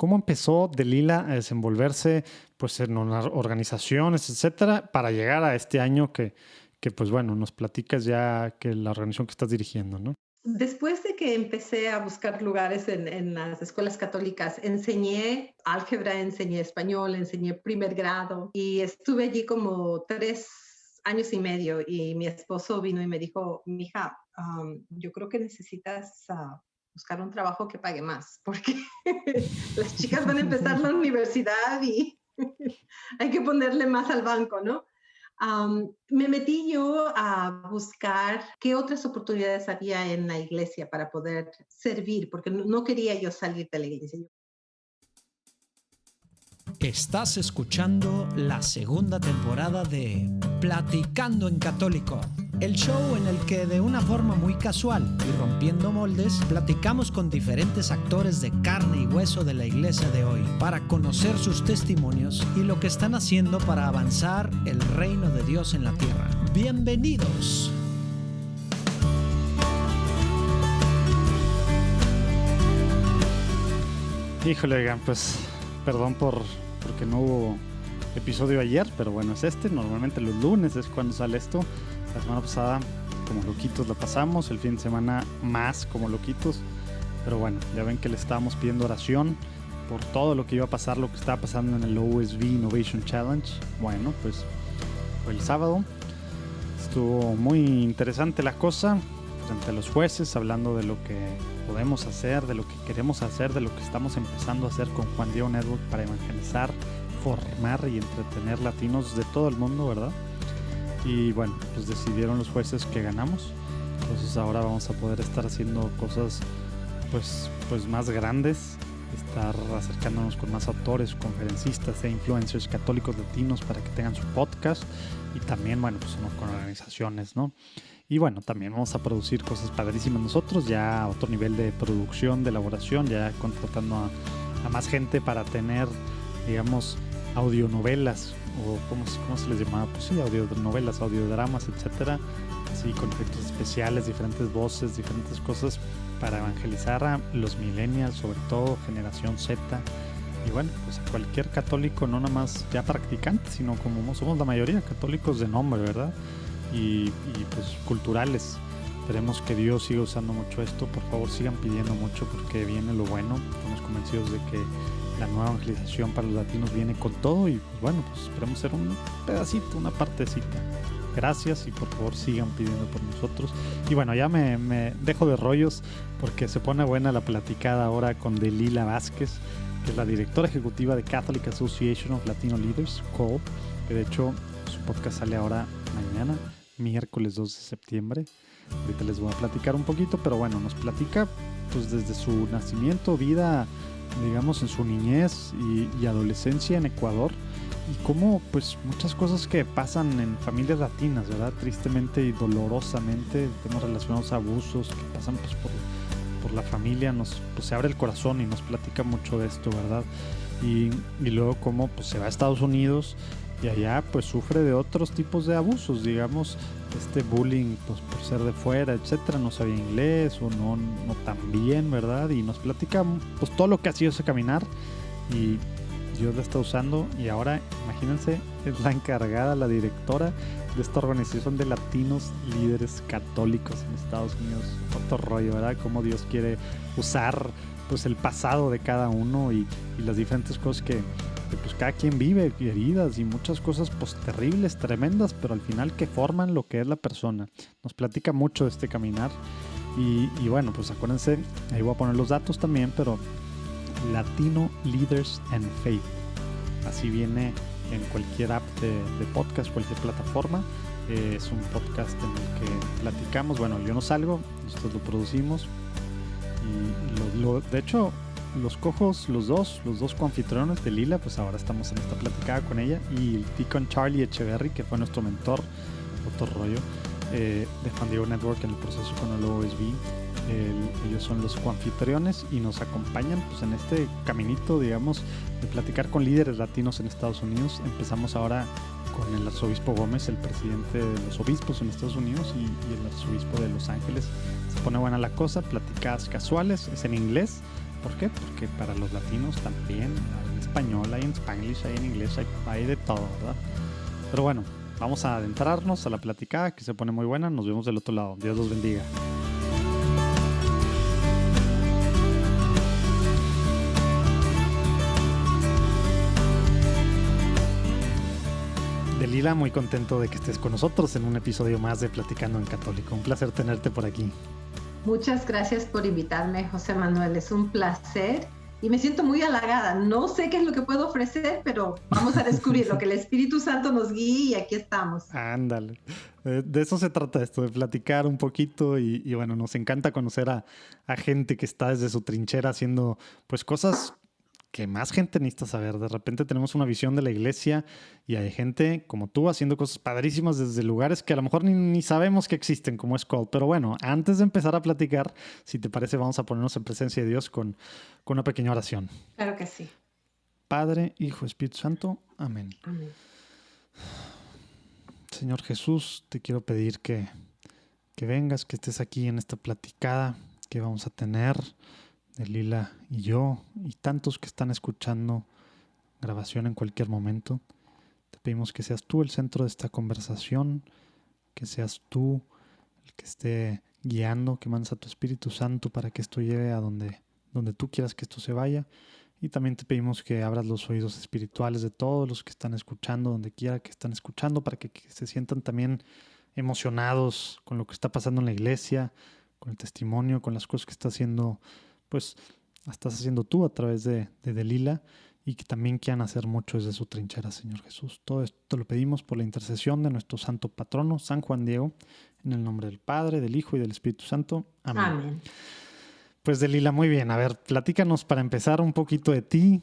¿Cómo empezó Delila a desenvolverse pues, en organizaciones, etcétera, para llegar a este año que pues bueno, nos platicas ya que la organización que estás dirigiendo, ¿no? Después de que empecé a buscar lugares en las escuelas católicas, enseñé álgebra, enseñé español, enseñé primer grado y estuve allí como 3 años y medio y mi esposo vino y me dijo, mija, yo creo que necesitas buscar un trabajo que pague más porque las chicas van a empezar la universidad y hay que ponerle más al banco, ¿no? Me metí yo a buscar qué otras oportunidades había en la iglesia para poder servir, porque no quería yo salir de la iglesia. Estás escuchando la segunda temporada de Platicando en Católico, el show en el que de una forma muy casual y rompiendo moldes, platicamos con diferentes actores de carne y hueso de la iglesia de hoy para conocer sus testimonios y lo que están haciendo para avanzar el reino de Dios en la tierra. ¡Bienvenidos! Híjole, oigan, pues perdón porque no hubo episodio ayer, pero bueno, es este. Normalmente los lunes es cuando sale esto. La semana pasada, como loquitos, la pasamos. El fin de semana más como loquitos. Pero bueno, ya ven que le estábamos pidiendo oración por todo lo que iba a pasar, lo que estaba pasando en el OSV Innovation Challenge. Bueno, pues fue el sábado. Estuvo muy interesante la cosa frente a los jueces, hablando de lo que podemos hacer, de lo que queremos hacer, de lo que estamos empezando a hacer con Juan Diego Network para evangelizar, formar y entretener latinos de todo el mundo, ¿verdad? Y bueno, pues decidieron los jueces que ganamos. Entonces ahora vamos a poder estar haciendo cosas pues más grandes, estar acercándonos con más autores, conferencistas e influencers católicos latinos para que tengan su podcast y también, bueno, pues con organizaciones, ¿no? Y bueno, también vamos a producir cosas padrísimas nosotros, ya a otro nivel de producción, de elaboración, ya contratando a más gente para tener, digamos, audionovelas, o ¿cómo se les llamaba? Pues sí, audionovelas, audiodramas, etcétera, así con efectos especiales, diferentes voces, diferentes cosas para evangelizar a los millennials, sobre todo generación Z, y bueno, pues a cualquier católico, no nada más ya practicante, sino como somos la mayoría, católicos de nombre, ¿verdad? Y pues culturales. Esperemos que Dios siga usando mucho esto. Por favor, sigan pidiendo mucho porque viene lo bueno. Estamos convencidos de que la nueva evangelización para los latinos viene con todo y pues bueno, pues esperemos ser un pedacito, una partecita. Gracias y por favor sigan pidiendo por nosotros. Y bueno, ya me dejo de rollos porque se pone buena la platicada ahora con Delila Vázquez, que es la directora ejecutiva de Catholic Association of Latino Leaders, CALL, que de hecho su podcast sale ahora mañana, miércoles 2 de septiembre. Ahorita les voy a platicar un poquito, pero bueno, nos platica pues desde su nacimiento, vida, digamos, en su niñez y adolescencia en Ecuador, y cómo pues muchas cosas que pasan en familias latinas, ¿verdad? Tristemente y dolorosamente, temas relacionados a abusos que pasan pues por la familia, pues se abre el corazón y nos platica mucho de esto, ¿verdad? Y luego cómo pues se va a Estados Unidos y allá pues sufre de otros tipos de abusos, digamos, bullying pues por ser de fuera, etcétera, no sabía inglés o no tan bien, ¿verdad? Y nos platica pues todo lo que ha sido ese caminar y Dios la está usando, y ahora imagínense, es la encargada, la directora de esta organización de latinos líderes católicos en Estados Unidos. Otro rollo, ¿verdad? Cómo Dios quiere usar pues el pasado de cada uno y las diferentes cosas que pues cada quien vive, heridas y muchas cosas pues terribles, tremendas, pero al final que forman lo que es la persona. Nos platica mucho de este caminar y bueno, pues acuérdense, ahí voy a poner los datos también, pero Latino Leaders and Faith, así viene en cualquier app de podcast, cualquier plataforma. Es un podcast en el que platicamos, bueno, yo no salgo, nosotros lo producimos y de hecho los cojos, los dos coanfitriones de Lila, pues ahora estamos en esta platicada con ella, y el Deacon Charlie Echeverry, que fue nuestro mentor, otro rollo, de Juan Diego Network en el proceso con el OSB. Ellos son los coanfitriones y nos acompañan pues en este caminito, digamos, de platicar con líderes latinos en Estados Unidos. Empezamos ahora con el arzobispo Gómez, el presidente de los obispos en Estados Unidos, y el arzobispo de Los Ángeles. Se pone buena la cosa, platicadas casuales, es en inglés, ¿Por qué? Porque para los latinos también hay en español, hay en spanglish, hay en inglés, hay de todo, ¿verdad? Pero bueno, vamos a adentrarnos a la platicada que se pone muy buena. Nos vemos del otro lado. Dios los bendiga. Delila, muy contento de que estés con nosotros en un episodio más de Platicando en Católico. Un placer tenerte por aquí. Muchas gracias por invitarme, José Manuel. Es un placer y me siento muy halagada. No sé qué es lo que puedo ofrecer, pero vamos a descubrir lo que el Espíritu Santo nos guíe y aquí estamos. Ándale. De eso se trata esto, de platicar un poquito y bueno, nos encanta conocer a gente que está desde su trinchera haciendo pues cosas que más gente necesita saber. De repente tenemos una visión de la iglesia y hay gente como tú haciendo cosas padrísimas desde lugares que a lo mejor ni sabemos que existen, como es Call. Pero bueno, antes de empezar a platicar, si te parece, vamos a ponernos en presencia de Dios con una pequeña oración. Claro que sí. Padre, Hijo, Espíritu Santo. Amén. Amén. Señor Jesús, te quiero pedir que vengas, que estés aquí en esta platicada que vamos a tener Delila y yo y tantos que están escuchando grabación en cualquier momento. Te pedimos que seas tú el centro de esta conversación, que seas tú el que esté guiando, que mandes a tu Espíritu Santo para que esto llegue a donde tú quieras que esto se vaya. Y también te pedimos que abras los oídos espirituales de todos los que están escuchando, donde quiera que están escuchando, para que se sientan también emocionados con lo que está pasando en la iglesia, con el testimonio, con las cosas que está haciendo, pues estás haciendo tú a través de Delila, y que también quieran hacer mucho desde su trinchera, Señor Jesús. Todo esto te lo pedimos por la intercesión de nuestro santo patrono, San Juan Diego, en el nombre del Padre, del Hijo y del Espíritu Santo. Amén. Amén. Pues Delila, muy bien. A ver, platícanos para empezar un poquito de ti.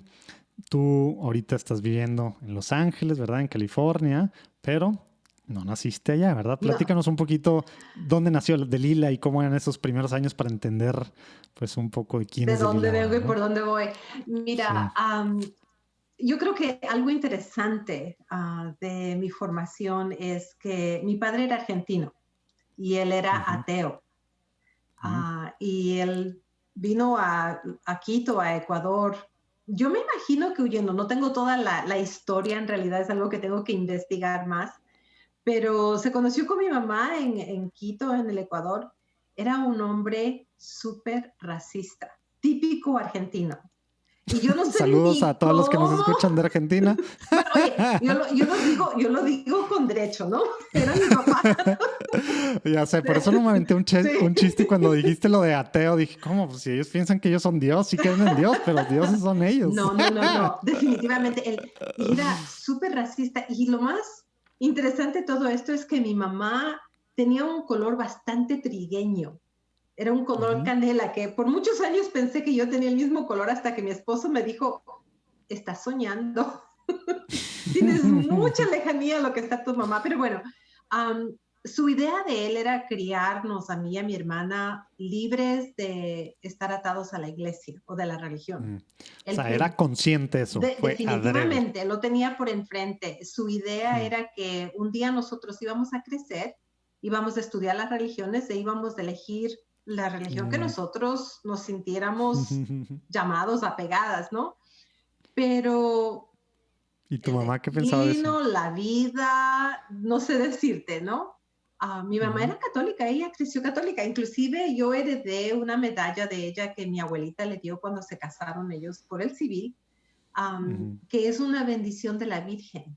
Tú ahorita estás viviendo en Los Ángeles, ¿verdad? En California, pero no naciste allá, ¿verdad? Platícanos un poquito dónde nació Delila y cómo eran esos primeros años para entender pues un poco de quién es Delila. De dónde vengo y por dónde voy. Mira, sí. Yo creo que algo interesante de mi formación es que mi padre era argentino y él era ateo. Y él vino a Quito, a Ecuador. Yo me imagino que huyendo, no tengo toda la historia, en realidad es algo que tengo que investigar más, pero se conoció con mi mamá en Quito, en el Ecuador. Era un hombre súper racista, típico argentino. Y yo no sé Saludos a todos los que nos escuchan de Argentina. Bueno, oye, yo lo digo con derecho, ¿no? Era mi papá. Ya sé, por eso no me aventé un chiste cuando dijiste lo de ateo. Dije, ¿cómo? Pues si ellos piensan que ellos son Dios, sí creen en Dios, pero dioses son ellos. No. Definitivamente, él era súper racista. Y lo más interesante de todo esto es que mi mamá tenía un color bastante trigueño. Era un color canela, que por muchos años pensé que yo tenía el mismo color hasta que mi esposo me dijo, estás soñando. Tienes mucha lejanía a lo que está tu mamá. Pero bueno, su idea de él era criarnos a mí y a mi hermana libres de estar atados a la iglesia o de la religión. O sea, era consciente eso. Definitivamente, adrede. Lo tenía por enfrente. Su idea era que un día nosotros íbamos a crecer, íbamos a estudiar las religiones e íbamos a elegir la religión que nosotros nos sintiéramos llamados, apegadas, ¿no? Pero... ¿Y tu mamá qué pensaba de eso? La vida, no sé decirte, ¿no? Mi mamá era católica, ella creció católica. Inclusive yo heredé una medalla de ella que mi abuelita le dio cuando se casaron ellos por el civil, que es una bendición de la Virgen.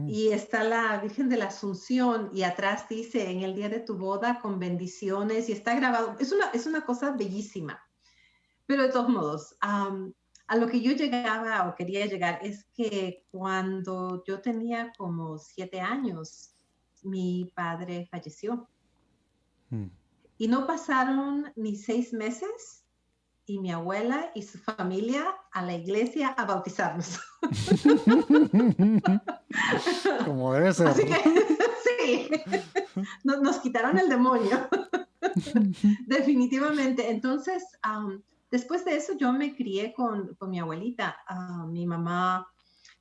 Y está la Virgen de la Asunción y atrás dice, en el día de tu boda con bendiciones, y está grabado. Es una cosa bellísima. Pero de todos modos, a lo que yo llegaba o quería llegar es que cuando yo tenía como 7 años, mi padre falleció. Y no pasaron ni 6 meses y mi abuela y su familia a la iglesia a bautizarnos. Como debe ser. Así que, sí, nos quitaron el demonio. Definitivamente. Entonces, después de eso yo me crié con mi abuelita. Mi mamá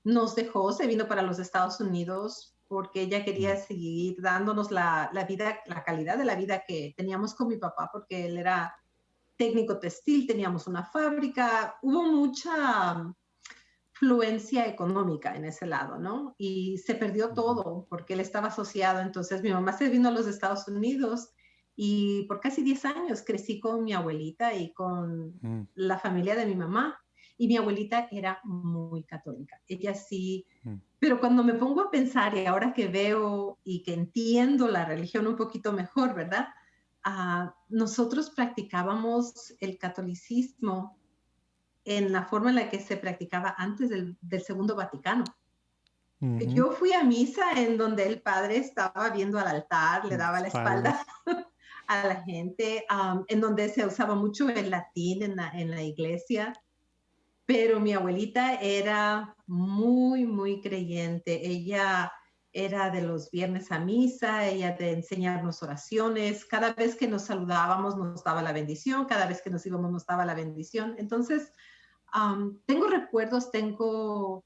nos dejó, se vino para los Estados Unidos porque ella quería seguir dándonos la vida, la calidad de la vida que teníamos con mi papá, porque él era técnico textil, teníamos una fábrica, hubo mucha fluencia económica en ese lado, ¿no? Y se perdió todo porque él estaba asociado. Entonces mi mamá se vino a los Estados Unidos y por casi 10 años crecí con mi abuelita y con la familia de mi mamá. Y mi abuelita era muy católica. Ella sí, pero cuando me pongo a pensar y ahora que veo y que entiendo la religión un poquito mejor, ¿verdad? Nosotros practicábamos el catolicismo en la forma en la que se practicaba antes del Segundo Vaticano. Yo fui a misa en donde el padre estaba viendo al altar, le daba la espalda a la gente, en donde se usaba mucho el latín en la iglesia. Pero mi abuelita era muy, muy creyente. Ella era de los viernes a misa, ella de enseñarnos oraciones. Cada vez que nos saludábamos nos daba la bendición, cada vez que nos íbamos nos daba la bendición. Entonces, tengo recuerdos, tengo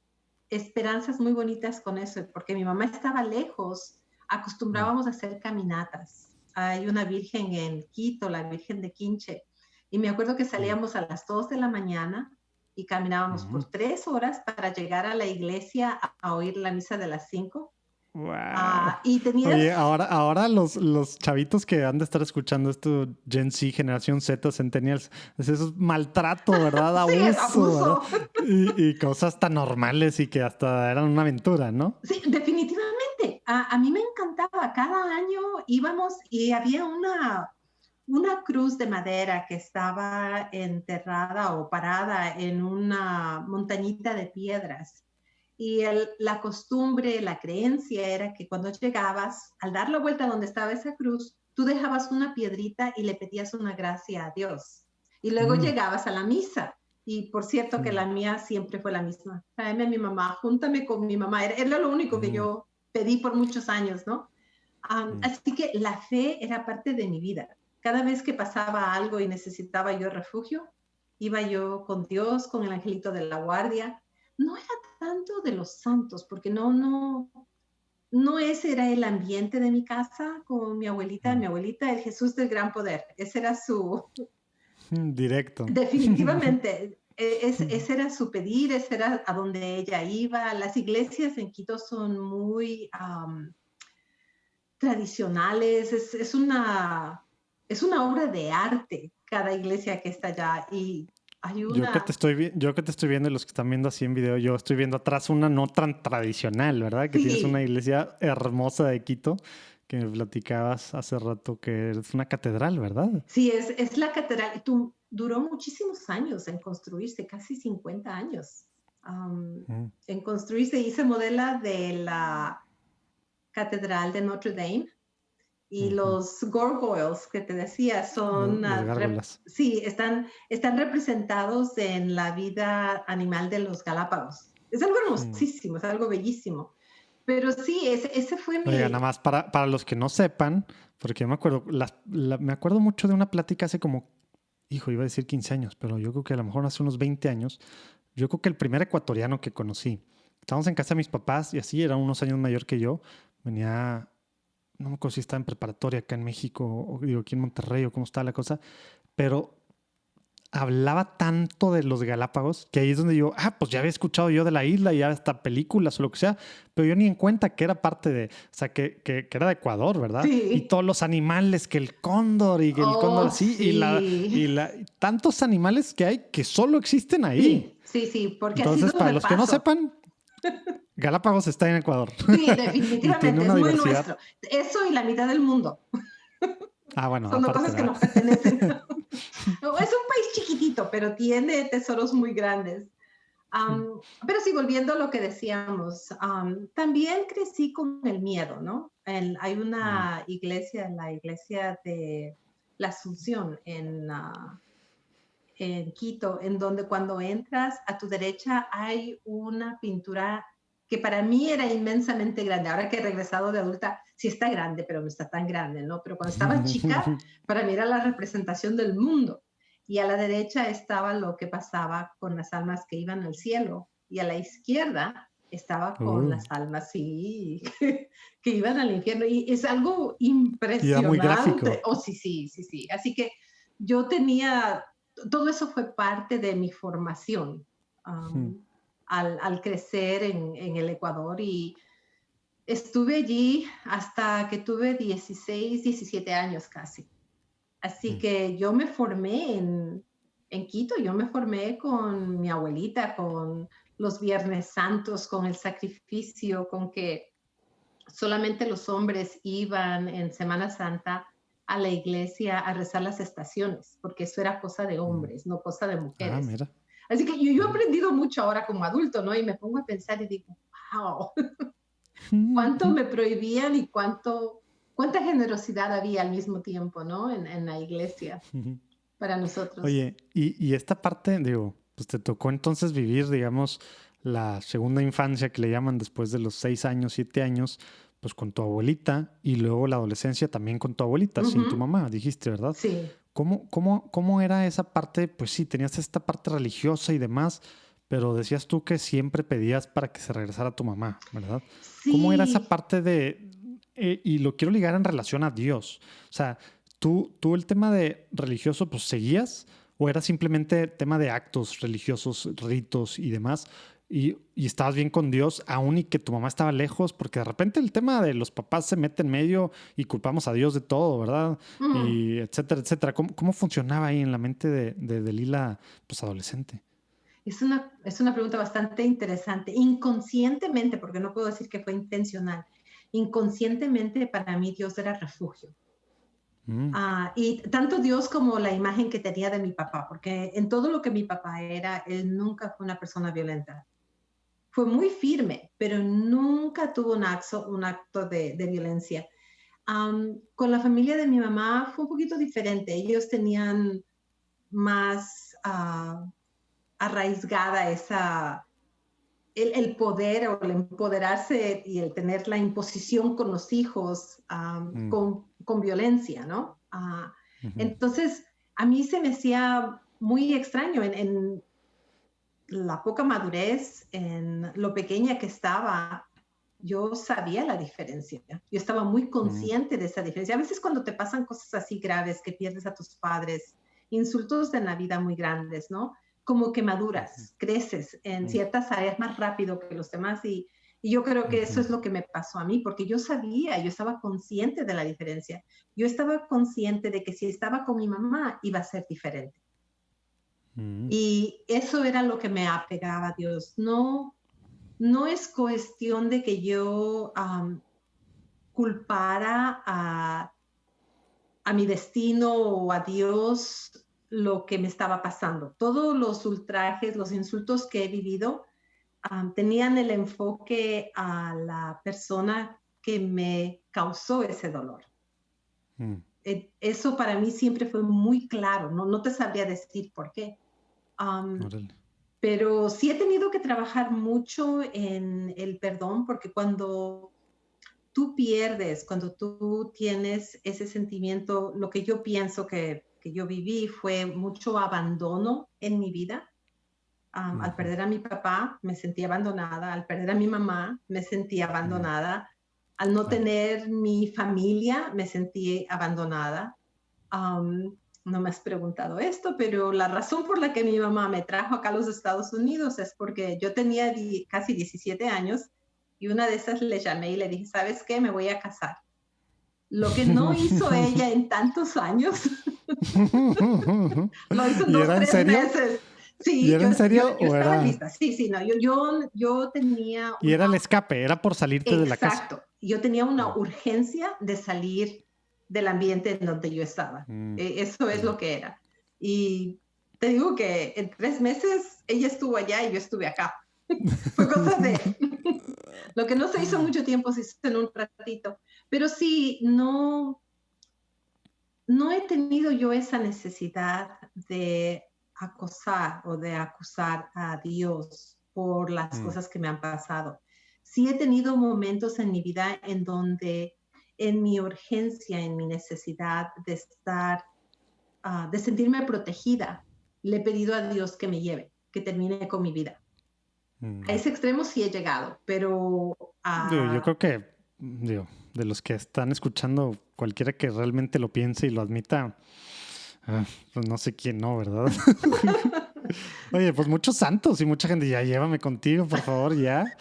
esperanzas muy bonitas con eso, porque mi mamá estaba lejos, acostumbrábamos a hacer caminatas. Hay una virgen en Quito, la Virgen de Quinche, y me acuerdo que salíamos a las 2 de la mañana y caminábamos por 3 horas para llegar a la iglesia a oír la misa de las 5. Wow. Y tenías... Oye, ahora los chavitos que han de estar escuchando esto, Gen Z, Generación Z, Centennials, eso es maltrato, ¿verdad? Sí, es abuso. ¿Verdad? Y cosas tan normales y que hasta eran una aventura, ¿no? Sí, definitivamente. A mí me encantaba. Cada año íbamos y había una cruz de madera que estaba enterrada o parada en una montañita de piedras. Y la costumbre, la creencia era que cuando llegabas, al dar la vuelta donde estaba esa cruz, tú dejabas una piedrita y le pedías una gracia a Dios. Y luego llegabas a la misa. Y por cierto que la mía siempre fue la misma. Tráeme a mi mamá, júntame con mi mamá. Era lo único que yo pedí por muchos años, ¿no? Así que la fe era parte de mi vida. Cada vez que pasaba algo y necesitaba yo refugio, iba yo con Dios, con el angelito de la guardia. No era tanto de los santos, porque no ese era el ambiente de mi casa con mi abuelita. Mi abuelita, el Jesús del gran poder. Ese era su... Directo. Definitivamente. Ese era su pedir, ese era a donde ella iba. Las iglesias en Quito son muy tradicionales. Es una obra de arte cada iglesia que está allá. Y hay una... Yo que te estoy viendo y los que están viendo así en video, yo estoy viendo atrás una no tan tradicional, ¿verdad? Que tienes una iglesia hermosa de Quito que me platicabas hace rato que es una catedral, ¿verdad? Sí, es la catedral. Duró muchísimos años en construirse, casi 50 años en construirse, y se modela de la catedral de Notre Dame. Y los gargoyles que te decía son... sí, están representados en la vida animal de los Galápagos. Es algo hermosísimo, es algo bellísimo. Pero sí, ese fue mi... Oiga, nada más para los que no sepan, porque me acuerdo, me acuerdo mucho de una plática hace como, iba a decir 15 años, pero yo creo que a lo mejor hace unos 20 años, yo creo que el primer ecuatoriano que conocí, estábamos en casa de mis papás y así, era unos años mayor que yo, venía... No me acuerdo si estaba en preparatoria acá en México, o digo, aquí en Monterrey, o cómo está la cosa, pero hablaba tanto de los Galápagos que ahí es donde yo, pues ya había escuchado yo de la isla, ya hasta películas o lo que sea, pero yo ni en cuenta que era parte de, o sea, que era de Ecuador, ¿verdad? Sí. Y todos los animales, que el cóndor y que el cóndor así, sí. y tantos animales que hay que solo existen ahí. Sí, porque entonces, para los que no sepan, Galápagos está en Ecuador. Sí, definitivamente, es muy nuestro. Eso y la mitad del mundo. Bueno. Son cosas que nos pertenecen. Es un país chiquitito, pero tiene tesoros muy grandes. Pero sí, volviendo a lo que decíamos, también crecí con el miedo, ¿no? Hay una iglesia, la iglesia de la Asunción en Quito, en donde cuando entras a tu derecha hay una pintura que para mí era inmensamente grande. Ahora que he regresado de adulta, sí está grande, pero no está tan grande, ¿no? Pero cuando estaba chica, para mí era la representación del mundo. Y a la derecha estaba lo que pasaba con las almas que iban al cielo. Y a la izquierda estaba con las almas, sí, que iban al infierno. Y es algo impresionante. Y era muy gráfico. Sí. Así que yo tenía, todo eso fue parte de mi formación al crecer en el Ecuador, y estuve allí hasta que tuve 16, 17 años casi. Así que yo me formé en Quito, yo me formé con mi abuelita, con los Viernes Santos, con el sacrificio, con que solamente los hombres iban en Semana Santa a la iglesia a rezar las estaciones, porque eso era cosa de hombres, no cosa de mujeres. Mira. Así que yo he aprendido mucho ahora como adulto, ¿no? Y me pongo a pensar y digo, wow, cuánto me prohibían y cuánta generosidad había al mismo tiempo, ¿no? En la iglesia para nosotros. Oye, y esta parte, digo, pues te tocó entonces vivir, digamos, la segunda infancia que le llaman después de los 6 años, 7 años, pues con tu abuelita, y luego la adolescencia también con tu abuelita, sin tu mamá, dijiste, ¿verdad? Sí. ¿Cómo era esa parte? Pues sí, tenías esta parte religiosa y demás, pero decías tú que siempre pedías para que se regresara tu mamá, ¿verdad? Sí. ¿Cómo era esa parte de... y lo quiero ligar en relación a Dios. O sea, ¿tú el tema de religioso pues seguías o era simplemente tema de actos religiosos, ritos y demás? Y estabas bien con Dios aún y que tu mamá estaba lejos, porque de repente el tema de los papás se mete en medio y culpamos a Dios de todo, ¿verdad? Y etcétera, etcétera. ¿Cómo funcionaba ahí en la mente de Lila, pues adolescente? Es una pregunta bastante interesante. Inconscientemente, porque no puedo decir que fue intencional, inconscientemente para mí Dios era refugio. Y tanto Dios como la imagen que tenía de mi papá, porque en todo lo que mi papá era, él nunca fue una persona violenta. Fue muy firme, pero nunca tuvo un acto de violencia. Con la familia de mi mamá fue un poquito diferente. Ellos tenían más arraigada el poder o el empoderarse y el tener la imposición con los hijos con violencia, ¿no? Entonces, a mí se me hacía muy extraño en la poca madurez, en lo pequeña que estaba. Yo sabía la diferencia. Yo estaba muy consciente de esa diferencia. A veces cuando te pasan cosas así graves, que pierdes a tus padres, insultos de la vida muy grandes, ¿no? Como que maduras, creces en ciertas áreas más rápido que los demás, y yo creo que eso es lo que me pasó a mí, porque yo estaba consciente de la diferencia. Yo estaba consciente de que si estaba con mi mamá iba a ser diferente. Y eso era lo que me apegaba a Dios. No es cuestión de que yo culpara a mi destino o a Dios lo que me estaba pasando. Todos los ultrajes, los insultos que he vivido tenían el enfoque a la persona que me causó ese dolor. Eso para mí siempre fue muy claro. No te sabría decir por qué. Pero sí he tenido que trabajar mucho en el perdón, porque cuando tú pierdes, cuando tú tienes ese sentimiento, lo que yo pienso que yo viví fue mucho abandono en mi vida. Al perder a mi papá, me sentí abandonada. Al perder a mi mamá, me sentí abandonada. Al no tener mi familia, me sentí abandonada. No me has preguntado esto, pero la razón por la que mi mamá me trajo acá a los Estados Unidos es porque yo tenía casi 17 años y una de esas le llamé y le dije, ¿sabes qué? Me voy a casar. Lo que no hizo ella en tantos años, lo hizo en 2-3 meses. Sí, ¿Y era en serio? Yo estaba lista. Sí, no, yo tenía... Y era el escape, era por salirte de la casa. Exacto. Yo tenía una urgencia de salir del ambiente en donde yo estaba. Eso es lo que era. Y te digo que en 3 meses ella estuvo allá y yo estuve acá. Fue cosa de... Lo que no se hizo mucho tiempo se hizo en un ratito. Pero sí, no he tenido yo esa necesidad de acosar o de acusar a Dios por las cosas que me han pasado. Sí he tenido momentos en mi vida en donde en mi urgencia, en mi necesidad de estar, de sentirme protegida, le he pedido a Dios que me lleve, que termine con mi vida. A ese extremo sí he llegado, pero... yo creo que, de los que están escuchando, cualquiera que realmente lo piense y lo admita, Pues no sé quién no, ¿verdad? Oye, pues muchos santos y mucha gente, ya llévame contigo, por favor, ya.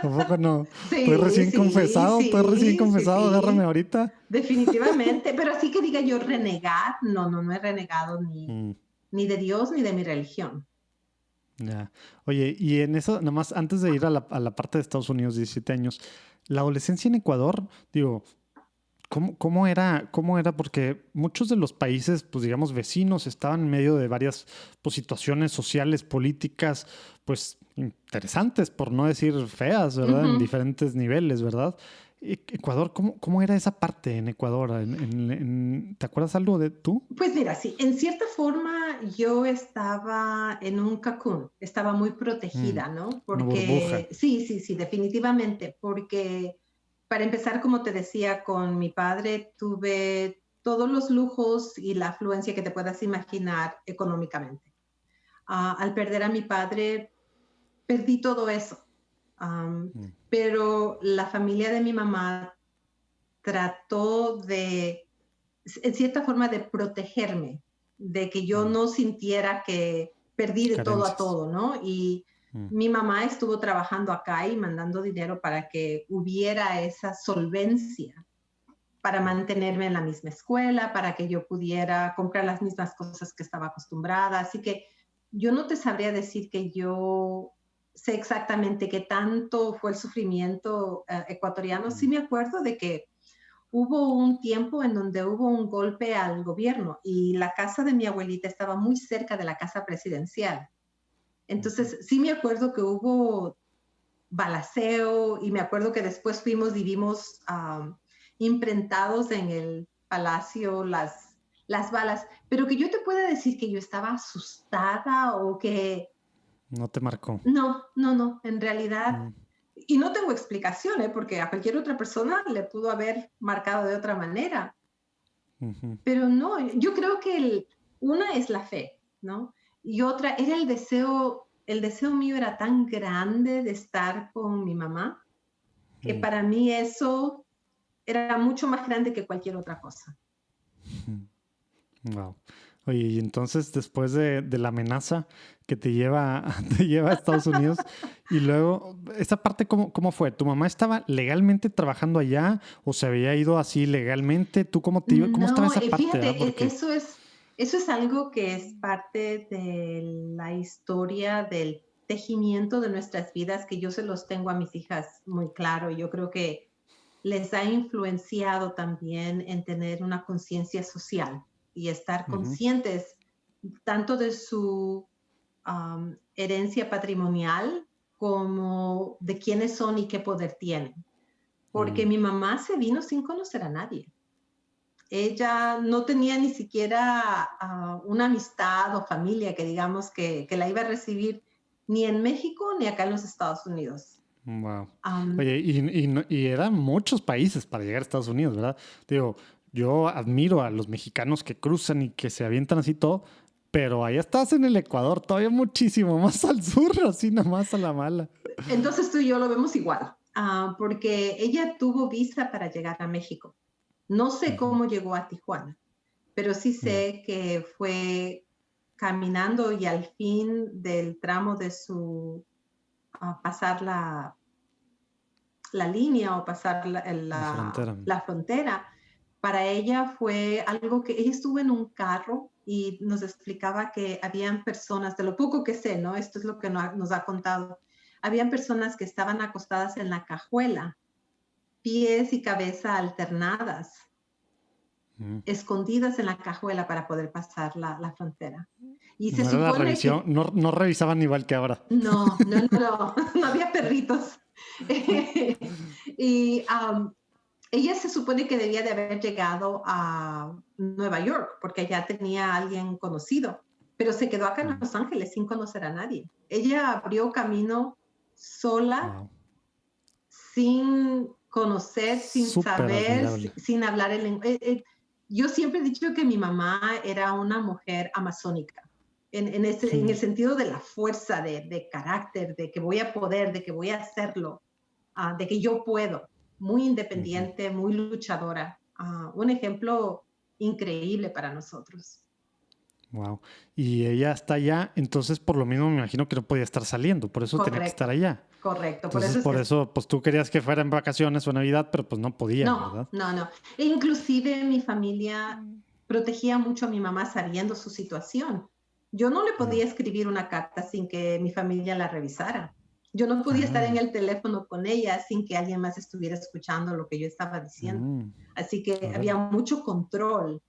Tampoco no. Estoy Sí, estoy recién confesado, agárrame sí, ahorita. definitivamente. Pero así que diga yo renegar, no he renegado Mm, ni de Dios ni de mi religión. ya. Oye, y en eso, nada más, antes de ir a la parte de Estados Unidos, 17 años, la adolescencia en Ecuador, digo, cómo era? Porque muchos de los países, pues digamos, vecinos, estaban en medio de varias pues, situaciones sociales, políticas, pues interesantes, por no decir feas, ¿verdad? En Ujú. diferentes niveles, ¿verdad? Ecuador, ¿cómo era esa parte en Ecuador? ¿Te acuerdas algo de tú? Pues mira, sí, en cierta forma yo estaba en un cocoon, estaba muy Mm, protegida, ¿no? una burbuja. Porque sí, definitivamente, porque para empezar, como te decía, con mi padre tuve todos los lujos y la afluencia que te puedas imaginar económicamente. Al perder a mi padre, perdí todo eso. Am, Mm, pero la familia de mi mamá trató de en cierta forma de protegerme, de que yo mm, no sintiera que perdí de todo a carencias. todo, ¿no? Y Mm, mi mamá estuvo trabajando acá y mandando dinero para que hubiera esa solvencia para mm, mantenerme en la misma escuela, para que yo pudiera comprar las mismas cosas que estaba acostumbrada. Así que yo no te sabría decir que yo sé exactamente qué tanto fue el sufrimiento ecuatoriano. Sí mm, me acuerdo de que hubo un tiempo en donde hubo un golpe al gobierno y la casa de mi abuelita estaba muy cerca de la casa presidencial. ujú. Entonces, sí me acuerdo que hubo balaceo y me acuerdo que después fuimos y vimos imprintados en el palacio las balas, pero que yo te pueda decir que yo estaba asustada o que No te marcó. no, en realidad, Mm, y no tengo explicación, ¿eh? Porque a cualquier otra persona le pudo haber marcado de otra manera, ujú, pero no, yo creo que una es la fe, ¿no? Y otra era el deseo mío era tan grande de estar con mi mamá, que mm, para mí eso era mucho más grande que cualquier otra cosa. mm. Wow. Oye, y entonces después de la amenaza que te lleva, te lleva a Estados Unidos y luego, esa parte, ¿cómo fue? ¿Tu mamá estaba legalmente trabajando allá o se había ido así legalmente? ¿Tú cómo estaba No, esa parte? fíjate, ¿Ah? Porque... eso es algo que es parte de la historia del tejimiento de nuestras vidas, que yo se los tengo a mis hijas muy claro. Yo creo que les ha influenciado también en tener una conciencia social y estar Ujú, conscientes tanto de su herencia patrimonial como de quiénes son y qué poder tienen. Porque mm, mi mamá se vino sin conocer a nadie. Ella no tenía ni siquiera una amistad o familia que digamos que la iba a recibir ni en México ni acá en los Estados Unidos. wow. Um, Oye, y eran muchos países para llegar a Estados Unidos, ¿verdad? Digo, yo admiro a los mexicanos que cruzan y que se avientan así todo, pero allá estás en el Ecuador, todavía muchísimo más al sur, así nomás a la mala. entonces tú y yo lo vemos igual, porque ella tuvo visa para llegar a México. No sé Ujú, cómo llegó a Tijuana, pero sí mm, sé que fue caminando y al fin del tramo de su pasar la línea o pasar la frontera. la frontera, para ella fue algo que ella estuvo en un carro y nos explicaba que habían personas, de lo poco que sé, ¿no? Esto es lo que nos ha contado, habían personas que estaban acostadas en la cajuela, pies y cabeza alternadas, Mm. escondidas en la cajuela para poder pasar la frontera. Y se No era la supone revisión, que no revisaban igual que ahora. no, no había perritos. y ella se supone que debía de haber llegado a Nueva York porque ya tenía a alguien conocido, pero se quedó acá en Mm, Los Ángeles sin conocer a nadie. Ella abrió camino sola, wow. sin conocer, sin Súper saber, admirable. sin hablar el lenguaje. Yo siempre he dicho que mi mamá era una mujer amazónica, en el sentido de la fuerza, de carácter, de que voy a poder, de que voy a hacerlo, de que yo puedo, muy Ujú. independiente, muy luchadora. Un ejemplo increíble para nosotros. Wow. Y ella está allá, entonces por lo mismo me imagino que no podía estar saliendo, por eso tenía que estar allá. Correcto. Entonces por eso, pues tú querías que fuera en vacaciones o en Navidad, pero pues no podían, ¿verdad? No. E inclusive mi familia protegía mucho a mi mamá sabiendo su situación. Yo no le podía escribir una carta sin que mi familia la revisara. Yo no podía estar en el teléfono con ella sin que alguien más estuviera escuchando lo que yo estaba diciendo. Así que había mucho control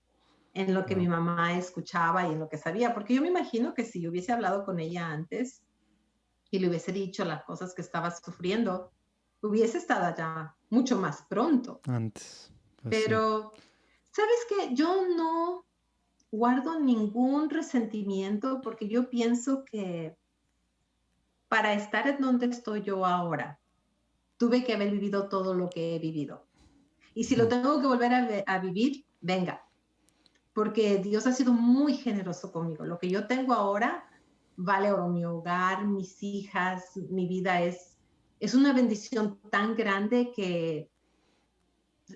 en lo que mi mamá escuchaba y en lo que sabía, porque yo me imagino que si yo hubiese hablado con ella antes y le hubiese dicho las cosas que estaba sufriendo, hubiese estado allá mucho más pronto. Antes. Pues pero, sí. ¿Sabes qué? Yo no guardo ningún resentimiento porque yo pienso que para estar en donde estoy yo ahora, tuve que haber vivido todo lo que he vivido. Y si lo tengo que volver a vivir, venga. Porque Dios ha sido muy generoso conmigo. Lo que yo tengo ahora vale oro. Mi hogar, mis hijas, mi vida es una bendición tan grande que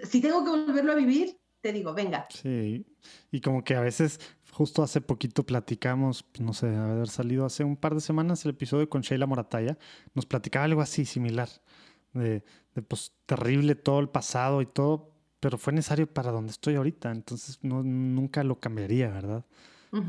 si tengo que volverlo a vivir, te digo, venga. Sí, y como que a veces, justo hace poquito platicamos, no sé, haber salido hace un par de semanas el episodio con Sheila Morataya, nos platicaba algo así similar, de pues terrible todo el pasado y todo, pero fue necesario para donde estoy ahorita, entonces nunca lo cambiaría, ¿verdad?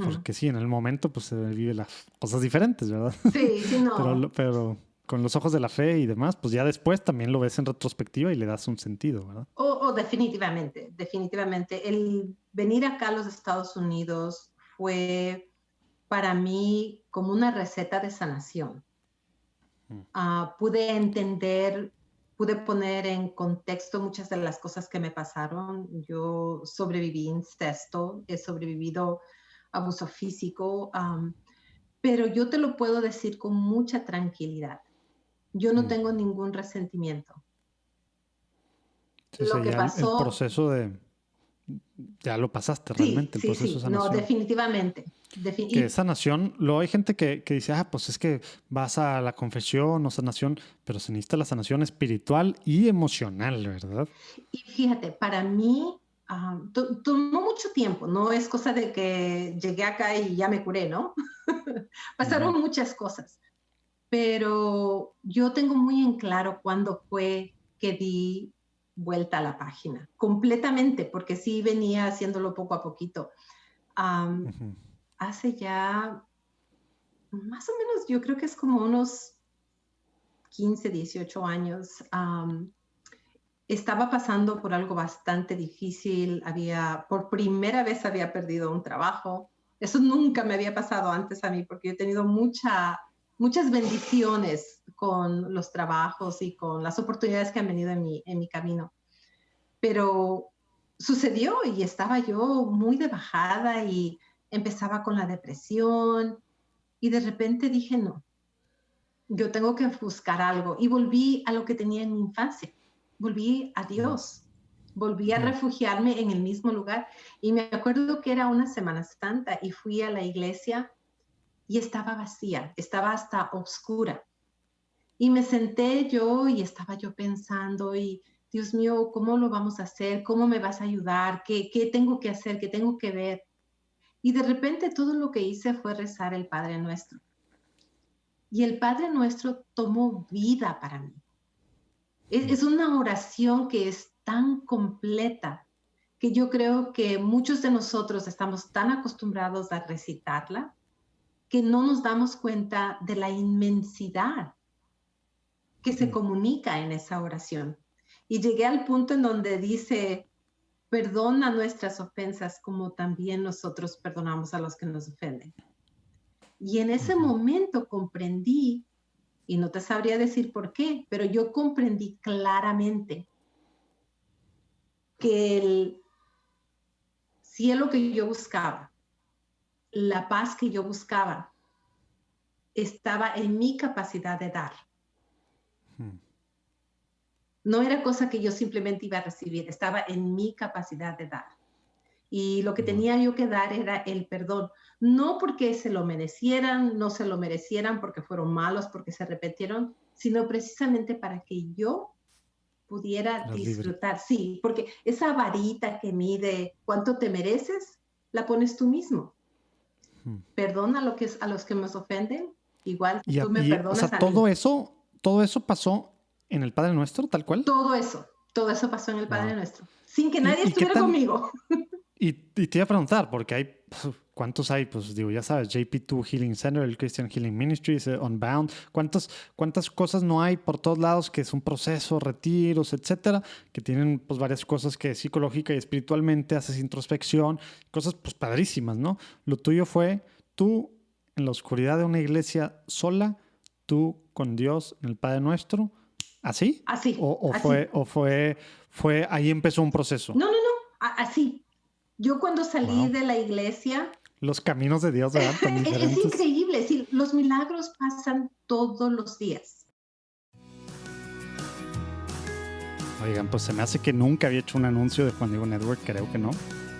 Porque sí, en el momento pues se vive las cosas diferentes, ¿verdad? Sí, no. Pero con los ojos de la fe y demás, pues ya después también lo ves en retrospectiva y le das un sentido, ¿verdad? Definitivamente. El venir acá a los Estados Unidos fue para mí como una receta de sanación. Pude entender, pude poner en contexto muchas de las cosas que me pasaron. Yo sobreviví incesto, he sobrevivido abuso físico, pero yo te lo puedo decir con mucha tranquilidad. Yo no tengo ningún resentimiento. Sí, lo que pasó... El proceso de... Ya lo pasaste realmente, el proceso de sanación. No, definitivamente. Que sanación, luego hay gente que dice, pues es que vas a la confesión o sanación, pero se necesita la sanación espiritual y emocional, ¿verdad? Y fíjate, para mí tomó mucho tiempo, no es cosa de que llegué acá y ya me curé, ¿no? Pasaron muchas cosas, pero yo tengo muy en claro cuándo fue que di vuelta a la página, completamente, porque sí venía haciéndolo poco a poquito. Hace ya más o menos, yo creo que es como unos 15, 18 años, estaba pasando por algo bastante difícil, por primera vez había perdido un trabajo. Eso nunca me había pasado antes a mí, porque yo he tenido muchas bendiciones con los trabajos y con las oportunidades que han venido en mi camino. Pero sucedió y estaba yo muy de bajada y empezaba con la depresión y de repente dije, no, yo tengo que buscar algo. Y volví a lo que tenía en mi infancia. Volví a Dios. Volví a refugiarme en el mismo lugar. Y me acuerdo que era una Semana Santa y fui a la iglesia y estaba vacía, estaba hasta oscura. Y me senté yo y estaba yo pensando, y Dios mío, ¿cómo lo vamos a hacer? ¿Cómo me vas a ayudar? ¿Qué tengo que hacer? ¿Qué tengo que ver? Y de repente todo lo que hice fue rezar el Padre Nuestro. Y el Padre Nuestro tomó vida para mí. Es una oración que es tan completa que yo creo que muchos de nosotros estamos tan acostumbrados a recitarla que no nos damos cuenta de la inmensidad que se comunica en esa oración. Y llegué al punto en donde dice, perdona nuestras ofensas como también nosotros perdonamos a los que nos ofenden. Y en ese momento comprendí, y no te sabría decir por qué, pero yo comprendí claramente que el cielo que yo buscaba, la paz que yo buscaba, estaba en mi capacidad de dar. No era cosa que yo simplemente iba a recibir, estaba en mi capacidad de dar. Y lo que tenía yo que dar era el perdón, no porque se lo merecieran, no se lo merecieran porque fueron malos, porque se arrepintieron, sino precisamente para que yo pudiera disfrutar. Libre. Sí, porque esa varita que mide cuánto te mereces, la pones tú mismo. Perdona a los que nos ofenden, igual Y, tú me o perdonas sea, a mí. todo eso pasó en el Padre Nuestro, tal cual. Todo eso pasó en el Padre Wow. Nuestro, sin que nadie ¿Y qué estuviera tan? conmigo. Y te iba a preguntar, porque hay, ¿cuántos hay? Pues digo, ya sabes, JP2 Healing Center, el Christian Healing Ministries, Unbound, ¿cuántas cosas no hay por todos lados que es un proceso, retiros, etcétera, que tienen pues varias cosas que psicológica y espiritualmente haces introspección, cosas pues padrísimas, ¿no? Lo tuyo fue tú en la oscuridad de una iglesia sola, tú con Dios en el Padre Nuestro, ¿así? Así, ¿O así. fue, ahí empezó un proceso? No, así. Yo cuando salí Wow. de la iglesia, Los caminos de Dios, ¿verdad? Tan es diferentes. increíble, sí, los milagros pasan todos los días. Oigan, pues se me hace que nunca había hecho un anuncio de Juan Diego Network, creo que no.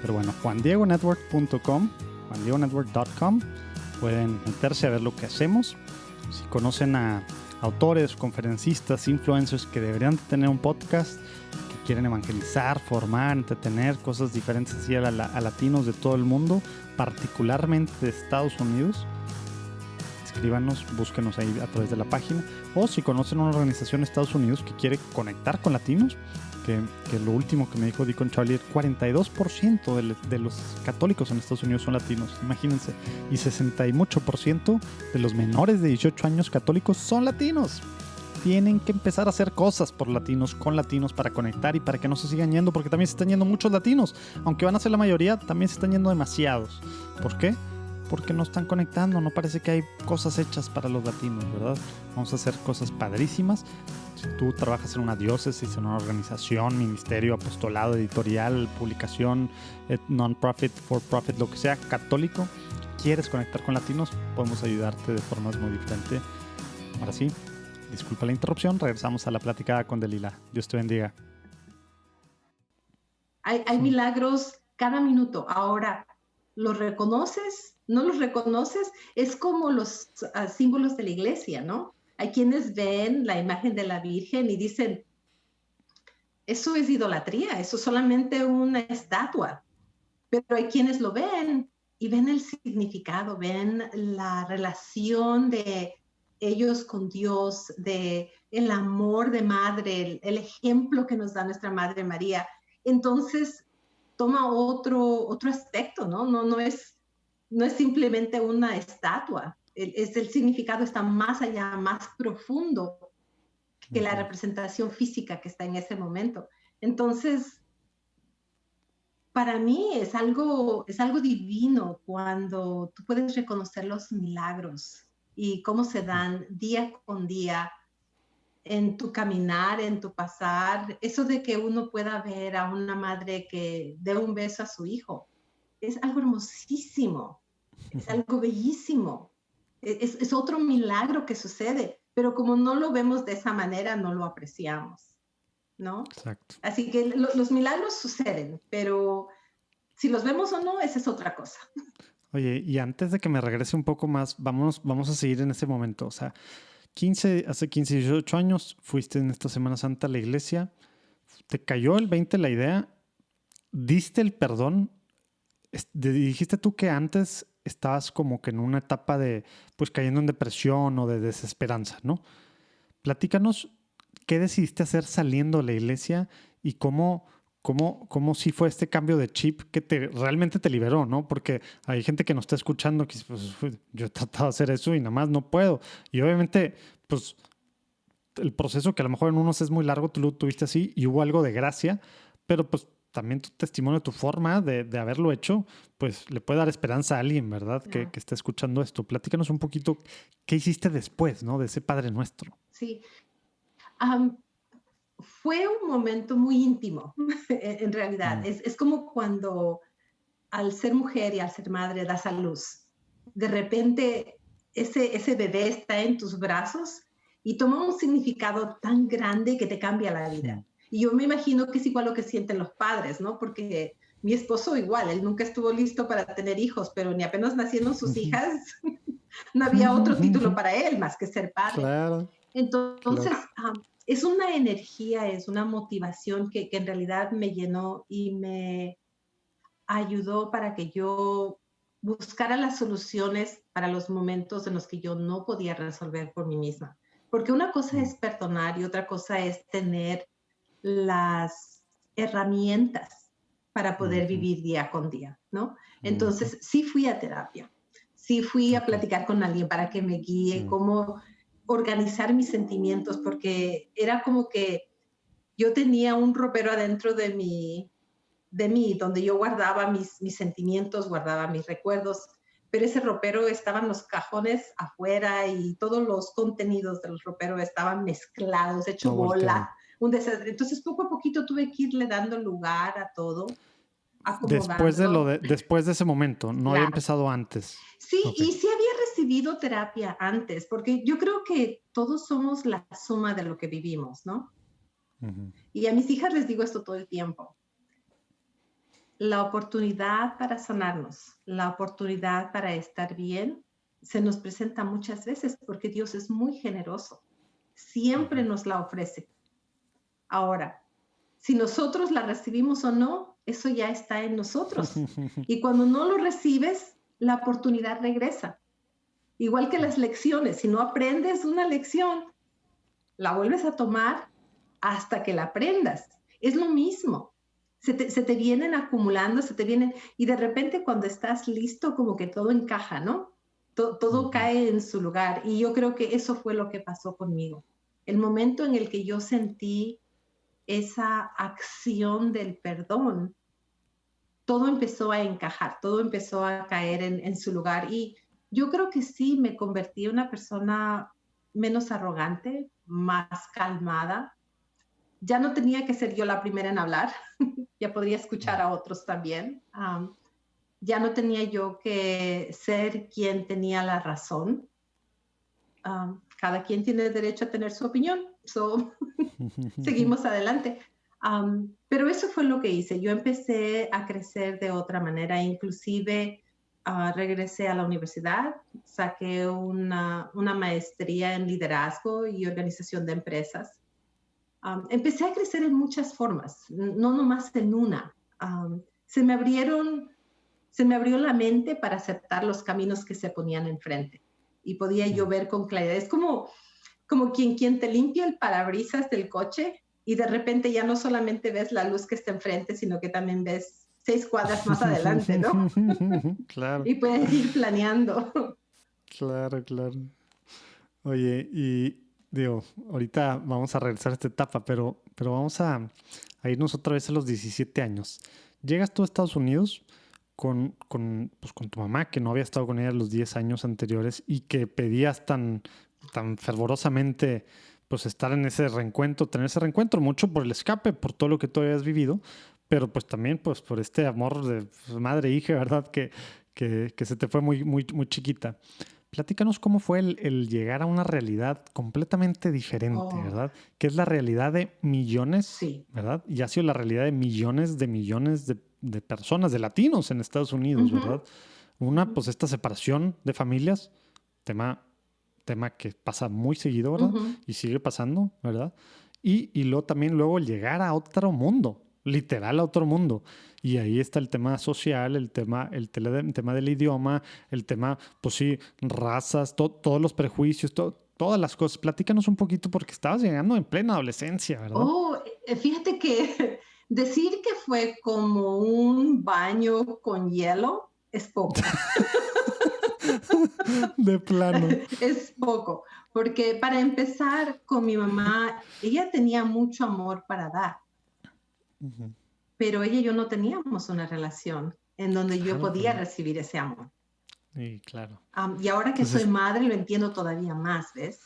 Pero bueno, juandiegonetwork.com, juandiegonetwork.com, pueden meterse a ver lo que hacemos. Si conocen a autores, conferencistas, influencers que deberían tener un podcast, que quieren evangelizar, formar, entretener, cosas diferentes así a latinos de todo el mundo, particularmente de Estados Unidos, escríbanos, búsquenos ahí a través de la página. O si conocen una organización en Estados Unidos que quiere conectar con latinos, que lo último que me dijo Deacon Charlie, el 42% de los católicos en Estados Unidos son latinos, imagínense, y 60 y mucho por ciento de los menores de 18 años católicos son latinos. Tienen que empezar a hacer cosas por latinos, con latinos, para conectar y para que no se sigan yendo, porque también se están yendo muchos latinos, aunque van a ser la mayoría, también se están yendo demasiados. ¿Por qué? Porque no están conectando, no parece que hay cosas hechas para los latinos, ¿verdad? Vamos a hacer cosas padrísimas. Si tú trabajas en una diócesis, en una organización, ministerio, apostolado, editorial, publicación, non-profit, for-profit, lo que sea, católico, quieres conectar con latinos, podemos ayudarte de formas muy diferentes. Ahora sí, disculpa la interrupción, regresamos a la platicada con Delila. Dios te bendiga. Hay milagros cada minuto. Ahora, ¿los reconoces? ¿No los reconoces? Es como los símbolos de la iglesia, ¿no? Hay quienes ven la imagen de la Virgen y dicen, eso es idolatría, eso es solamente una estatua. Pero hay quienes lo ven y ven el significado, ven la relación de ellos con Dios, de el amor de madre, el ejemplo que nos da nuestra Madre María. Entonces toma otro aspecto, ¿no? No es simplemente una estatua. El significado está más allá, más profundo que la representación física que está en ese momento. Entonces, para mí es algo divino cuando tú puedes reconocer los milagros y cómo se dan día con día en tu caminar, en tu pasar. Eso de que uno pueda ver a una madre que dé un beso a su hijo, es algo hermosísimo, es algo bellísimo. Es otro milagro que sucede, pero como no lo vemos de esa manera, no lo apreciamos, ¿no? Exacto. Así que los milagros suceden, pero si los vemos o no, esa es otra cosa. Oye, y antes de que me regrese un poco más, vamos a seguir en ese momento. O sea, hace 15, 18 años fuiste en esta Semana Santa a la iglesia, te cayó el 20 la idea, diste el perdón, dijiste tú que antes estabas como que en una etapa de, pues cayendo en depresión o de desesperanza, ¿no? Platícanos qué decidiste hacer saliendo de la iglesia y cómo sí fue este cambio de chip que realmente te liberó, ¿no? Porque hay gente que nos está escuchando que pues, yo he tratado de hacer eso y nada más no puedo. Y obviamente, pues el proceso que a lo mejor en unos es muy largo, tú lo tuviste así y hubo algo de gracia, pero pues también tu testimonio, tu forma de haberlo hecho, pues le puede dar esperanza a alguien, ¿verdad? Que esté escuchando esto. Platícanos un poquito qué hiciste después, ¿no? De ese Padre Nuestro. Sí. Fue un momento muy íntimo, en realidad. Es como cuando al ser mujer y al ser madre das a luz. De repente ese bebé está en tus brazos y toma un significado tan grande que te cambia la vida. Y yo me imagino que es igual lo que sienten los padres, ¿no? Porque mi esposo igual, él nunca estuvo listo para tener hijos, pero ni apenas nacieron sus hijas, no había otro título para él más que ser padre. Claro. Entonces, es una energía, es una motivación que en realidad me llenó y me ayudó para que yo buscara las soluciones para los momentos en los que yo no podía resolver por mí misma. Porque una cosa es perdonar y otra cosa es tener las herramientas para poder vivir día con día, ¿no? Entonces, sí fui a terapia, sí fui a platicar con alguien para que me guíe cómo organizar mis sentimientos, porque era como que yo tenía un ropero adentro de mí, donde yo guardaba mis sentimientos, guardaba mis recuerdos, pero ese ropero estaban los cajones afuera y todos los contenidos del ropero estaban mezclados, hecho bola, un desastre. Entonces, poco a poquito tuve que irle dando lugar a todo, acomodándolo. Después de ese momento, no había Claro. empezado antes. Sí, Okay. y sí había recibido terapia antes, porque yo creo que todos somos la suma de lo que vivimos, ¿no? Y a mis hijas les digo esto todo el tiempo. La oportunidad para sanarnos, la oportunidad para estar bien, se nos presenta muchas veces porque Dios es muy generoso. Siempre nos la ofrece. Ahora, si nosotros la recibimos o no, eso ya está en nosotros. Y cuando no lo recibes, la oportunidad regresa. Igual que las lecciones, si no aprendes una lección, la vuelves a tomar hasta que la aprendas. Es lo mismo. Se te vienen acumulando, y de repente cuando estás listo, como que todo encaja, ¿no? Todo cae en su lugar. Y yo creo que eso fue lo que pasó conmigo. El momento en el que yo sentí esa acción del perdón, todo empezó a encajar, todo empezó a caer en su lugar. Y yo creo que sí, me convertí en una persona menos arrogante, más calmada. Ya no tenía que ser yo la primera en hablar, ya podría escuchar a otros también. Ya no tenía yo que ser quien tenía la razón. Cada quien tiene derecho a tener su opinión, seguimos adelante. Pero eso fue lo que hice. Yo empecé a crecer de otra manera, inclusive regresé a la universidad, saqué una maestría en liderazgo y organización de empresas. Empecé a crecer en muchas formas, no nomás en una. Se me abrió la mente para aceptar los caminos que se ponían enfrente y podía yo ver con claridad. Es como quien te limpia el parabrisas del coche y de repente ya no solamente ves la luz que está enfrente, sino que también ves 6 cuadras más adelante, ¿no? Claro. Y puedes ir planeando. Claro. Oye, y digo, ahorita vamos a regresar a esta etapa, pero vamos a irnos otra vez a los 17 años. Llegas tú a Estados Unidos con tu mamá, que no había estado con ella los 10 años anteriores y que pedías tan fervorosamente pues estar en ese reencuentro, tener ese reencuentro, mucho por el escape, por todo lo que tú habías vivido, pero pues también pues por este amor de madre e hija, ¿verdad? Que se te fue muy chiquita. Platícanos cómo fue el llegar a una realidad completamente diferente, ¿verdad? Que es la realidad de millones, sí, ¿verdad? Y ha sido la realidad de millones de personas, de latinos en Estados Unidos, ¿verdad? Pues esta separación de familias, tema que pasa muy seguido, ¿verdad? Y sigue pasando, ¿verdad? Y luego el llegar a otro mundo, literal a otro mundo. Y ahí está el tema social, el tema del idioma, el tema, pues sí, razas, todos los prejuicios, todas las cosas. Platícanos un poquito porque estabas llegando en plena adolescencia, ¿verdad? Fíjate que decir que fue como un baño con hielo es poco. De plano. Es poco, porque para empezar con mi mamá, ella tenía mucho amor para dar, pero ella y yo no teníamos una relación en donde yo podía recibir ese amor. Sí, claro. Y ahora que soy madre lo entiendo todavía más, ¿ves?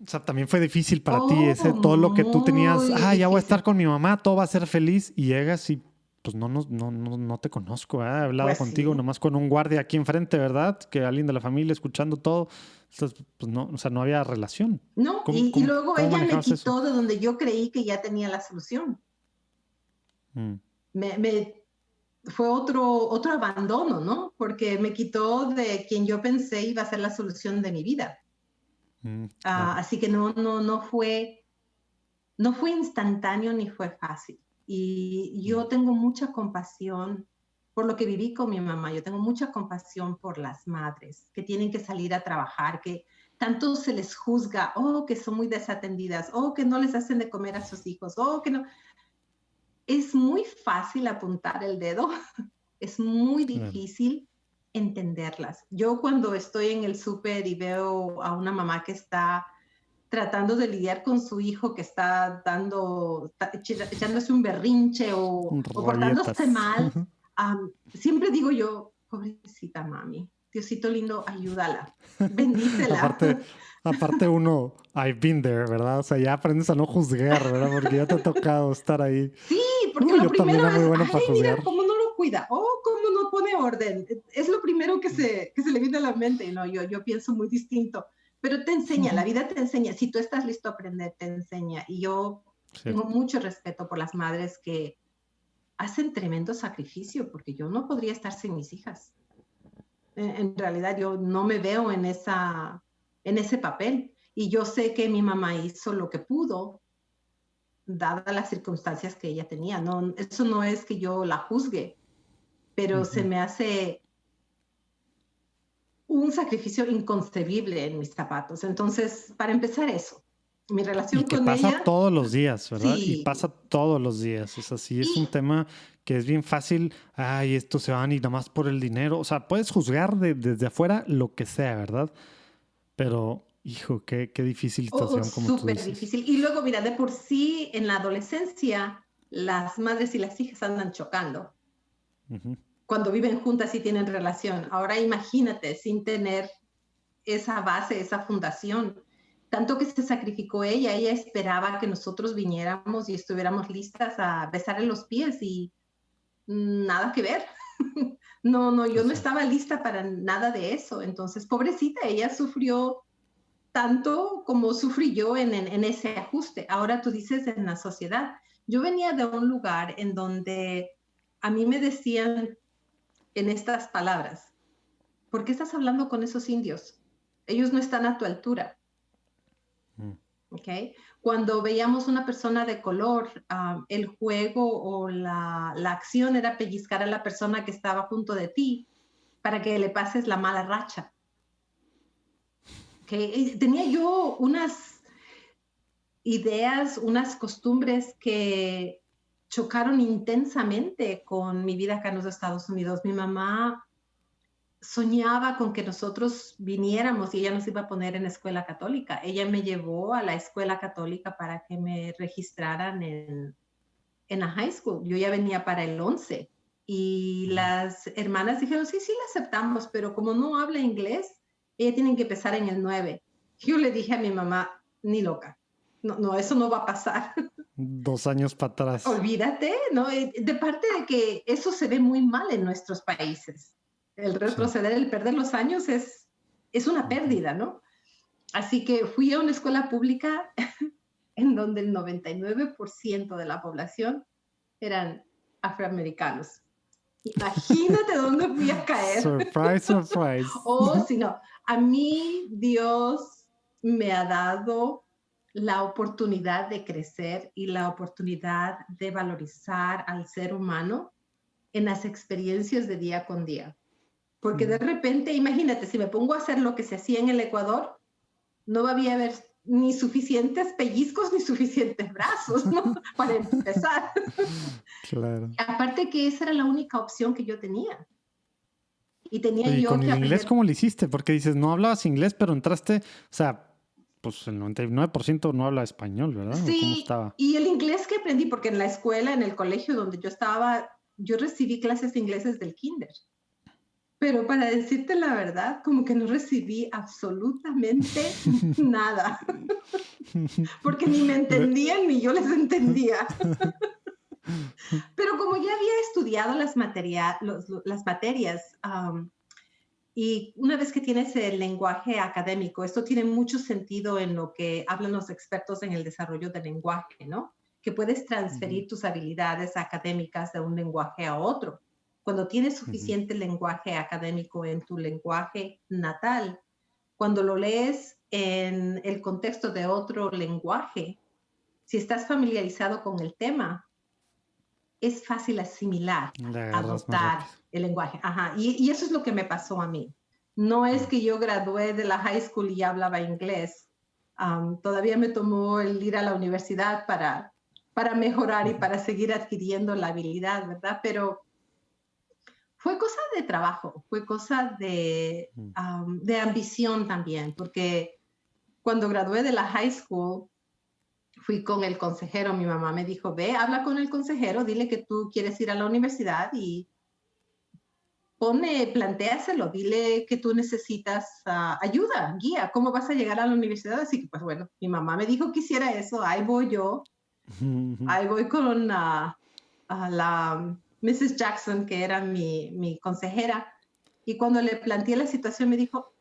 O sea, también fue difícil para ti todo lo que tú tenías, ya voy a estar con mi mamá, todo va a ser feliz, y llegas y pues no te conozco, he hablado Pues contigo sí. nomás con un guardia aquí enfrente, ¿verdad? Que alguien de la familia escuchando todo, entonces, pues no, o sea, no había relación. No, y luego ¿cómo ella me manejabas quitó eso? de donde yo creí que ya tenía la solución. Fue otro abandono, ¿no? Porque me quitó de quien yo pensé iba a ser la solución de mi vida. Claro. Así que no fue instantáneo ni fue fácil. Y yo tengo mucha compasión por lo que viví con mi mamá. Yo tengo mucha compasión por las madres que tienen que salir a trabajar, que tanto se les juzga, que son muy desatendidas, que no les hacen de comer a sus hijos, que no. Es muy fácil apuntar el dedo, es muy difícil entenderlas. Yo cuando estoy en el súper y veo a una mamá que está tratando de lidiar con su hijo que está echándose un berrinche o portándose mal, siempre digo yo, pobrecita mami, Diosito lindo, ayúdala, bendícela. Aparte uno, I've been there, ¿verdad? O sea, ya aprendes a no juzgar, ¿verdad? Porque ya te ha tocado estar ahí. Sí, porque lo primero es, muy bueno para juzgar. Mira cómo no lo cuida, cómo no pone orden. Es lo primero que se le viene a la mente, ¿no? Yo pienso muy distinto. Pero te enseña, la vida te enseña. Si tú estás listo a aprender, te enseña. Y yo tengo mucho respeto por las madres que hacen tremendo sacrificio, porque yo no podría estar sin mis hijas. En realidad, yo no me veo en ese papel. Y yo sé que mi mamá hizo lo que pudo, dadas las circunstancias que ella tenía. No, eso no es que yo la juzgue, pero se me hace un sacrificio inconcebible en mis zapatos. Entonces, para empezar eso, mi relación con ella... Y que pasa todos los días, ¿verdad? Sí. Y pasa todos los días. O sea, sí es un tema que es bien fácil. Ay, estos se van y nada más por el dinero. O sea, puedes juzgar desde afuera lo que sea, ¿verdad? Pero, hijo, qué difícil situación, como tú dices. Súper difícil. Y luego, mira, de por sí, en la adolescencia, las madres y las hijas andan chocando. Cuando viven juntas y tienen relación. Ahora imagínate, sin tener esa base, esa fundación. Tanto que se sacrificó ella esperaba que nosotros viniéramos y estuviéramos listas a besarle los pies y nada que ver. No, yo no estaba lista para nada de eso. Entonces, pobrecita, ella sufrió tanto como sufrí yo en ese ajuste. Ahora tú dices en la sociedad. Yo venía de un lugar en donde a mí me decían en estas palabras, ¿por qué estás hablando con esos indios? Ellos no están a tu altura. ¿Okay? Cuando veíamos una persona de color, el juego o la acción era pellizcar a la persona que estaba junto de ti para que le pases la mala racha. ¿Okay? Tenía yo unas ideas, unas costumbres que chocaron intensamente con mi vida acá en los Estados Unidos. Mi mamá soñaba con que nosotros viniéramos y ella nos iba a poner en escuela católica. Ella me llevó a la escuela católica para que me registraran en la high school. Yo ya venía para el 11 y las hermanas dijeron, sí, la aceptamos, pero como no habla inglés, ella tiene que empezar en el 9. Yo le dije a mi mamá, ni loca. No, eso no va a pasar. 2 años para atrás. Olvídate, ¿no? De parte de que eso se ve muy mal en nuestros países. El retroceder, el perder los años es una pérdida, ¿no? Así que fui a una escuela pública en donde el 99% de la población eran afroamericanos. Imagínate dónde fui a caer. Surprise, surprise. Si no, a mí Dios me ha dado la oportunidad de crecer y la oportunidad de valorizar al ser humano en las experiencias de día con día. Porque de repente, imagínate, si me pongo a hacer lo que se hacía en el Ecuador, no va a haber ni suficientes pellizcos ni suficientes brazos, ¿no? Para empezar. Claro. Aparte que esa era la única opción que yo tenía. Y tenía Oye, yo ¿con que el aprender... inglés cómo lo hiciste? Porque dices, no hablabas inglés, pero entraste, o sea, pues el 99% no habla español, ¿verdad? Sí, ¿cómo estaba? Y el inglés que aprendí, porque en la escuela, en el colegio donde yo estaba, yo recibí clases de inglés desde el kinder. Pero para decirte la verdad, como que no recibí absolutamente nada. Porque ni me entendían ni yo les entendía. Pero como ya había estudiado las materias, y una vez que tienes el lenguaje académico, esto tiene mucho sentido en lo que hablan los expertos en el desarrollo del lenguaje, ¿no? Que puedes transferir tus habilidades académicas de un lenguaje a otro. Cuando tienes suficiente lenguaje académico en tu lenguaje natal, cuando lo lees en el contexto de otro lenguaje, si estás familiarizado con el tema, es fácil asimilar, adoptar, El lenguaje, ajá. Y eso es lo que me pasó a mí. No es que yo gradué de la high school y ya hablaba inglés. Todavía me tomó el ir a la universidad para mejorar y para seguir adquiriendo la habilidad, ¿verdad? Pero fue cosa de trabajo, fue cosa de ambición también, porque cuando gradué de la high school, fui con el consejero. Mi mamá me dijo, ve, habla con el consejero, dile que tú quieres ir a la universidad y plantéaselo, dile que tú necesitas ayuda, guía, ¿cómo vas a llegar a la universidad? Así que, pues bueno, mi mamá me dijo que hiciera eso, ahí voy yo, ahí voy con la Mrs. Jackson, que era mi consejera, y cuando le planteé la situación me dijo,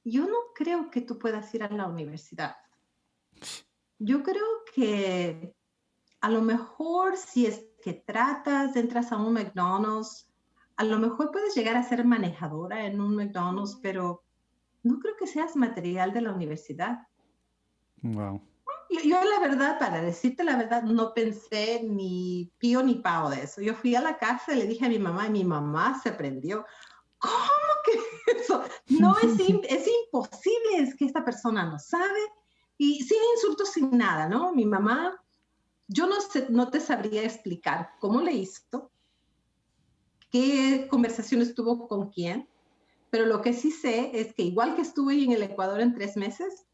yo no creo que tú puedas ir a la universidad. Yo creo que a lo mejor si es que entras a un McDonald's, a lo mejor puedes llegar a ser manejadora en un McDonald's, pero no creo que seas material de la universidad. Wow. Yo la verdad, para decirte la verdad, no pensé ni pío ni pao de eso. Yo fui a la casa y le dije a mi mamá y mi mamá se prendió. ¿Cómo que eso? No, es imposible, es que esta persona no sabe. Y sin insultos, sin nada, ¿no? Mi mamá, yo no te sabría explicar cómo le hizo, qué conversaciones tuvo con quién, pero lo que sí sé es que igual que estuve en el Ecuador en 3 meses,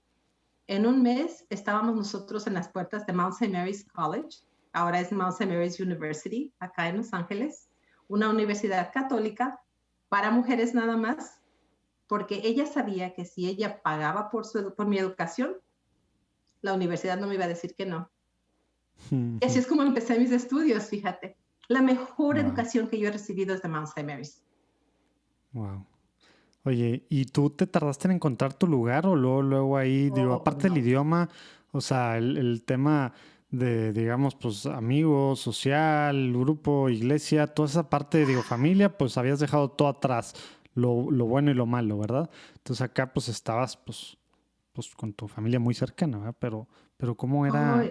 en un mes estábamos nosotros en las puertas de Mount St. Mary's College, ahora es Mount St. Mary's University, acá en Los Ángeles, una universidad católica para mujeres nada más, porque ella sabía que si ella pagaba por mi educación, la universidad no me iba a decir que no. Y así es como empecé mis estudios, fíjate. La mejor educación que yo he recibido es de Mount St. Mary's. Wow. Oye, ¿y tú te tardaste en encontrar tu lugar o luego ahí, digo, aparte del idioma, o sea, el tema de, digamos, pues amigos, social, grupo, iglesia, toda esa parte, digo, familia, pues habías dejado todo atrás, lo bueno y lo malo, ¿verdad? Entonces acá pues estabas pues con tu familia muy cercana, ¿verdad? Pero ¿cómo era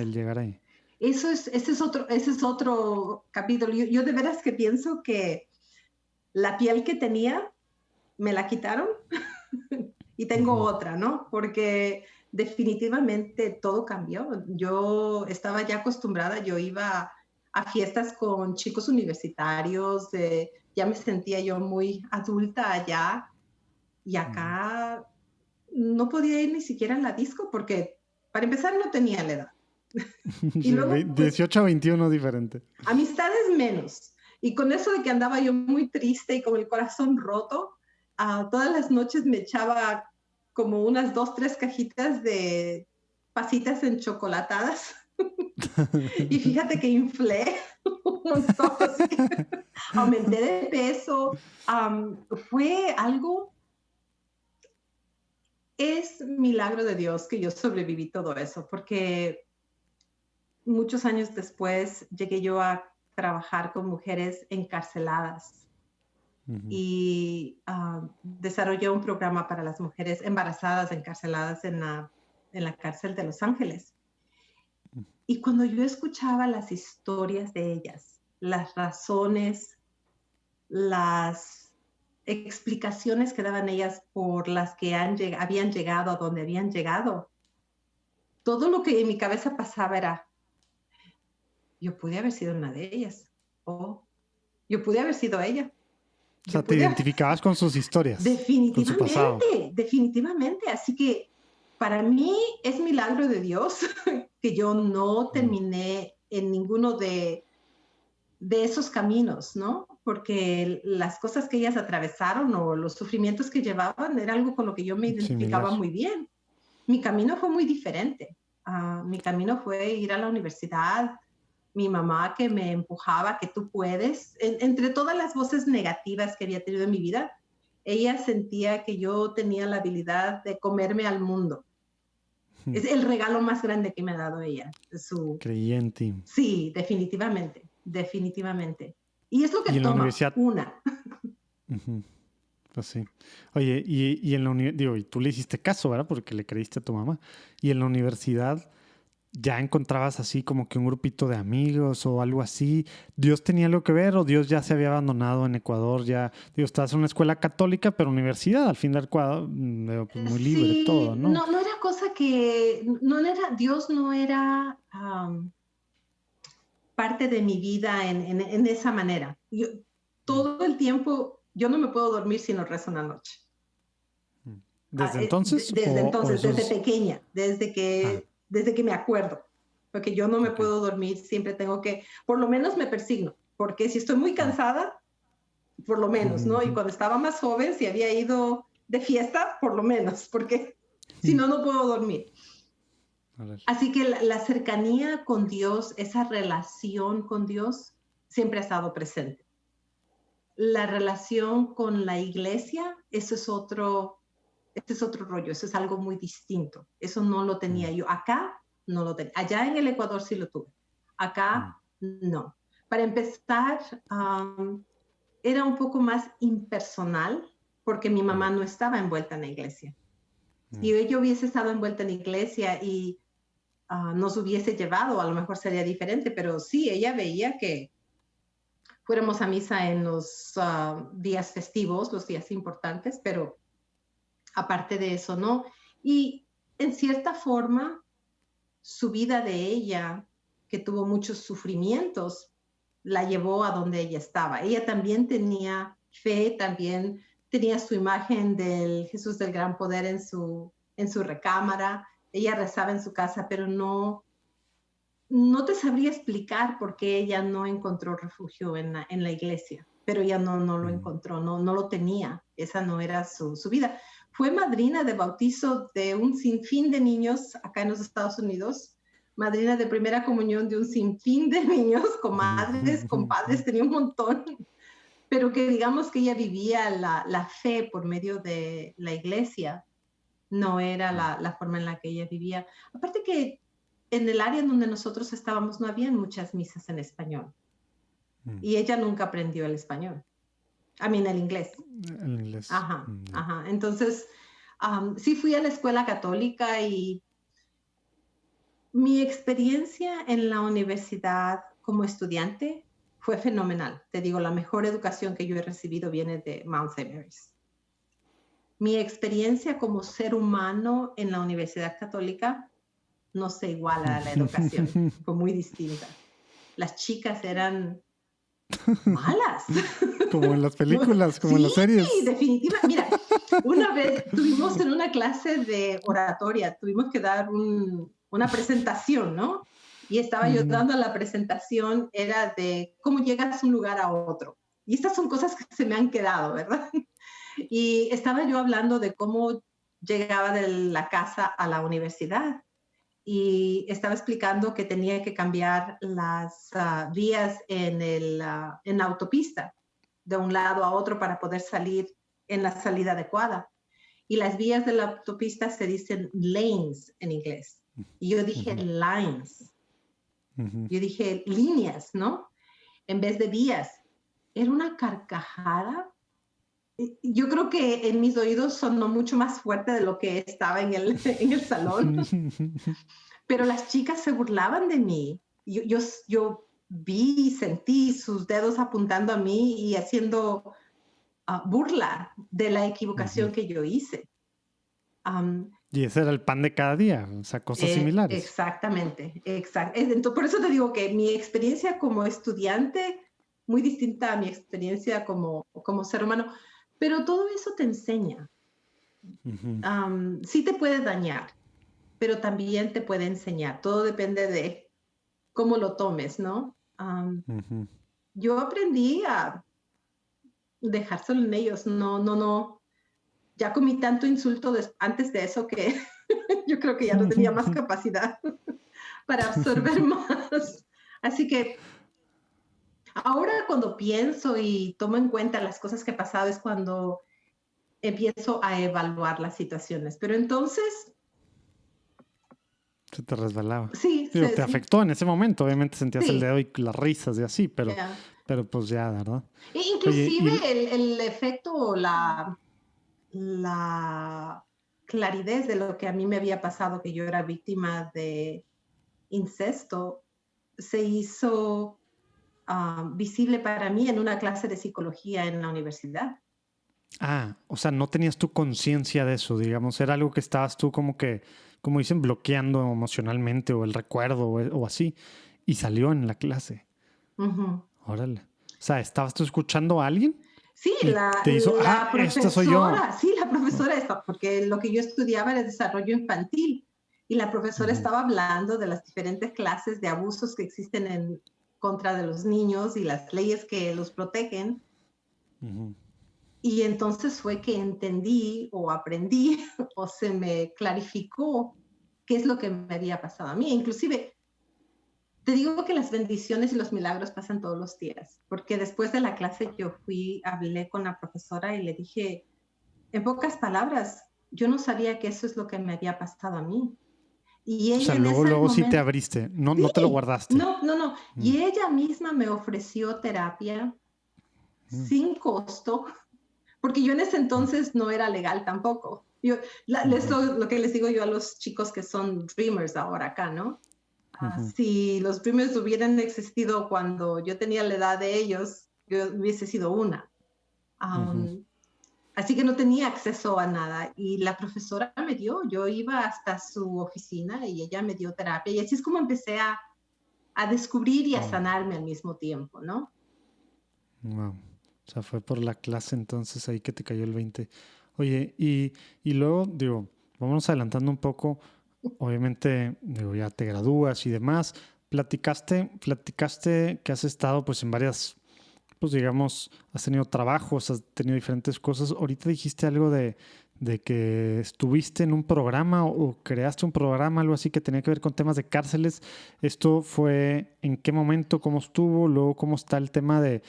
el llegar ahí? Ese es otro capítulo. Yo de veras que pienso que la piel que tenía me la quitaron y tengo otra, ¿no? Porque definitivamente todo cambió. Yo estaba ya acostumbrada, yo iba a fiestas con chicos universitarios, ya me sentía yo muy adulta allá y acá no podía ir ni siquiera a la disco porque para empezar no tenía la edad. Y Sí, luego, pues, 18 a 21 diferente. amistades menos. Y con eso de que andaba yo muy triste y con el corazón roto, todas las noches me echaba como unas 2, 3 cajitas de pasitas enchocolatadas. Y fíjate que inflé un montón, así que aumenté de peso. Fue algo, es milagro de Dios que yo sobreviví todo eso, porque muchos años después llegué yo a trabajar con mujeres encarceladas y desarrollé un programa para las mujeres embarazadas encarceladas en la cárcel de Los Ángeles. Y cuando yo escuchaba las historias de ellas, las razones, las explicaciones que daban ellas por las que habían llegado a donde habían llegado, todo lo que en mi cabeza pasaba era, yo pude haber sido una de ellas, o yo pude haber sido ella. O sea, te identificabas con sus historias, con su pasado. Definitivamente. Así que para mí es milagro de Dios que yo no terminé en ninguno de esos caminos, ¿no? Porque las cosas que ellas atravesaron o los sufrimientos que llevaban era algo con lo que yo me identificaba muy bien. Mi camino fue muy diferente. Mi camino fue ir a la universidad, mi mamá que me empujaba, que tú puedes. Entre todas las voces negativas que había tenido en mi vida, ella sentía que yo tenía la habilidad de comerme al mundo. Es el regalo más grande que me ha dado ella. Creí en ti. Sí, definitivamente, definitivamente. Y es lo que ¿Y en la toma universidad? una. Pues sí. Oye, y en la universidad, digo, y tú le hiciste caso, ¿verdad? Porque le creíste a tu mamá. Y en la universidad, ya encontrabas así como que un grupito de amigos o algo así. ¿Dios tenía algo que ver o Dios ya se había abandonado en Ecuador? Ya, digo, estabas en una escuela católica, pero universidad, al fin del cuadro, pues muy libre todo, Sí, ¿no? no era cosa que, Dios no era parte de mi vida en esa manera. Todo el tiempo, yo no me puedo dormir si no rezo en la noche. ¿Desde entonces Desde o entonces, eso desde es...? pequeña, Ah, desde que me acuerdo, porque yo no me ok. puedo dormir, siempre tengo que, por lo menos me persigno, porque si estoy muy cansada, por lo menos, ¿no? Y cuando estaba más joven, si había ido de fiesta, por lo menos, porque si no, no puedo dormir. A ver. Así que la cercanía con Dios, esa relación con Dios, siempre ha estado presente. La relación con la iglesia, ese es otro rollo, eso es algo muy distinto. Eso no lo tenía yo. Acá no lo tenía. Allá en el Ecuador sí lo tuve. Acá no. Para empezar, era un poco más impersonal porque mi mamá no estaba envuelta en la iglesia. Si ella hubiese estado envuelta en la iglesia y nos hubiese llevado, a lo mejor sería diferente, pero sí, ella veía que fuéramos a misa en los días festivos, los días importantes, pero aparte de eso, no. Y en cierta forma, su vida de ella, que tuvo muchos sufrimientos, la llevó a donde ella estaba. Ella también tenía fe, también tenía su imagen del Jesús del Gran Poder en su recámara. Ella rezaba en su casa, pero no te sabría explicar por qué ella no encontró refugio en la iglesia, pero ella no lo encontró, no lo tenía, esa no era su vida. Fue madrina de bautizo de un sinfín de niños acá en los Estados Unidos, madrina de primera comunión de un sinfín de niños, con madres, con padres, tenía un montón, pero que digamos que ella vivía la fe por medio de la iglesia, no era la forma en la que ella vivía. Aparte que en el área en donde nosotros estábamos no habían muchas misas en español. Y ella nunca aprendió el español. El inglés. El inglés. Ajá. Entonces, sí fui a la escuela católica y mi experiencia en la universidad como estudiante fue fenomenal. Te digo, la mejor educación que yo he recibido viene de Mount St. Mary's. Mi experiencia como ser humano en la Universidad Católica no se iguala a la educación, fue muy distinta. Las chicas eran malas. Como en las películas, como en las series. Sí, definitivamente. Mira, una vez tuvimos en una clase de oratoria, tuvimos que dar una presentación, ¿no? Y estaba yo dando la presentación, era de cómo llegas de un lugar a otro. Y estas son cosas que se me han quedado, ¿verdad? Y estaba yo hablando de cómo llegaba de la casa a la universidad. Y estaba explicando que tenía que cambiar las vías en la autopista de un lado a otro para poder salir en la salida adecuada. Y las vías de la autopista se dicen lanes en inglés. Y yo dije lines. Yo dije líneas, ¿no? En vez de vías. Era una carcajada. Yo creo que en mis oídos sonó mucho más fuerte de lo que estaba en el salón. Pero las chicas se burlaban de mí. Yo vi y sentí sus dedos apuntando a mí y haciendo burla de la equivocación que yo hice. Y ese era el pan de cada día, o sea, cosas similares. Exactamente. Entonces, por eso te digo que mi experiencia como estudiante, muy distinta a mi experiencia como ser humano, pero todo eso te enseña. Sí te puede dañar, pero también te puede enseñar. Todo depende de cómo lo tomes, ¿no? Yo aprendí a dejárselo en ellos. No. Ya comí tanto insulto antes de eso que yo creo que ya no tenía más capacidad para absorber más. Así que ahora cuando pienso y tomo en cuenta las cosas que he pasado es cuando empiezo a evaluar las situaciones. Pero entonces... Se te resbalaba. Sí. Te afectó en ese momento. Obviamente sentías el dedo y las risas y así, pero pues ya, ¿verdad? Inclusive el efecto o la claridad de lo que a mí me había pasado, que yo era víctima de incesto se hizo visible para mí en una clase de psicología en la universidad. Ah, o sea, no tenías tu conciencia de eso, digamos, era algo que estabas tú como que, como dicen, bloqueando emocionalmente o el recuerdo o así, y salió en la clase. Uh-huh. Órale. O sea, ¿estabas tú escuchando a alguien? Sí, Y te hizo, esta soy yo. Sí, la profesora está, porque lo que yo estudiaba era desarrollo infantil y la profesora estaba hablando de las diferentes clases de abusos que existen en contra de los niños y las leyes que los protegen. Y entonces fue que entendí o aprendí o se me clarificó qué es lo que me había pasado a mí. Inclusive, te digo que las bendiciones y los milagros pasan todos los días, porque después de la clase yo hablé con la profesora y le dije, en pocas palabras, yo no sabía que eso es lo que me había pasado a mí. Y ella o sea, en ese luego momento, sí te abriste, no, sí, no te lo guardaste. No. Y ella misma me ofreció terapia sin costo, porque yo en ese entonces no era legal tampoco. Lo que les digo yo a los chicos que son dreamers ahora acá, ¿no? Si los dreamers hubieran existido cuando yo tenía la edad de ellos, yo hubiese sido una. Así que no tenía acceso a nada. Y la profesora yo iba hasta su oficina y ella me dio terapia. Y así es como empecé a descubrir y a sanarme al mismo tiempo, ¿no? Wow. O sea, fue por la clase entonces ahí que te cayó el 20. Oye, y luego, digo, vamos adelantando un poco. Obviamente, digo, ya te gradúas y demás. Platicaste que has estado pues en varias, pues digamos, has tenido trabajos, has tenido diferentes cosas. Ahorita dijiste algo de que estuviste en un programa o creaste un programa, algo así que tenía que ver con temas de cárceles. ¿Esto fue en qué momento? ¿Cómo estuvo? Luego, ¿cómo está el tema de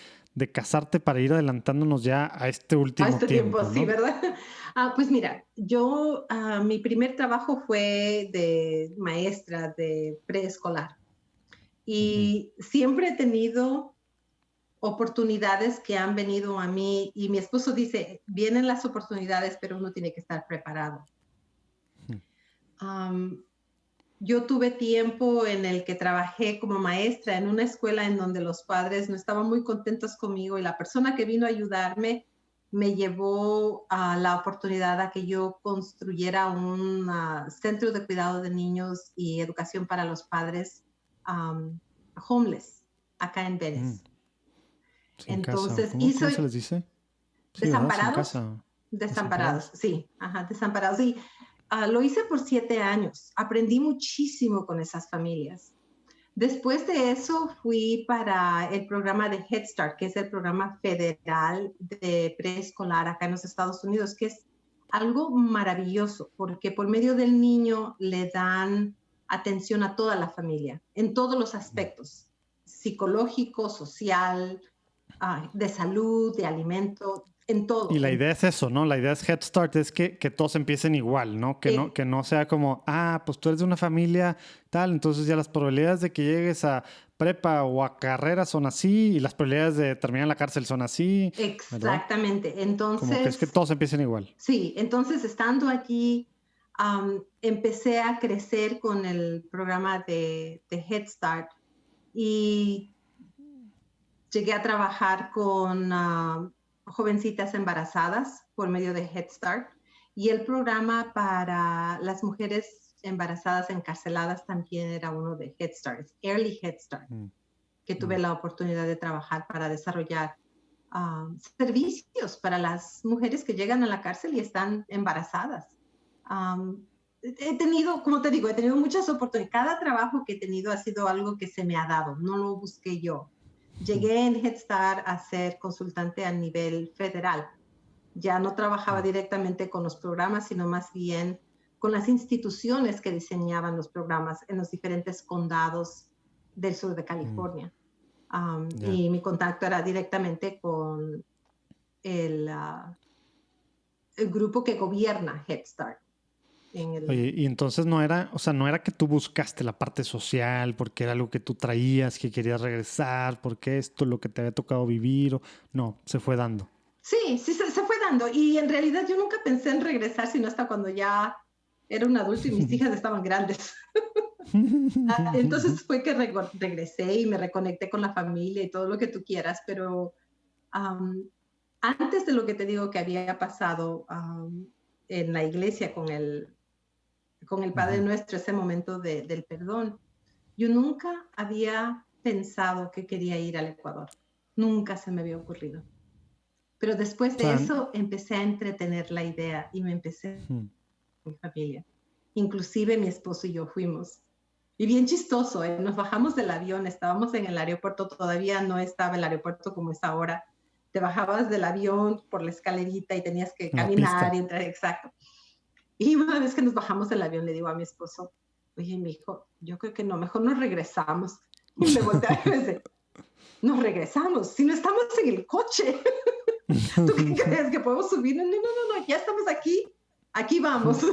casarte para ir adelantándonos ya a este último tiempo, ¿no? Sí, ¿verdad? Pues mira, yo, mi primer trabajo fue de maestra de preescolar y siempre he tenido oportunidades que han venido a mí y mi esposo dice, vienen las oportunidades, pero uno tiene que estar preparado. Yo tuve tiempo en el que trabajé como maestra en una escuela en donde los padres no estaban muy contentos conmigo y la persona que vino a ayudarme me llevó a la oportunidad a que yo construyera un centro de cuidado de niños y educación para los padres homeless acá en Venice. Sí, entonces, ¿Cómo se les dice? Sí, desamparados. Desamparados, sí, desamparados. Y lo hice por 7 años. Aprendí muchísimo con esas familias. Después de eso fui para el programa de Head Start, que es el programa federal de preescolar acá en los Estados Unidos, que es algo maravilloso, porque por medio del niño le dan atención a toda la familia, en todos los aspectos, psicológico, social, de salud, de alimento, en todo. Y la idea es eso, ¿no? La idea es Head Start, es que todos empiecen igual, ¿no? Que no sea como, pues tú eres de una familia tal, entonces ya las probabilidades de que llegues a prepa o a carrera son así y las probabilidades de terminar en la cárcel son así. Exactamente. ¿Verdad? Entonces, como que es que todos empiecen igual. Sí, entonces estando allí, empecé a crecer con el programa de Head Start y llegué a trabajar con jovencitas embarazadas por medio de Head Start y el programa para las mujeres embarazadas encarceladas también era uno de Head Start, Early Head Start, que tuve la oportunidad de trabajar para desarrollar servicios para las mujeres que llegan a la cárcel y están embarazadas. He tenido, como te digo, he tenido muchas oportunidades. Cada trabajo que he tenido ha sido algo que se me ha dado, no lo busqué yo. Llegué en Head Start a ser consultante a nivel federal. Ya no trabajaba directamente con los programas, sino más bien con las instituciones que diseñaban los programas en los diferentes condados del sur de California. Y mi contacto era directamente con el grupo que gobierna Head Start. Oye, y entonces no era que tú buscaste la parte social porque era algo que tú traías, que querías regresar, porque esto es lo que te había tocado vivir, no, se fue dando. Sí, se fue dando. Y en realidad yo nunca pensé en regresar, sino hasta cuando ya era un adulto y mis hijas estaban grandes. Entonces fue que regresé y me reconecté con la familia y todo lo que tú quieras, pero antes de lo que te digo que había pasado en la iglesia con el Padre Nuestro, ese momento del perdón, yo nunca había pensado que quería ir al Ecuador. Nunca se me había ocurrido. Pero después de eso empecé a entretener la idea y me empecé con mi familia. Inclusive mi esposo y yo fuimos. Y bien chistoso, nos bajamos del avión, estábamos en el aeropuerto, todavía no estaba el aeropuerto como es ahora. Te bajabas del avión por la escalerita y tenías que caminar y entrar, exacto. Y una vez que nos bajamos del avión, le digo a mi esposo, oye, mi hijo, yo creo que no, mejor nos regresamos. Y me volteé y me dice, nos regresamos, si no estamos en el coche. ¿Tú qué crees que podemos subir? No, ya estamos aquí vamos.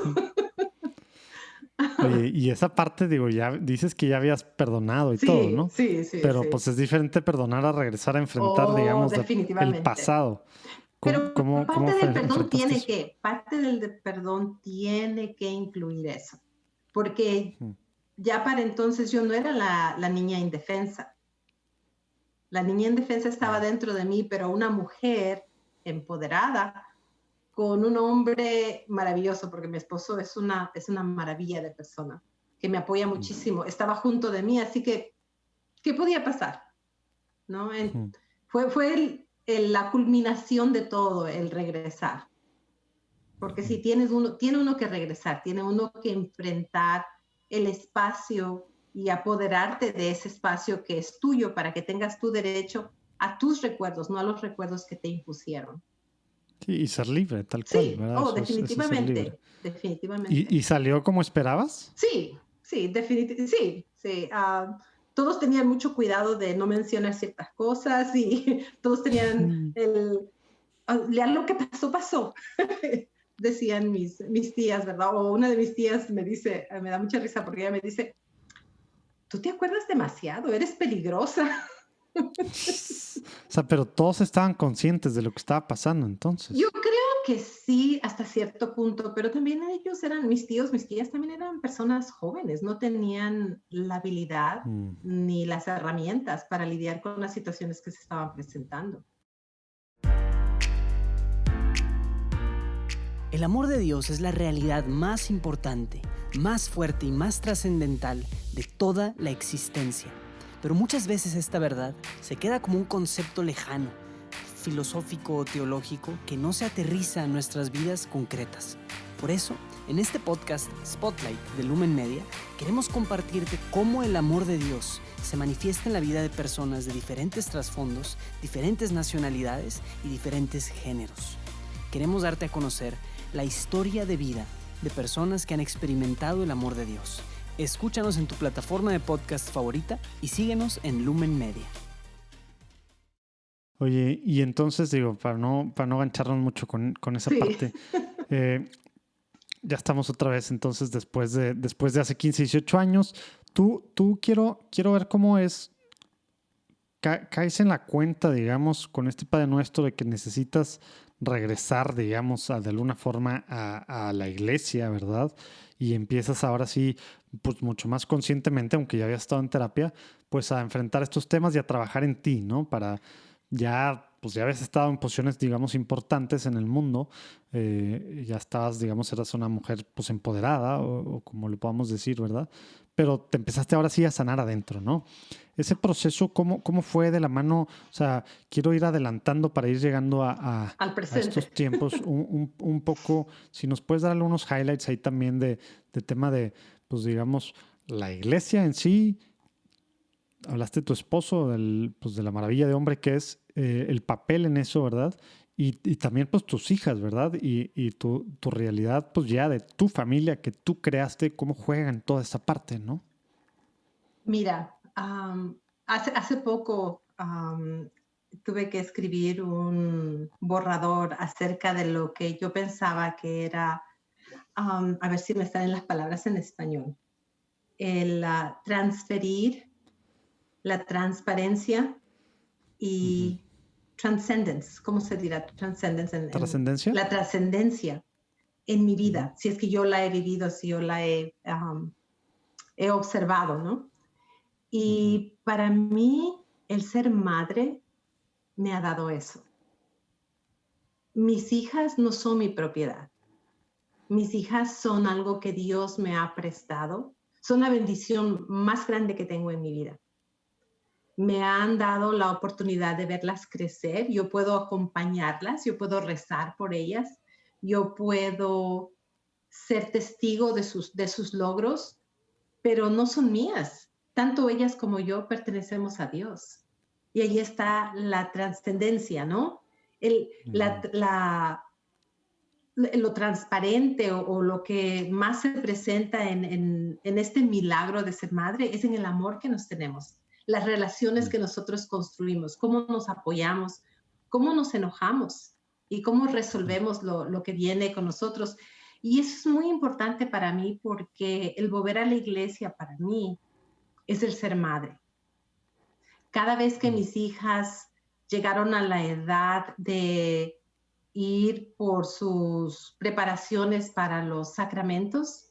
Oye, y esa parte, digo, ya dices que ya habías perdonado y todo, ¿no? Sí. Pero pues es diferente perdonar a regresar a enfrentar, digamos, el pasado. Pero parte del perdón tiene que incluir eso. Porque ya para entonces yo no era la niña indefensa. La niña indefensa estaba dentro de mí, pero una mujer empoderada con un hombre maravilloso, porque mi esposo es una maravilla de persona, que me apoya muchísimo. Estaba junto de mí, así que, ¿qué podía pasar? ¿No? Fue la culminación de todo, el regresar. Porque si tiene uno que regresar, tiene uno que enfrentar el espacio y apoderarte de ese espacio que es tuyo para que tengas tu derecho a tus recuerdos, no a los recuerdos que te impusieron. Sí, y ser libre, tal cual, ¿verdad? Definitivamente. ¿Y salió como esperabas? Sí, definitivamente. Sí. Todos tenían mucho cuidado de no mencionar ciertas cosas y todos tenían lo que pasó. Decían mis tías, ¿verdad? O una de mis tías me da mucha risa porque ella me dice, tú te acuerdas demasiado, eres peligrosa. O sea, pero todos estaban conscientes de lo que estaba pasando entonces. Yo creo que sí, hasta cierto punto, pero también ellos mis tías también eran personas jóvenes, no tenían la habilidad ni las herramientas para lidiar con las situaciones que se estaban presentando. El amor de Dios es la realidad más importante, más fuerte y más trascendental de toda la existencia. Pero muchas veces esta verdad se queda como un concepto lejano, filosófico o teológico que no se aterriza en nuestras vidas concretas. Por eso, en este podcast Spotlight de Lumen Media, queremos compartirte cómo el amor de Dios se manifiesta en la vida de personas de diferentes trasfondos, diferentes nacionalidades y diferentes géneros. Queremos darte a conocer la historia de vida de personas que han experimentado el amor de Dios. Escúchanos en tu plataforma de podcast favorita y síguenos en Lumen Media. Oye, y entonces digo, para no gancharnos mucho con esa parte, ya estamos otra vez entonces después de hace 15, 18 años. Tú quiero ver cómo es, caes en la cuenta, digamos, con este Padre Nuestro de que necesitas regresar, digamos, de alguna forma a la iglesia, ¿verdad? Y empiezas ahora sí, pues mucho más conscientemente, aunque ya habías estado en terapia, pues a enfrentar estos temas y a trabajar en ti, ¿no? Para ya habías estado en posiciones, digamos, importantes en el mundo, ya estabas, digamos, eras una mujer pues empoderada o como le podamos decir, ¿verdad? Pero te empezaste ahora sí a sanar adentro, ¿no? Ese proceso, ¿cómo fue de la mano? O sea, quiero ir adelantando para ir llegando a estos tiempos un poco, si nos puedes dar algunos highlights ahí también de tema de, pues digamos, la iglesia en sí. Hablaste de tu esposo, de la maravilla de hombre que es, el papel en eso, ¿verdad? Y también pues tus hijas, ¿verdad? Y tu realidad pues ya de tu familia que tú creaste, cómo juegan toda esa parte, ¿no? Mira, hace poco tuve que escribir un borrador acerca de lo que yo pensaba que era, a ver si me salen las palabras en español, el transferir la transparencia y transcendence, ¿cómo se dirá? ¿Trascendencia? La trascendencia en mi vida, si es que yo la he vivido, si yo la he he observado, ¿no? Y para mí, el ser madre me ha dado eso. Mis hijas no son mi propiedad. Mis hijas son algo que Dios me ha prestado. Son la bendición más grande que tengo en mi vida. Me han dado la oportunidad de verlas crecer. Yo puedo acompañarlas, yo puedo rezar por ellas, yo puedo ser testigo de sus logros, pero no son mías. Tanto ellas como yo pertenecemos a Dios. Y ahí está la trascendencia, ¿no? Lo transparente o lo que más se presenta en este milagro de ser madre es en el amor que nos tenemos, las relaciones que nosotros construimos, cómo nos apoyamos, cómo nos enojamos y cómo resolvemos lo que viene con nosotros. Y eso es muy importante para mí porque el volver a la iglesia para mí es el ser madre. Cada vez que mis hijas llegaron a la edad de ir por sus preparaciones para los sacramentos,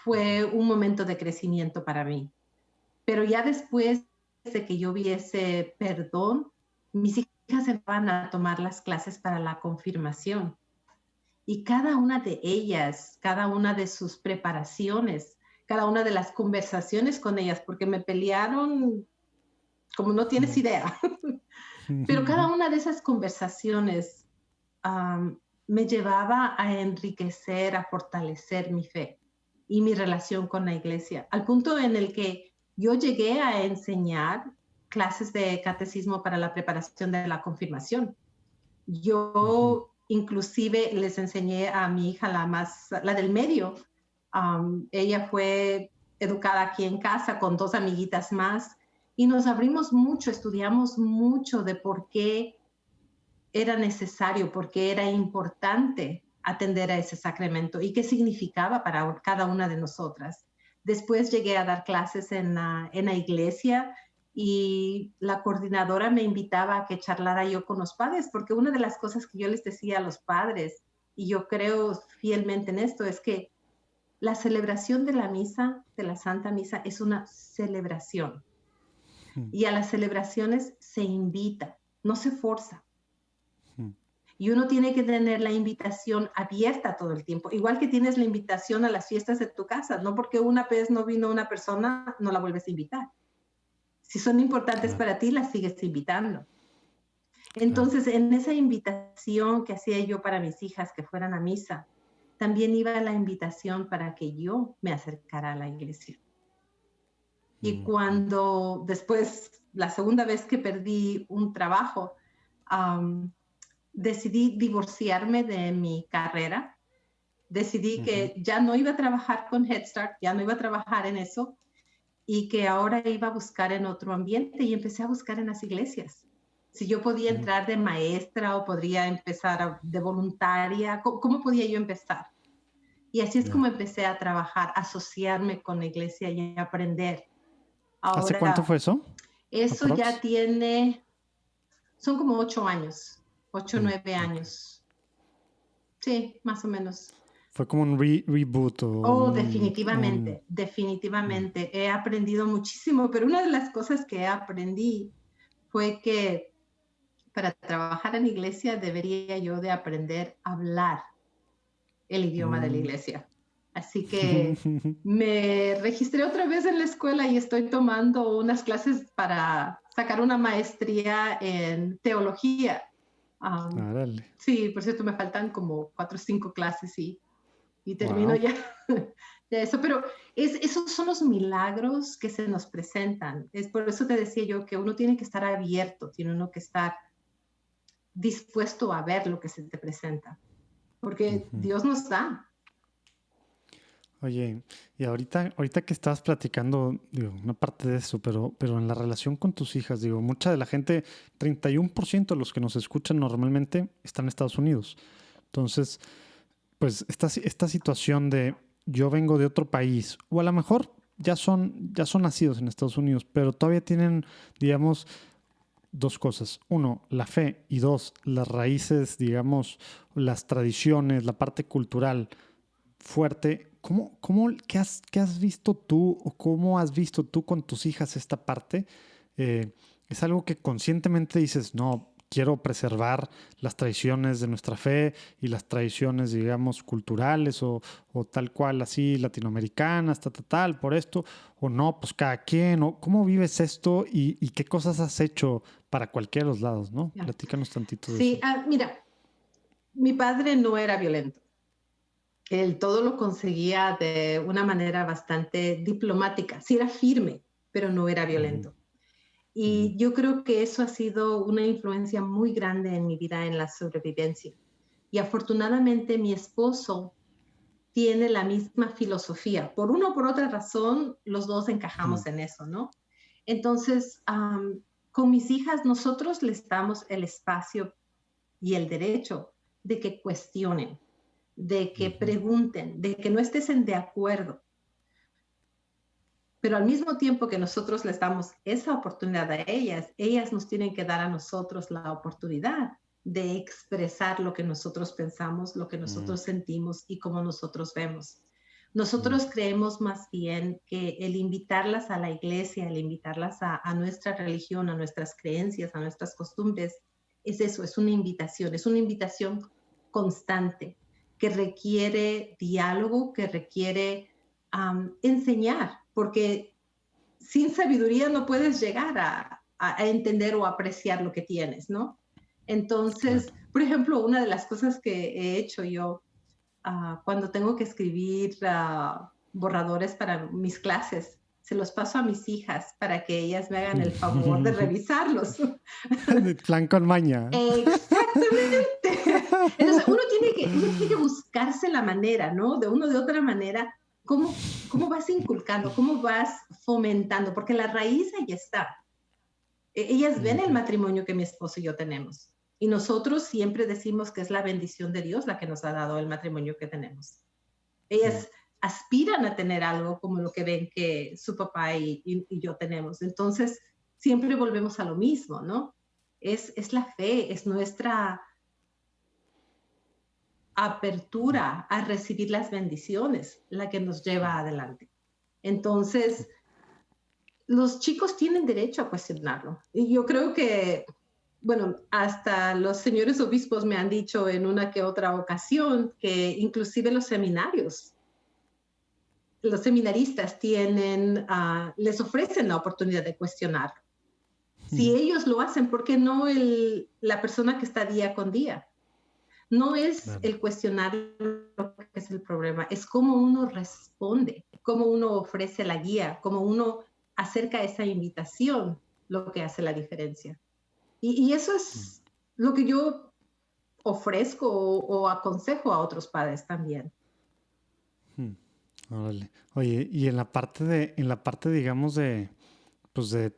fue un momento de crecimiento para mí. Pero ya después de que yo vi ese perdón, mis hijas empezaron a tomar las clases para la confirmación. Y cada una de ellas, cada una de sus preparaciones, cada una de las conversaciones con ellas, porque me pelearon como no tienes idea, pero cada una de esas conversaciones me llevaba a enriquecer, a fortalecer mi fe y mi relación con la iglesia, al punto en el que yo llegué a enseñar clases de catecismo para la preparación de la confirmación. Yo inclusive les enseñé a mi hija, la del medio. Ella fue educada aquí en casa con 2 amiguitas más y nos abrimos mucho, estudiamos mucho de por qué era necesario, por qué era importante atender a ese sacramento y qué significaba para cada una de nosotras. Después llegué a dar clases en la iglesia y la coordinadora me invitaba a que charlara yo con los padres, porque una de las cosas que yo les decía a los padres, y yo creo fielmente en esto, es que la celebración de la misa, de la Santa Misa, es una celebración. Y a las celebraciones se invita, no se forza. Y uno tiene que tener la invitación abierta todo el tiempo, igual que tienes la invitación a las fiestas de tu casa. No porque una vez no vino una persona, no la vuelves a invitar. Si son importantes para ti, las sigues invitando. Entonces, en esa invitación que hacía yo para mis hijas que fueran a misa, también iba la invitación para que yo me acercara a la iglesia. Y cuando después, la segunda vez que perdí un trabajo, decidí divorciarme de mi carrera. Decidí que ya no iba a trabajar con Head Start, ya no iba a trabajar en eso y que ahora iba a buscar en otro ambiente y empecé a buscar en las iglesias. Si yo podía entrar de maestra o podría empezar de voluntaria, ¿cómo podía yo empezar? Y así es como empecé a trabajar, a asociarme con la iglesia y a aprender. Ahora, ¿hace cuánto fue eso? Eso ya son como 8 años. 8 o 9 años. Sí, más o menos. Fue como un reboot. Definitivamente, definitivamente. He aprendido muchísimo, pero una de las cosas que aprendí fue que para trabajar en la iglesia debería yo de aprender a hablar el idioma de la iglesia. Así que me registré otra vez en la escuela y estoy tomando unas clases para sacar una maestría en teología. Sí, por cierto, me faltan como 4 o 5 clases y termino ya eso. Pero esos son los milagros que se nos presentan. Es por eso te decía yo que uno tiene que estar abierto, tiene uno que estar dispuesto a ver lo que se te presenta. Porque Dios nos da. Oye, y ahorita que estabas platicando, digo, una parte de eso, pero en la relación con tus hijas, digo, mucha de la gente, 31% de los que nos escuchan normalmente están en Estados Unidos. Entonces, pues esta situación de yo vengo de otro país, o a lo mejor ya son nacidos en Estados Unidos, pero todavía tienen, digamos, 2 cosas. 1, la fe, y 2, las raíces, digamos, las tradiciones, la parte cultural fuerte. ¿Qué has visto tú o cómo has visto tú con tus hijas esta parte? ¿Es algo que conscientemente dices, no, quiero preservar las tradiciones de nuestra fe y las tradiciones, digamos, culturales o tal cual, así, latinoamericanas, tal, por esto? ¿O no? Pues cada quien. ¿O cómo vives esto y qué cosas has hecho para cualquiera de los lados, ¿no? Ya. Platícanos tantito de Sí, eso. mira, mi padre no era violento. Él todo lo conseguía de una manera bastante diplomática. Sí era firme, pero no era violento. Y yo creo que eso ha sido una influencia muy grande en mi vida en la sobrevivencia. Y afortunadamente mi esposo tiene la misma filosofía. Por una o por otra razón, los dos encajamos en eso, ¿no? Entonces, con mis hijas, nosotros les damos el espacio y el derecho de que cuestionen, de que pregunten, de que no estén de acuerdo. Pero al mismo tiempo que nosotros les damos esa oportunidad a ellas nos tienen que dar a nosotros la oportunidad de expresar lo que nosotros pensamos, lo que nosotros sentimos y cómo nosotros vemos. Nosotros creemos más bien que el invitarlas a la iglesia, el invitarlas a nuestra religión, a nuestras creencias, a nuestras costumbres, es eso, es una invitación constante que requiere diálogo, que requiere enseñar, porque sin sabiduría no puedes llegar a entender o apreciar lo que tienes, ¿no? Entonces, por ejemplo, una de las cosas que he hecho yo cuando tengo que escribir borradores para mis clases, se los paso a mis hijas para que ellas me hagan el favor de revisarlos. De plan con maña. Exactamente. Entonces, uno tiene que buscarse la manera, ¿no? De una o de otra manera, ¿cómo vas inculcando? ¿Cómo vas fomentando? Porque la raíz ahí está. Ellas ven el matrimonio que mi esposo y yo tenemos. Y nosotros siempre decimos que es la bendición de Dios la que nos ha dado el matrimonio que tenemos. Ellas aspiran a tener algo como lo que ven que su papá y yo tenemos. Entonces, siempre volvemos a lo mismo, ¿no? Es la fe, es nuestra apertura a recibir las bendiciones la que nos lleva adelante. Entonces, los chicos tienen derecho a cuestionarlo. Y yo creo que, bueno, hasta los señores obispos me han dicho en una que otra ocasión que inclusive los seminaristas les ofrecen la oportunidad de cuestionar. Si ellos lo hacen, ¿por qué no la persona que está día con día? No es el cuestionar lo que es el problema, es cómo uno responde, cómo uno ofrece la guía, cómo uno acerca esa invitación, lo que hace la diferencia. Y eso es lo que yo ofrezco o aconsejo a otros padres también. Órale. Oye, y en la parte, digamos, pues de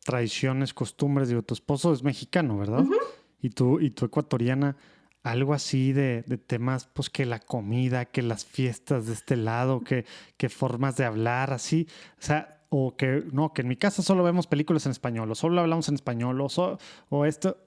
tradiciones, costumbres, digo, tu esposo es mexicano, ¿verdad? Y tú ecuatoriana, algo así de temas, pues que la comida, que las fiestas de este lado, que formas de hablar, así, o sea, o que no, que en mi casa solo vemos películas en español, o solo hablamos en español, o esto.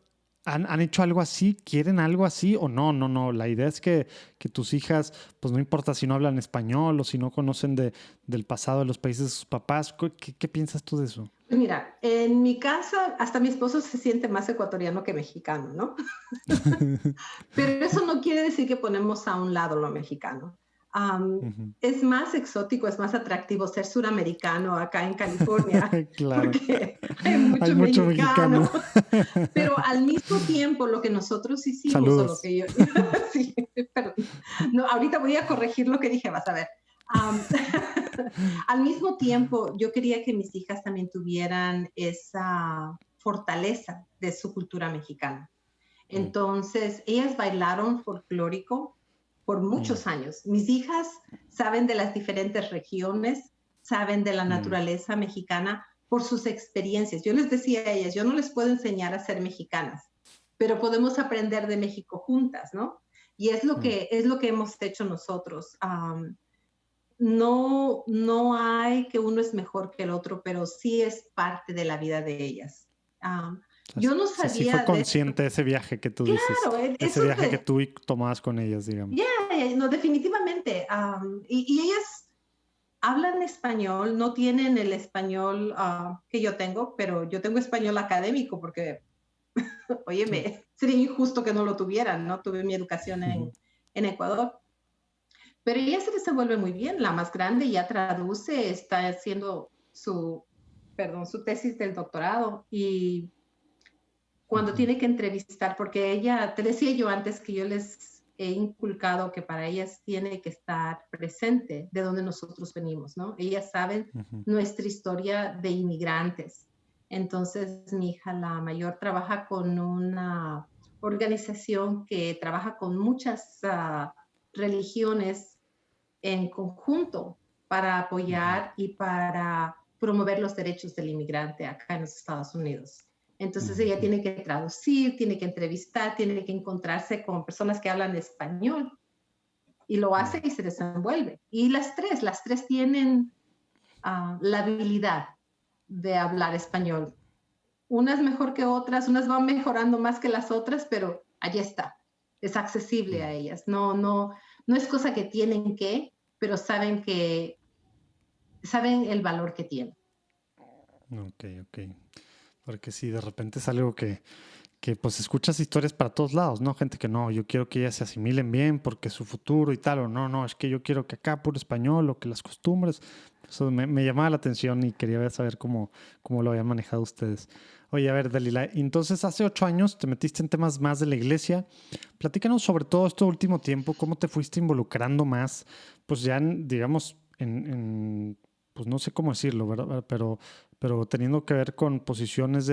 ¿Han hecho algo así? ¿Quieren algo así? ¿O no? No. La idea es que tus hijas, pues no importa si no hablan español o si no conocen del pasado de los países de sus papás. ¿Qué piensas tú de eso? Mira, en mi casa hasta mi esposo se siente más ecuatoriano que mexicano, ¿no? Pero eso no quiere decir que ponemos a un lado lo mexicano. Es más exótico, es más atractivo ser suramericano acá en California, Claro. porque hay mucho mexicano. Pero al mismo tiempo, lo que nosotros hicimos, Saludos. o lo que yo, sí, perdón. No, ahorita voy a corregir lo que dije, vas a ver. Al mismo tiempo, yo quería que mis hijas también tuvieran esa fortaleza de su cultura mexicana. Entonces, ellas bailaron folclórico por muchos años. Mis hijas saben de las diferentes regiones, saben de la naturaleza mexicana por sus experiencias. Yo les decía a ellas, yo no les puedo enseñar a ser mexicanas, pero podemos aprender de México juntas, ¿no? Y es lo que hemos hecho nosotros. No hay que uno es mejor que el otro, pero sí es parte de la vida de ellas. Yo no O sea, sí sabía fue de esto. consciente ese viaje que tú dices, Claro, ese eso viaje que fue. tú tomabas con ellas, digamos. No, definitivamente. Y ellas hablan español, no tienen el español que yo tengo, pero yo tengo español académico porque, óyeme, sería injusto que no lo tuvieran, ¿no? Tuve mi educación en Ecuador. Pero ella se desenvuelve muy bien. La más grande ya traduce, está haciendo su tesis del doctorado y cuando tiene que entrevistar, porque ella, te decía yo antes que yo les he inculcado que para ellas tiene que estar presente de donde nosotros venimos, ¿no? Ellas saben nuestra historia de inmigrantes. Entonces, mi hija, la mayor, trabaja con una organización que trabaja con muchas religiones en conjunto para apoyar y para promover los derechos del inmigrante acá en los Estados Unidos. Entonces ella tiene que traducir, tiene que entrevistar, tiene que encontrarse con personas que hablan español y lo hace y se desenvuelve. Y las tres tienen la habilidad de hablar español. Unas mejor que otras, unas van mejorando más que las otras, pero allí está. Es accesible a ellas. No es cosa que tienen que, pero saben el valor que tienen. Ok. Porque sí, de repente es algo que pues escuchas historias para todos lados, ¿no? Gente que no, yo quiero que ellas se asimilen bien porque su futuro y tal, o no, es que yo quiero que acá puro español o que las costumbres. Eso me llamaba la atención y quería saber cómo lo habían manejado ustedes. Oye, a ver, Dalila, entonces hace 8 años te metiste en temas más de la iglesia. Platícanos sobre todo este último tiempo, cómo te fuiste involucrando más, pues ya, digamos, pues no sé cómo decirlo, ¿verdad? Pero teniendo que ver con posiciones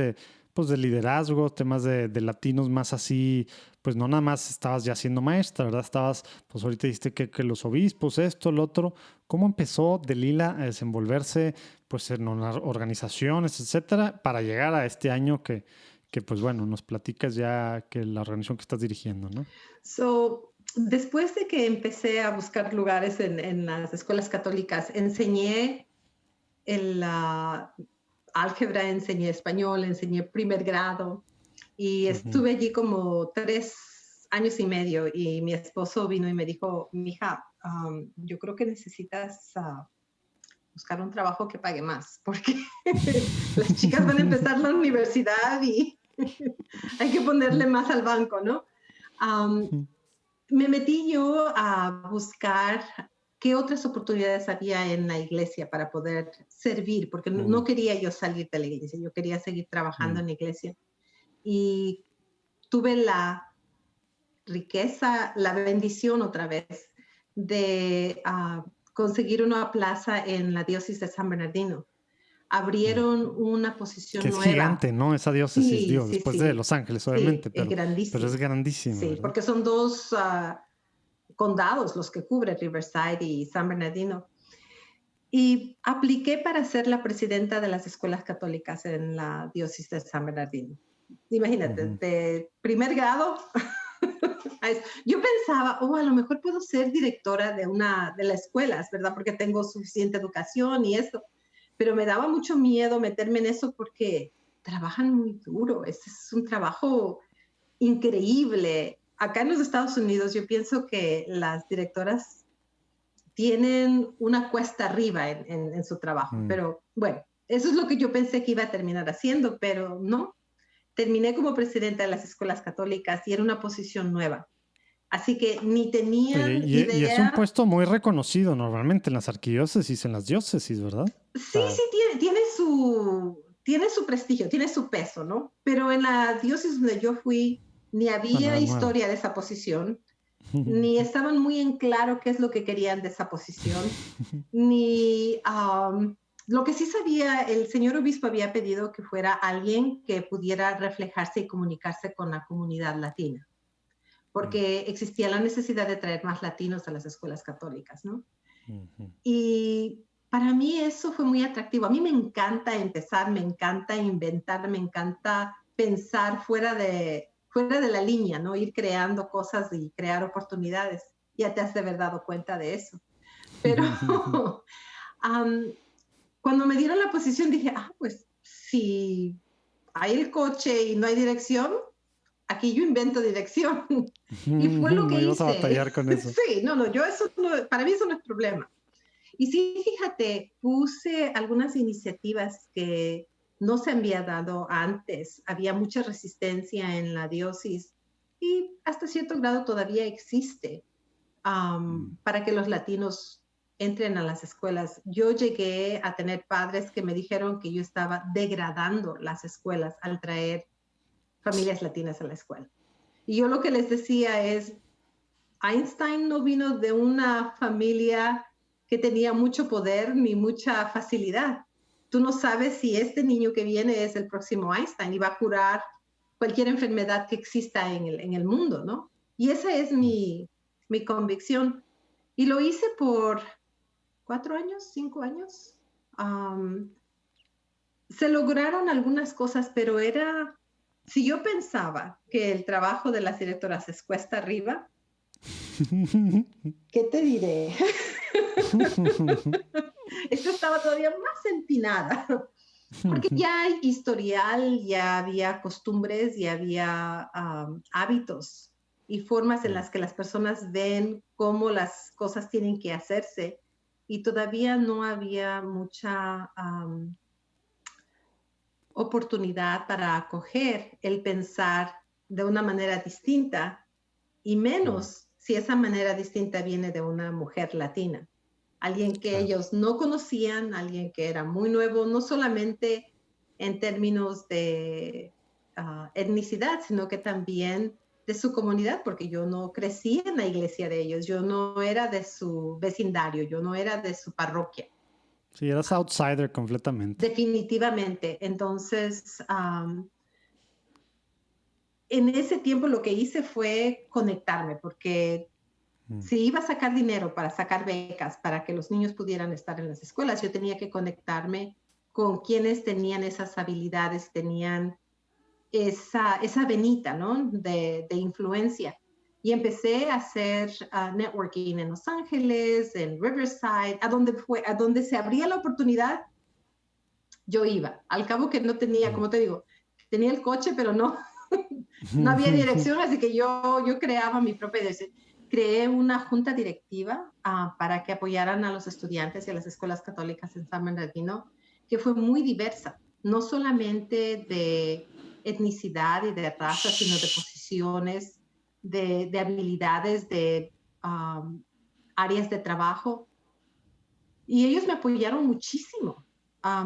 pues de liderazgo, temas de latinos más así, pues no nada más estabas ya siendo maestra, ¿verdad? Estabas, pues ahorita dijiste que los obispos, esto, lo otro. ¿Cómo empezó Dalila a desenvolverse pues en organizaciones, etcétera, para llegar a este año que pues bueno, nos platicas ya que la organización que estás dirigiendo, ¿no? Después de que empecé a buscar lugares en las escuelas católicas, enseñé álgebra, enseñé español, enseñé primer grado y estuve allí como 3 años y medio y mi esposo vino y me dijo, mija, yo creo que necesitas buscar un trabajo que pague más porque las chicas van a empezar la universidad y hay que ponerle más al banco, ¿no? Me metí yo a buscar qué otras oportunidades había en la iglesia para poder servir, porque no quería yo salir de la iglesia, yo quería seguir trabajando en la iglesia. Y tuve la riqueza, la bendición otra vez de conseguir una plaza en la diócesis de San Bernardino. Abrieron una posición que es nueva. Gigante, ¿no? Esa diócesis, Sí, después de Los Ángeles, obviamente, es grandísima. pero es grandísima. Sí, ¿verdad? porque son 2 condados los que cubre Riverside y San Bernardino. Y apliqué para ser la presidenta de las escuelas católicas en la diócesis de San Bernardino. Imagínate, de primer grado. Yo pensaba, a lo mejor puedo ser directora de una de las escuelas, ¿verdad? Porque tengo suficiente educación y esto. Pero me daba mucho miedo meterme en eso porque trabajan muy duro. Ese es un trabajo increíble. Acá en los Estados Unidos yo pienso que las directoras tienen una cuesta arriba en su trabajo. Pero bueno, eso es lo que yo pensé que iba a terminar haciendo, pero no. Terminé como presidenta de las escuelas católicas y era una posición nueva. Así que ni tenían idea. Y es un puesto muy reconocido normalmente en las arquidiócesis, en las diócesis, ¿verdad? Sí, tiene su prestigio, tiene su peso, ¿no? Pero en la diócesis donde yo fui, ni había historia de esa posición, ni estaban muy en claro qué es lo que querían de esa posición, ni lo que sí sabía, el señor obispo había pedido que fuera alguien que pudiera reflejarse y comunicarse con la comunidad latina, porque existía la necesidad de traer más latinos a las escuelas católicas, ¿no? Y para mí eso fue muy atractivo. A mí me encanta empezar, me encanta inventar, me encanta pensar fuera de la línea, ¿no? Ir creando cosas y crear oportunidades. Ya te has de haber dado cuenta de eso. Pero cuando me dieron la posición dije, pues si hay el coche y no hay dirección, aquí yo invento dirección. Y fue lo que no hice. ibas a batallar con eso. Sí, para mí eso no es problema. Y sí, fíjate, puse algunas iniciativas que no se había dado antes. Había mucha resistencia en la diócesis y hasta cierto grado todavía existe para que los latinos entren a las escuelas. Yo llegué a tener padres que me dijeron que yo estaba degradando las escuelas al traer familias latinas a la escuela. Y yo lo que les decía es, Einstein no vino de una familia que tenía mucho poder ni mucha facilidad. Tú no sabes si este niño que viene es el próximo Einstein y va a curar cualquier enfermedad que exista en el mundo, ¿no? Y esa es mi convicción. Y lo hice por 4 años, 5 años. Se lograron algunas cosas, pero si yo pensaba que el trabajo de las directoras es cuesta arriba, ¿qué te diré? Esto estaba todavía más empinada, porque ya hay historial, ya había costumbres, ya había hábitos y formas en las que las personas ven cómo las cosas tienen que hacerse, y todavía no había mucha oportunidad para acoger el pensar de una manera distinta, y menos si esa manera distinta viene de una mujer latina. Alguien que ellos no conocían, alguien que era muy nuevo, no solamente en términos de etnicidad, sino que también de su comunidad, porque yo no crecí en la iglesia de ellos, yo no era de su vecindario, yo no era de su parroquia. Sí, eras outsider completamente. Definitivamente. Entonces, en ese tiempo lo que hice fue conectarme, porque si iba a sacar dinero para sacar becas, para que los niños pudieran estar en las escuelas, yo tenía que conectarme con quienes tenían esas habilidades, tenían esa venita, ¿no? de influencia. Y empecé a hacer networking en Los Ángeles, en Riverside, a donde se abría la oportunidad, yo iba. Al cabo que no tenía, como te digo, tenía el coche, pero no había dirección, así que yo creaba mi propia dirección. Creé una junta directiva para que apoyaran a los estudiantes y a las escuelas católicas en San Bernardino, que fue muy diversa, no solamente de etnicidad y de raza, sino de posiciones, de habilidades, de áreas de trabajo. Y ellos me apoyaron muchísimo.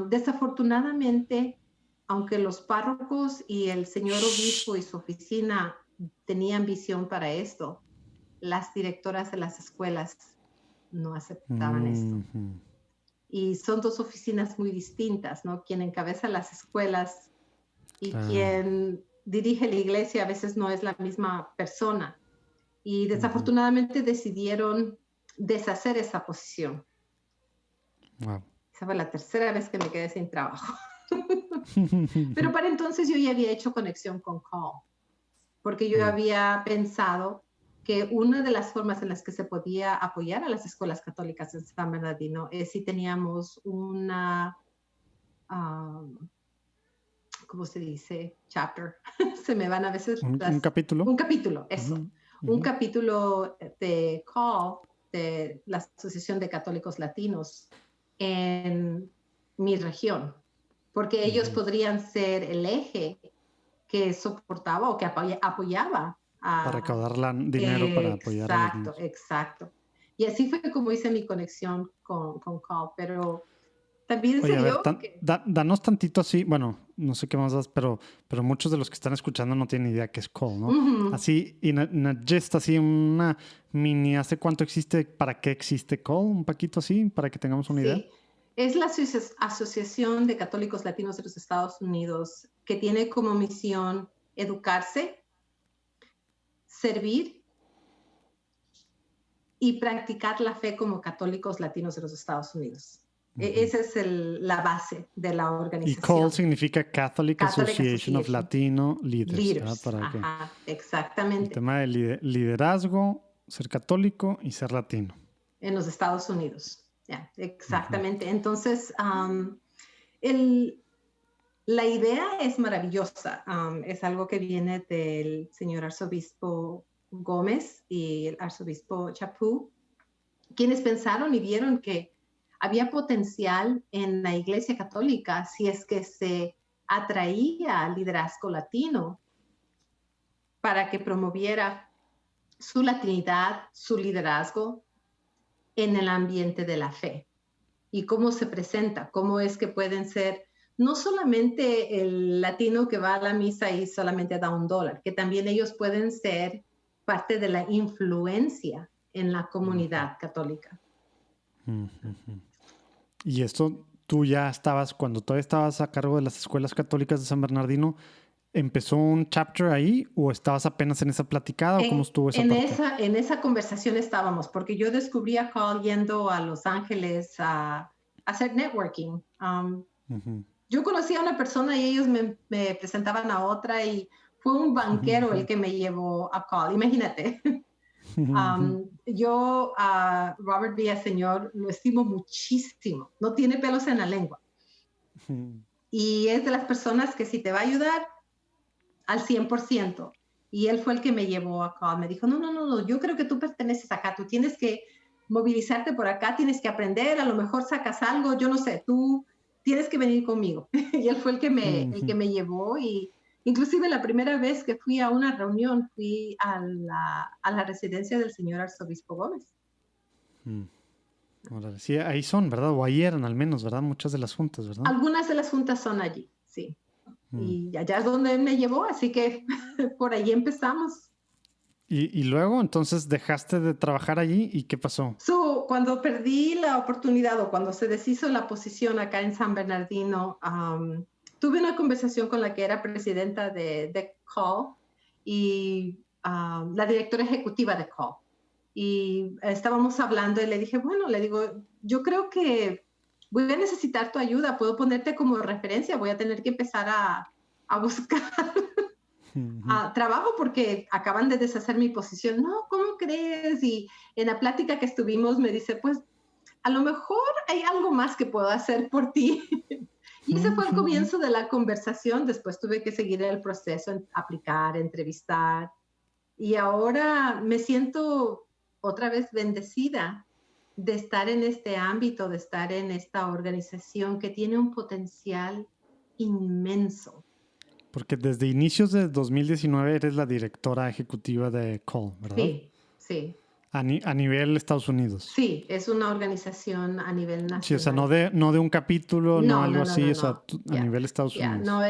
Desafortunadamente, aunque los párrocos y el señor obispo y su oficina tenían visión para esto, las directoras de las escuelas no aceptaban esto. Y son dos oficinas muy distintas, ¿no? Quien encabeza las escuelas y quien dirige la iglesia a veces no es la misma persona. Y desafortunadamente decidieron deshacer esa posición. Wow. Esa fue la tercera vez que me quedé sin trabajo. Pero para entonces yo ya había hecho conexión con Call, porque yo había pensado que una de las formas en las que se podía apoyar a las escuelas católicas en San Bernardino es si teníamos una, ¿cómo se dice? Chapter. Se me van a veces ¿Un capítulo? Un capítulo, eso. Un capítulo de Call, de la Asociación de Católicos Latinos en mi región, porque ellos podrían ser el eje que soportaba o que apoyaba para recaudar dinero para apoyar a los niños. Exacto. Y así fue como hice mi conexión con Call, pero también Oye, se dio danos tantito así, bueno, no sé qué más das, pero muchos de los que están escuchando no tienen idea qué es Call, ¿no? Así, just así una mini, ¿hace cuánto existe? ¿Para qué existe Call? Un poquito así, para que tengamos una idea. Es la Asociación de Católicos Latinos de los Estados Unidos, que tiene como misión educarse, servir y practicar la fe como católicos latinos de los Estados Unidos. Esa es la base de la organización. Y CALL significa Catholic Association of Latino Leaders. Ajá, exactamente. El tema de liderazgo, ser católico y ser latino. En los Estados Unidos. Exactamente. Entonces, el La idea es maravillosa. Es algo que viene del señor arzobispo Gómez y el arzobispo Chaput, quienes pensaron y vieron que había potencial en la Iglesia Católica si es que se atraía al liderazgo latino para que promoviera su latinidad, su liderazgo en el ambiente de la fe. Y cómo se presenta, cómo es que pueden ser no solamente el latino que va a la misa y solamente da $1, que también ellos pueden ser parte de la influencia en la comunidad católica. Y esto, tú ya estabas, cuando todavía estabas a cargo de las escuelas católicas de San Bernardino, ¿empezó un chapter ahí o estabas apenas en esa platicada o cómo estuvo esa parte? En esa conversación estábamos, porque yo descubrí a Carl yendo a Los Ángeles a hacer networking. Yo conocí a una persona y ellos me presentaban a otra y fue un banquero el que me llevó a Carl, imagínate. Yo a Robert Villaseñor lo estimo muchísimo, no tiene pelos en la lengua. Y es de las personas que si te va a ayudar al 100%. Y él fue el que me llevó a Carl. Me dijo, no, yo creo que tú perteneces acá, tú tienes que movilizarte por acá, tienes que aprender, a lo mejor sacas algo, yo no sé, tú tienes que venir conmigo. Y él fue el que me llevó y inclusive la primera vez que fui a una reunión, fui a la residencia del señor arzobispo Gómez. Sí, ahí son, ¿verdad? O ahí eran al menos, ¿verdad? Muchas de las juntas, ¿verdad? Algunas de las juntas son allí, sí. Y allá es donde él me llevó, así que por allí empezamos. Y luego, entonces, dejaste de trabajar allí y ¿qué pasó? Cuando perdí la oportunidad o cuando se deshizo la posición acá en San Bernardino, tuve una conversación con la que era presidenta de CALL y la directora ejecutiva de CALL. Y estábamos hablando y le dije, yo creo que voy a necesitar tu ayuda, puedo ponerte como referencia, voy a tener que empezar a buscar trabajo porque acaban de deshacer mi posición. No, ¿cómo crees? Y en la plática que estuvimos me dice, pues a lo mejor hay algo más que puedo hacer por ti. Y ese fue el comienzo de la conversación. Después tuve que seguir el proceso, aplicar, entrevistar. Y ahora me siento otra vez bendecida de estar en este ámbito, de estar en esta organización que tiene un potencial inmenso. Porque desde inicios de 2019 eres la directora ejecutiva de CALL, ¿verdad? Sí. A nivel Estados Unidos. Sí, es una organización a nivel nacional. Sí, o sea, no de un capítulo, no algo así, o sea, a nivel Estados Unidos. No,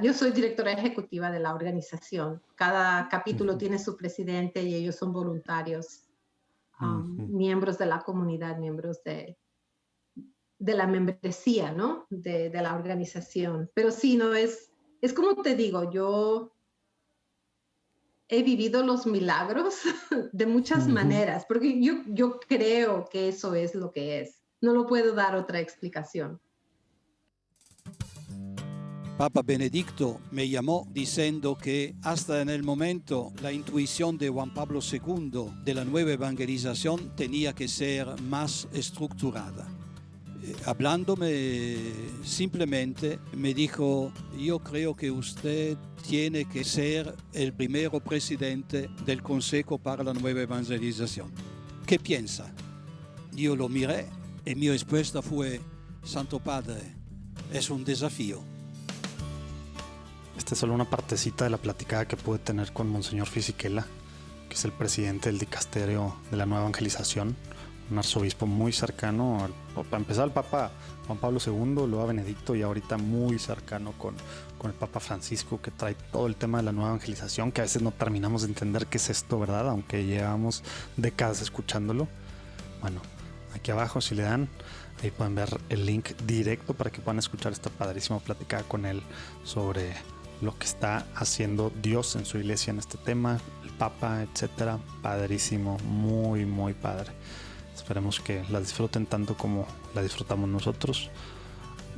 yo soy directora ejecutiva de la organización. Cada capítulo tiene su presidente y ellos son voluntarios, miembros de la comunidad, miembros de la membresía, ¿no? De la organización. Pero sí, no es como te digo, yo he vivido los milagros de muchas maneras, porque yo creo que eso es lo que es. No lo puedo dar otra explicación. Papa Benedicto me llamó diciendo que hasta en el momento la intuición de Juan Pablo II de la nueva evangelización tenía que ser más estructurada. Hablándome simplemente me dijo, yo creo que usted tiene que ser el primero presidente del Consejo para la Nueva Evangelización. ¿Qué piensa? Yo lo miré y mi respuesta fue, Santo Padre, es un desafío. Esta es solo una partecita de la platicada que pude tener con Monseñor Fisichella, que es el presidente del dicasterio de la Nueva Evangelización, un arzobispo muy cercano, para empezar, al Papa Juan Pablo II, luego a Benedicto y ahorita muy cercano con el Papa Francisco, que trae todo el tema de la nueva evangelización, que a veces no terminamos de entender qué es esto, ¿verdad? Aunque llevamos décadas escuchándolo. Bueno, aquí abajo si le dan, ahí pueden ver el link directo para que puedan escuchar esta padrísima platicada con él sobre lo que está haciendo Dios en su iglesia en este tema, el Papa, etcétera. Padrísimo, muy, muy padre. Esperemos que la disfruten tanto como la disfrutamos nosotros.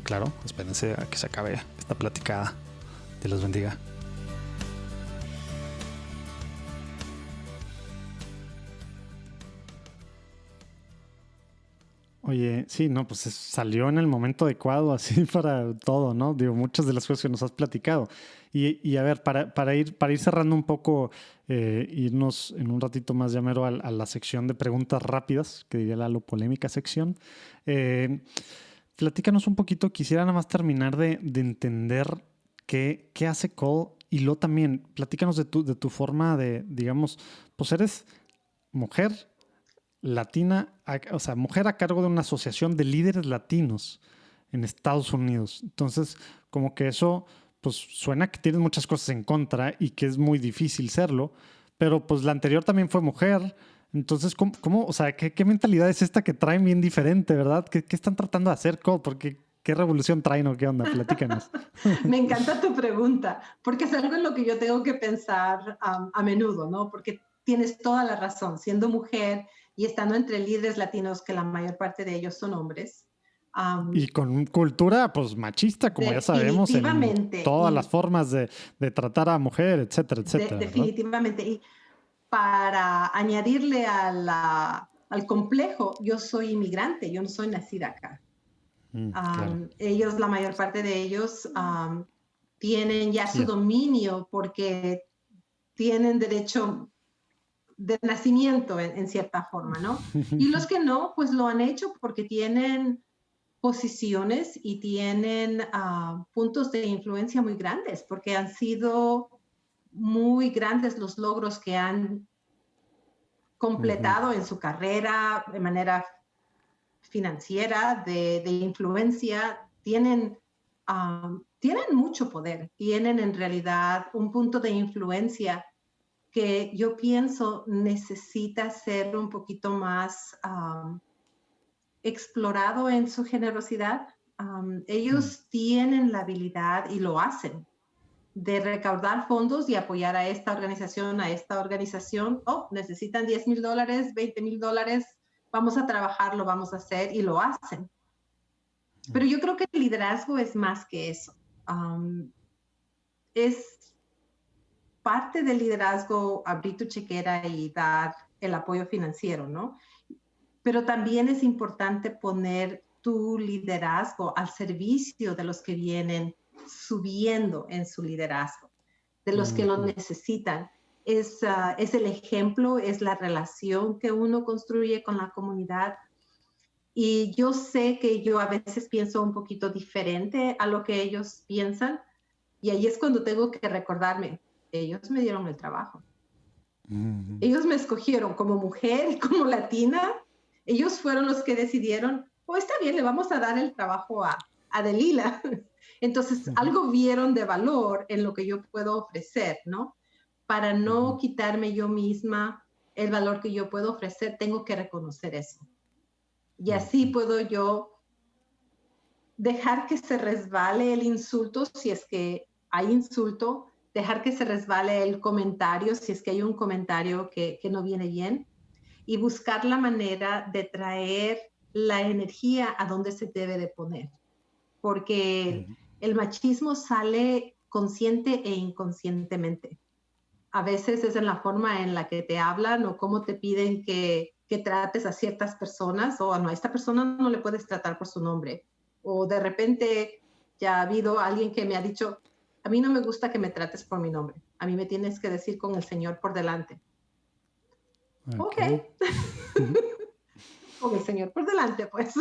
Claro, espérense a que se acabe esta platicada. Dios los bendiga. Oye, sí, no, pues salió en el momento adecuado, así para todo, ¿no? Digo, muchas de las cosas que nos has platicado. Y a ver, para ir cerrando un poco, irnos en un ratito más, ya mero, a la sección de preguntas rápidas, que diría Lalo, polémica sección. Platícanos un poquito, quisiera nada más terminar de entender qué hace Cole, y luego también platícanos de tu forma de, digamos, pues eres mujer latina, o sea, mujer a cargo de una asociación de líderes latinos en Estados Unidos. Entonces, como que eso, pues suena que tienes muchas cosas en contra y que es muy difícil serlo, pero pues la anterior también fue mujer. Entonces, o sea, qué mentalidad es esta que traen bien diferente, ¿verdad? ¿Qué están tratando de hacer, Cole? Porque ¿qué revolución traen o qué onda? Platícanos. Me encanta tu pregunta, porque es algo en lo que yo tengo que pensar a menudo, ¿no? Porque tienes toda la razón, siendo mujer y estando entre líderes latinos, que la mayor parte de ellos son hombres. Y con cultura, pues, machista, como ya sabemos, en todas las formas de tratar a mujer, etcétera, etcétera. Definitivamente. Y para añadirle al complejo, yo soy inmigrante, yo no soy nacida acá. Claro. Ellos, la mayor parte de ellos, tienen ya su dominio porque tienen derecho de nacimiento en cierta forma, ¿no? Y los que no, pues lo han hecho porque tienen posiciones y tienen puntos de influencia muy grandes, porque han sido muy grandes los logros que han completado en su carrera de manera financiera, de influencia. Tienen mucho poder, tienen en realidad un punto de influencia que yo pienso necesita ser un poquito más explorado en su generosidad. Ellos tienen la habilidad, y lo hacen, de recaudar fondos y apoyar a esta organización. Oh, necesitan $10,000, $20,000, vamos a trabajarlo, vamos a hacer, y lo hacen. Pero yo creo que el liderazgo es más que eso. Es parte del liderazgo abrir tu chequera y dar el apoyo financiero, ¿no? Pero también es importante poner tu liderazgo al servicio de los que vienen subiendo en su liderazgo, de los que lo necesitan. Es el ejemplo, es la relación que uno construye con la comunidad. Y yo sé que yo a veces pienso un poquito diferente a lo que ellos piensan, y ahí es cuando tengo que recordarme, ellos me dieron el trabajo. Ellos me escogieron como mujer y como latina. Ellos fueron los que decidieron, está bien, le vamos a dar el trabajo a Delila. Entonces, algo vieron de valor en lo que yo puedo ofrecer, ¿no? Para no quitarme yo misma el valor que yo puedo ofrecer, tengo que reconocer eso. Y así puedo yo dejar que se resbale el insulto, si es que hay insulto, dejar que se resbale el comentario, si es que hay un comentario que no viene bien, y buscar la manera de traer la energía a donde se debe de poner. Porque el machismo sale consciente e inconscientemente. A veces es en la forma en la que te hablan o cómo te piden que trates a ciertas personas, o no, a esta persona no le puedes tratar por su nombre. O de repente ya ha habido alguien que me ha dicho, a mí no me gusta que me trates por mi nombre, a mí me tienes que decir con el Señor por delante. Ok. Con el Señor por delante, pues.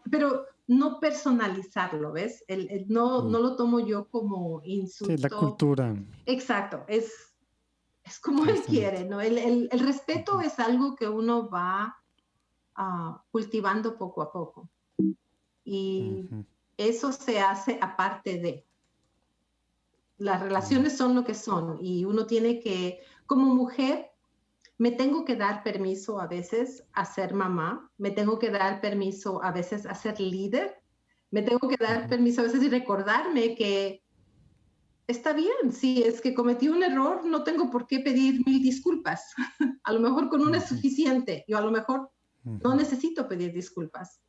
Pero no personalizarlo, ¿ves? No lo tomo yo como insulto. Sí, la cultura. Exacto, es como él quiere, ¿no? El respeto es algo que uno va cultivando poco a poco. Y eso se hace aparte de. Las relaciones son lo que son, y uno tiene que, como mujer, me tengo que dar permiso a veces a ser mamá, me tengo que dar permiso a veces a ser líder, me tengo que dar permiso a veces y recordarme que está bien, si es que cometí un error, no tengo por qué pedir 1000 disculpas. A lo mejor con una es suficiente, yo a lo mejor no necesito pedir disculpas.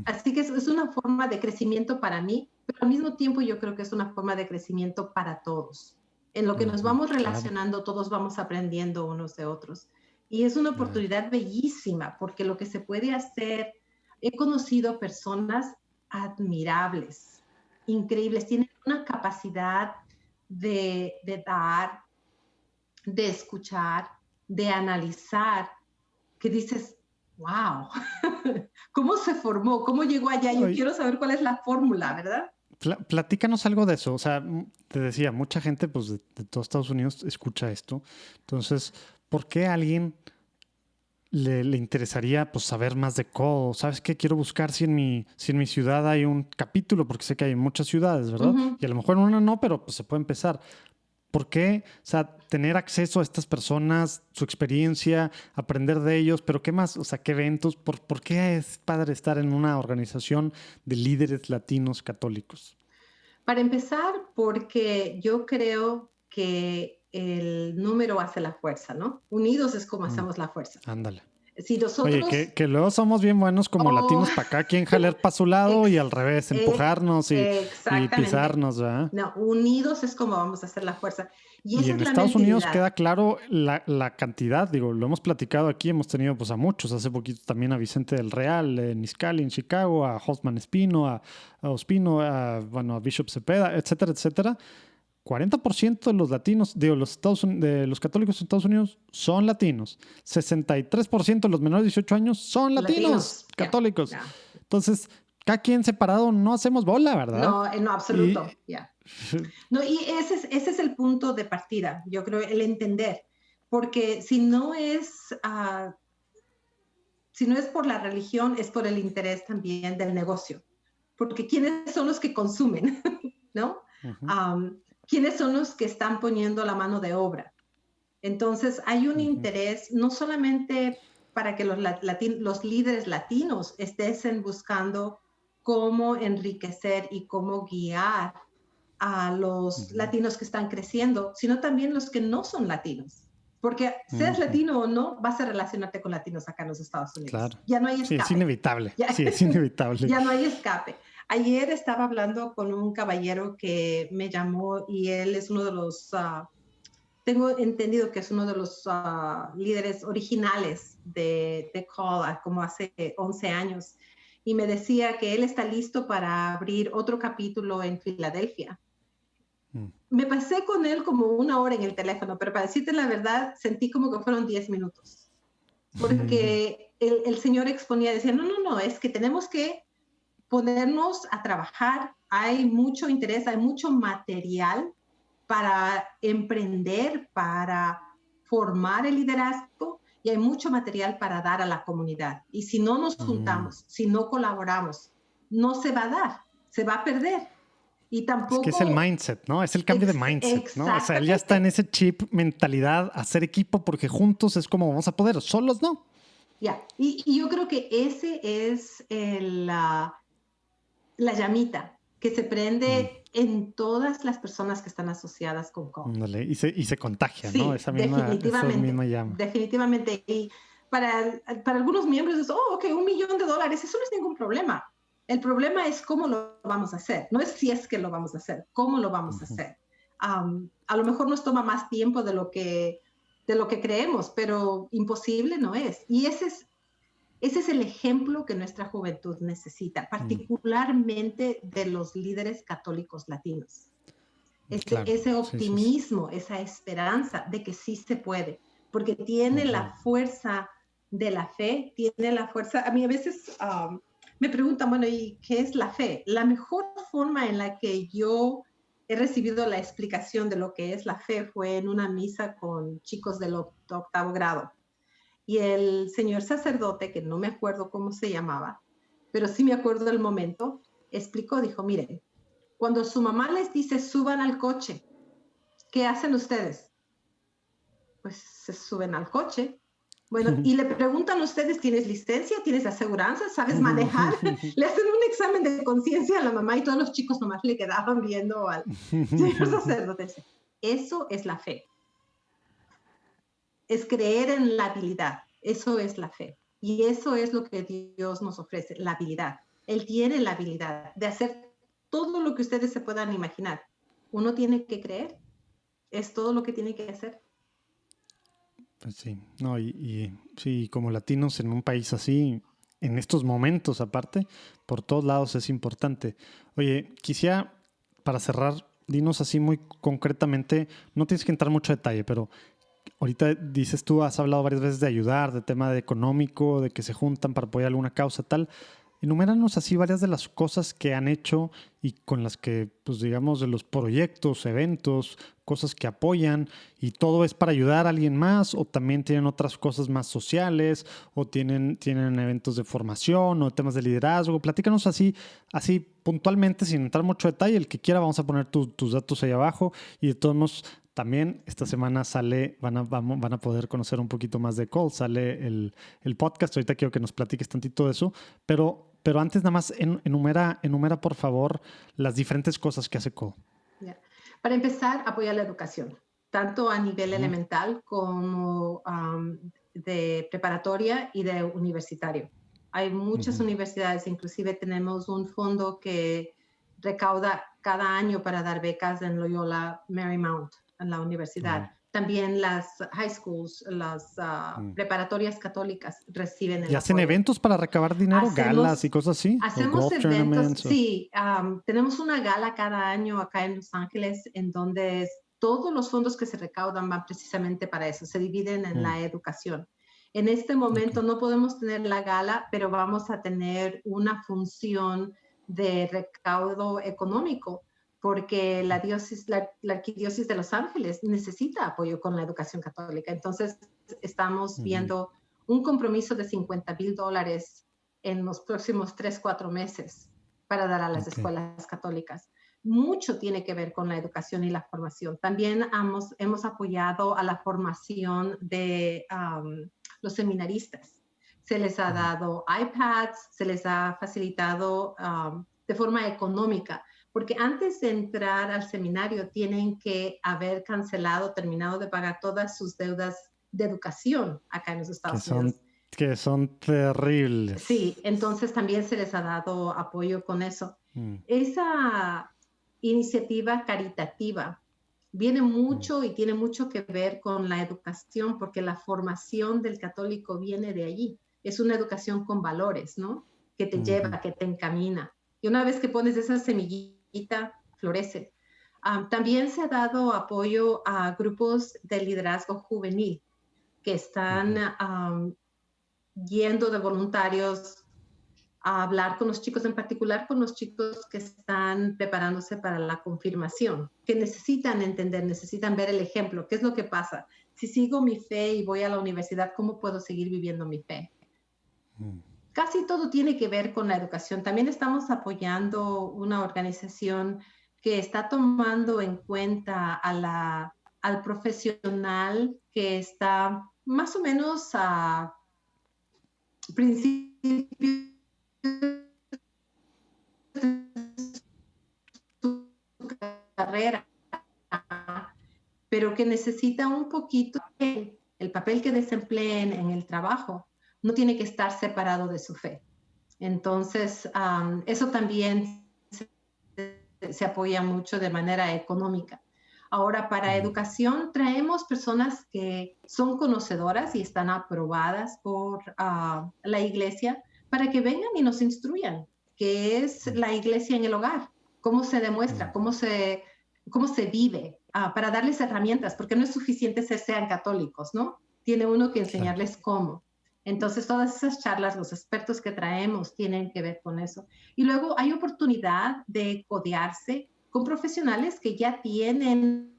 Así que es una forma de crecimiento para mí, pero al mismo tiempo yo creo que es una forma de crecimiento para todos. En lo que nos vamos relacionando, todos vamos aprendiendo unos de otros. Y es una oportunidad bellísima, porque lo que se puede hacer, he conocido personas admirables, increíbles, tienen una capacidad de dar, de escuchar, de analizar, que dices, wow, ¿cómo se formó? ¿Cómo llegó allá? Yo quiero saber cuál es la fórmula, ¿verdad? Platícanos algo de eso. O sea, te decía, mucha gente pues, de todos Estados Unidos escucha esto. Entonces, ¿por qué a alguien le interesaría pues, saber más de Call? ¿Sabes qué? Quiero buscar si en mi ciudad hay un capítulo, porque sé que hay en muchas ciudades, ¿verdad? Ujú. Y a lo mejor en una no, pero pues se puede empezar. ¿Por qué? O sea, tener acceso a estas personas, su experiencia, aprender de ellos, pero ¿qué más? O sea, ¿qué eventos? ¿Por qué es padre estar en una organización de líderes latinos católicos? Para empezar, porque yo creo que el número hace la fuerza, ¿no? Unidos es como hacemos la fuerza. Ándale. Si Oye, nosotros... que luego somos bien buenos como latinos para acá, quien jalar para su lado y al revés, empujarnos y Exactamente. pisarnos, ¿verdad? No, unidos es como vamos a hacer la fuerza. Y Y esa en es la Estados Unidos mentalidad. queda claro la cantidad, digo, lo hemos platicado aquí, hemos tenido pues a muchos, hace poquito también a Vicente del Real, en Izcalli, en Chicago, a Hosman Espino, a Ospino, bueno, a Bishop Cepeda, etcétera, etcétera. 40% de los latinos, digo, de los católicos en Estados Unidos son latinos. 63% de los menores de 18 años son latinos católicos. Yeah. Entonces, cada quien separado no hacemos bola, ¿verdad? No, en absoluto. No, y ese es el punto de partida, yo creo, el entender. Porque si no es por la religión, es por el interés también del negocio. Porque ¿quiénes son los que consumen? ¿No? ¿Quiénes son los que están poniendo la mano de obra? Entonces, hay un interés no solamente para que los líderes latinos estén buscando cómo enriquecer y cómo guiar a los latinos que están creciendo, sino también los que no son latinos. Porque seas latino o no, vas a relacionarte con latinos acá en los Estados Unidos. Claro. Ya no hay escape. Sí, es inevitable. Sí, es inevitable. Ya no hay escape. Ayer estaba hablando con un caballero que me llamó y él es uno de los, tengo entendido que es uno de los líderes originales de Call, como hace 11 años. Y me decía que él está listo para abrir otro capítulo en Filadelfia. Me pasé con él como 1 hora en el teléfono, pero para decirte la verdad, sentí como que fueron 10 minutos. Porque el señor exponía, decía, no, es que tenemos que ponernos a trabajar, hay mucho interés, hay mucho material para emprender, para formar el liderazgo y hay mucho material para dar a la comunidad. Y si no nos juntamos, si no colaboramos, no se va a dar, se va a perder. Y tampoco... Es que es el mindset, ¿no? Es el cambio de mindset, ¿no? O sea, él ya está en ese chip, mentalidad, hacer equipo, porque juntos es como vamos a poder, solos no. Ya, y yo creo que ese es la llamita que se prende en todas las personas que están asociadas con Call. Y se contagia, sí, ¿no? Esa misma llama. Definitivamente. Y para algunos miembros es, ok, $1 millón, eso no es ningún problema. El problema es cómo lo vamos a hacer. No es si es que lo vamos a hacer, cómo lo vamos a hacer. A lo mejor nos toma más tiempo de lo que creemos, pero imposible no es. Y ese es el ejemplo que nuestra juventud necesita, particularmente de los líderes católicos latinos. Ese optimismo, esa esperanza de que sí se puede, porque tiene la fuerza de la fe, tiene la fuerza. A mí a veces me preguntan, bueno, ¿y qué es la fe? La mejor forma en la que yo he recibido la explicación de lo que es la fe fue en una misa con chicos del 8º grado. Y el señor sacerdote, que no me acuerdo cómo se llamaba, pero sí me acuerdo del momento, explicó, dijo, miren, cuando su mamá les dice suban al coche, ¿qué hacen ustedes? Pues se suben al coche. Bueno, y le preguntan a ustedes, ¿tienes licencia? ¿Tienes aseguranza? ¿Sabes manejar? Le hacen un examen de conciencia a la mamá y todos los chicos nomás le quedaban viendo al señor sacerdote. Eso es la fe. Es creer en la habilidad. Eso es la fe. Y eso es lo que Dios nos ofrece, la habilidad. Él tiene la habilidad de hacer todo lo que ustedes se puedan imaginar. Uno tiene que creer. Es todo lo que tiene que hacer. Pues sí, no, sí, como latinos en un país así, en estos momentos aparte, por todos lados es importante. Oye, quisiera, para cerrar, dinos así muy concretamente, no tienes que entrar mucho detalle, pero ahorita dices tú, has hablado varias veces de ayudar, de tema de económico, de que se juntan para apoyar alguna causa, tal. Enuméranos así varias de las cosas que han hecho y con las que, pues digamos, de los proyectos, eventos, cosas que apoyan y todo es para ayudar a alguien más o también tienen otras cosas más sociales o tienen eventos de formación o temas de liderazgo. Platícanos así puntualmente sin entrar mucho detalle. El que quiera vamos a poner tus datos ahí abajo y de todos modos también esta semana van a poder conocer un poquito más de Cole. Sale el podcast. Ahorita quiero que nos platiques tantito de eso, pero antes nada más enumera por favor las diferentes cosas que hace Cole. Yeah. Para empezar, apoyar la educación, tanto a nivel elemental como de preparatoria y de universitario. Hay muchas universidades, inclusive tenemos un fondo que recauda cada año para dar becas en Loyola Marymount, en la universidad. También las high schools, las preparatorias católicas reciben el ¿Y hacen apoyo. eventos para recabar dinero? ¿Galas y cosas así? Hacemos eventos, sí. Tenemos una gala cada año acá en Los Ángeles en donde todos los fondos que se recaudan van precisamente para eso. Se dividen en la educación. En este momento no podemos tener la gala, pero vamos a tener una función de recaudo económico porque la arquidiócesis de Los Ángeles necesita apoyo con la educación católica. Entonces, estamos viendo un compromiso de $50,000 en los próximos 3-4 meses para dar a las escuelas católicas. Mucho tiene que ver con la educación y la formación. También hemos apoyado a la formación de los seminaristas. Se les ha dado iPads, se les ha facilitado de forma económica, porque antes de entrar al seminario tienen que haber terminado de pagar todas sus deudas de educación acá en los Estados Unidos. Que son terribles. Sí, entonces también se les ha dado apoyo con eso. Esa iniciativa caritativa viene mucho y tiene mucho que ver con la educación, porque la formación del católico viene de allí. Es una educación con valores, ¿no? Que te lleva, que te encamina. Y una vez que pones esa semillita, florece. También se ha dado apoyo a grupos de liderazgo juvenil que están yendo de voluntarios a hablar con los chicos, en particular con los chicos que están preparándose para la confirmación, que necesitan entender, necesitan ver el ejemplo. ¿Qué es lo que pasa? Si sigo mi fe y voy a la universidad, ¿cómo puedo seguir viviendo mi fe? Casi todo tiene que ver con la educación. También estamos apoyando una organización que está tomando en cuenta al profesional que está más o menos a principios de su carrera, pero que necesita un poquito el papel que desempleen en el trabajo. No tiene que estar separado de su fe. Entonces, eso también se apoya mucho de manera económica. Ahora, para educación, traemos personas que son conocedoras y están aprobadas por la iglesia para que vengan y nos instruyan qué es la iglesia en el hogar, cómo se demuestra, cómo se vive, para darles herramientas, porque no es suficiente sean católicos, ¿no? Tiene uno que enseñarles cómo. Entonces, todas esas charlas, los expertos que traemos tienen que ver con eso. Y luego hay oportunidad de codearse con profesionales que ya tienen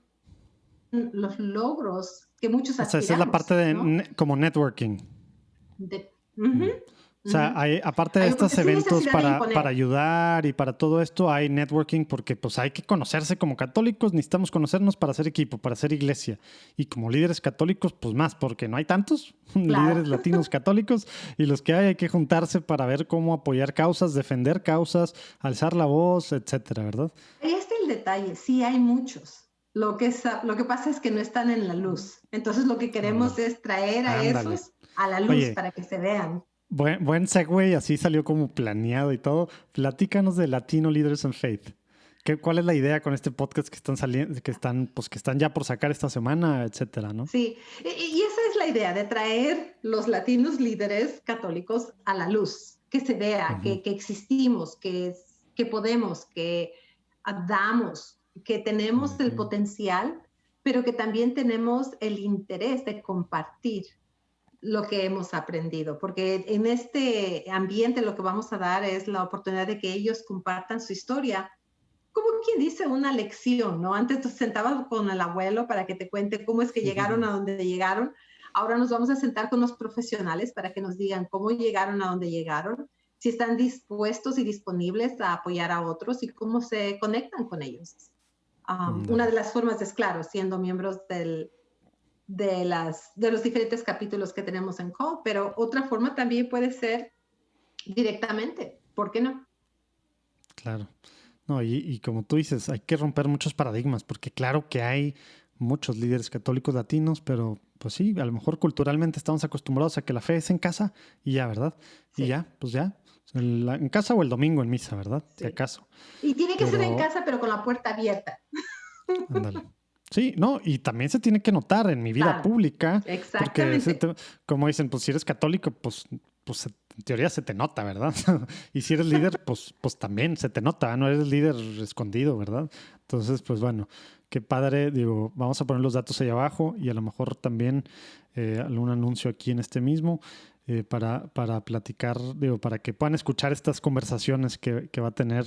los logros que muchos aspiramos. Esa es la parte de, ¿no? Como networking. O sea, aparte de estos eventos para ayudar y para todo esto, hay networking porque pues hay que conocerse como católicos, necesitamos conocernos para hacer equipo, para hacer iglesia. Y como líderes católicos, pues más, porque no hay tantos líderes latinos católicos y los que hay que juntarse para ver cómo apoyar causas, defender causas, alzar la voz, etcétera, ¿verdad? Ahí está el detalle, sí hay muchos. Lo que pasa es que no están en la luz. Entonces lo que queremos es traer a esos a la luz para que se vean. Buen segue, así salió como planeado y todo. Platícanos de Latino Leaders in Faith. ¿Cuál es la idea con este podcast que están saliendo, que están ya por sacar esta semana, etcétera, ¿no? Sí, y esa es la idea de traer los latinos líderes católicos a la luz, que se vea que existimos, que podemos, que damos, que tenemos el potencial, pero que también tenemos el interés de compartir lo que hemos aprendido, porque en este ambiente lo que vamos a dar es la oportunidad de que ellos compartan su historia, como quien dice una lección, ¿no? Antes te sentabas con el abuelo para que te cuente cómo es que llegaron a donde llegaron. Ahora nos vamos a sentar con los profesionales para que nos digan cómo llegaron a donde llegaron, si están dispuestos y disponibles a apoyar a otros y cómo se conectan con ellos. Una de las formas es, claro, siendo miembros de los diferentes capítulos que tenemos en COL, pero otra forma también puede ser directamente. ¿Por qué no? Claro. No, y como tú dices, hay que romper muchos paradigmas, porque claro que hay muchos líderes católicos latinos, pero pues sí, a lo mejor culturalmente estamos acostumbrados a que la fe es en casa y ya, ¿verdad? Sí. Y ya, pues ya, en casa o el domingo en misa, ¿verdad? Sí. Si acaso. Y tiene que ser en casa, pero con la puerta abierta. Ándale. Sí, no, y también se tiene que notar en mi vida pública. Exactamente. Porque, como dicen, pues si eres católico, pues en teoría se te nota, ¿verdad? Y si eres líder, pues también se te nota, no eres líder escondido, ¿verdad? Entonces, pues bueno, qué padre, digo, vamos a poner los datos ahí abajo y a lo mejor también algún anuncio aquí en este mismo para platicar, digo, para que puedan escuchar estas conversaciones que va a tener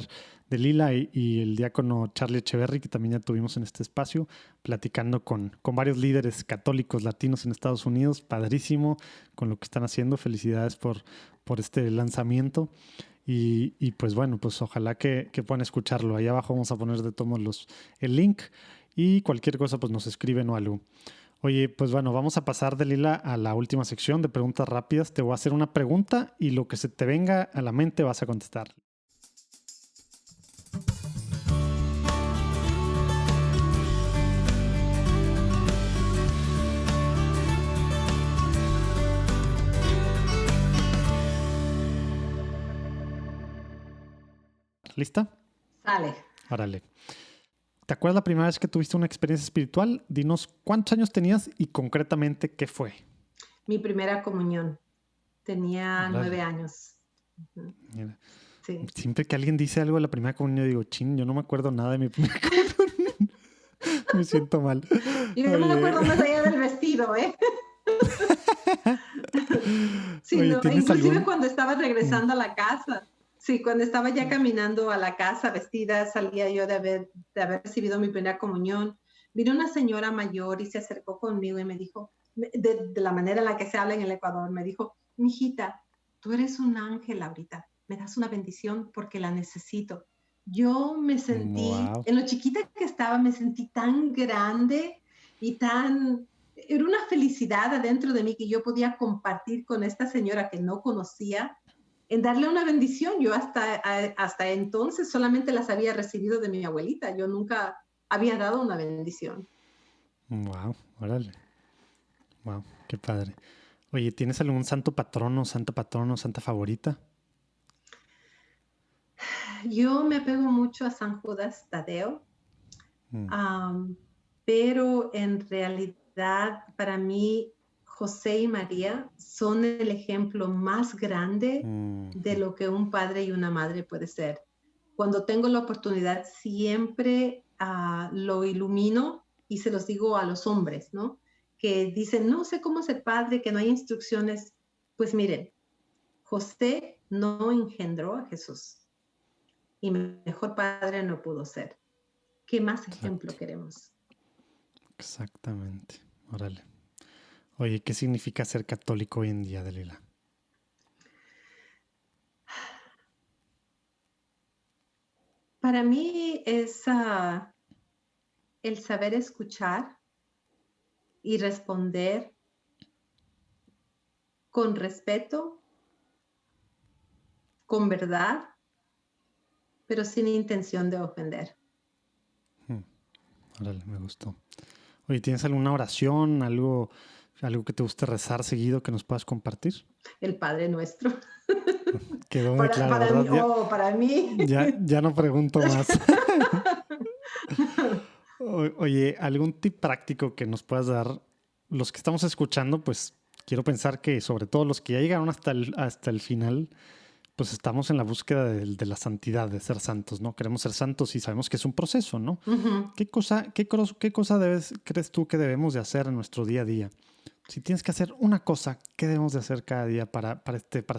de Lila y el diácono Charlie Echeverry, que también ya tuvimos en este espacio, platicando con varios líderes católicos latinos en Estados Unidos. Padrísimo con lo que están haciendo. Felicidades por este lanzamiento. Y pues bueno, pues ojalá que puedan escucharlo. Ahí abajo vamos a poner de todos el link y cualquier cosa pues nos escriben o algo. Oye, pues bueno, vamos a pasar de Lila a la última sección de preguntas rápidas. Te voy a hacer una pregunta y lo que se te venga a la mente vas a contestar. ¿Lista? Sale. Órale. ¿Te acuerdas la primera vez que tuviste una experiencia espiritual? Dinos cuántos años tenías y concretamente qué fue. Mi primera comunión. Tenía 9 años. Mira. Sí. Siempre que alguien dice algo de la primera comunión, yo digo, chin, yo no me acuerdo nada de mi primera comunión. Me siento mal. Yo no me acuerdo más allá del vestido, ¿eh? Sí, Oye, no, inclusive algún... cuando estaba regresando a la casa. Sí, cuando estaba ya caminando a la casa vestida, salía yo de haber recibido mi primera comunión. Vino una señora mayor y se acercó conmigo y me dijo, de la manera en la que se habla en el Ecuador, me dijo, mijita, tú eres un ángel ahorita, me das una bendición porque la necesito. Yo me sentí, en lo chiquita que estaba, me sentí tan grande y era una felicidad adentro de mí que yo podía compartir con esta señora que no conocía, en darle una bendición. Yo hasta entonces solamente las había recibido de mi abuelita. Yo nunca había dado una bendición. Wow, órale. Wow, qué padre. Oye, ¿tienes algún santo patrono, santa favorita? Yo me apego mucho a San Judas Tadeo, pero en realidad para mí José y María son el ejemplo más grande de lo que un padre y una madre puede ser. Cuando tengo la oportunidad siempre lo ilumino y se los digo a los hombres, ¿no? Que dicen, no sé cómo ser padre, que no hay instrucciones. Pues miren, José no engendró a Jesús y mejor padre no pudo ser. ¿Qué más ejemplo queremos? Exactamente. Órale. Oye, ¿qué significa ser católico hoy en día, Dalila? Para mí es el saber escuchar y responder con respeto, con verdad, pero sin intención de ofender. Órale, me gustó. Oye, ¿tienes alguna oración, algo que te guste rezar seguido que nos puedas compartir? El Padre Nuestro. Quedó muy claro, para mí. Ya no pregunto más. Oye, ¿algún tip práctico que nos puedas dar los que estamos escuchando, pues quiero pensar que sobre todo los que ya llegaron hasta el final, pues estamos en la búsqueda de la santidad, de ser santos, ¿no? Queremos ser santos y sabemos que es un proceso, ¿no? Ujú. ¿Qué cosa crees tú que debemos de hacer en nuestro día a día? Si tienes que hacer una cosa, ¿qué debemos de hacer cada día para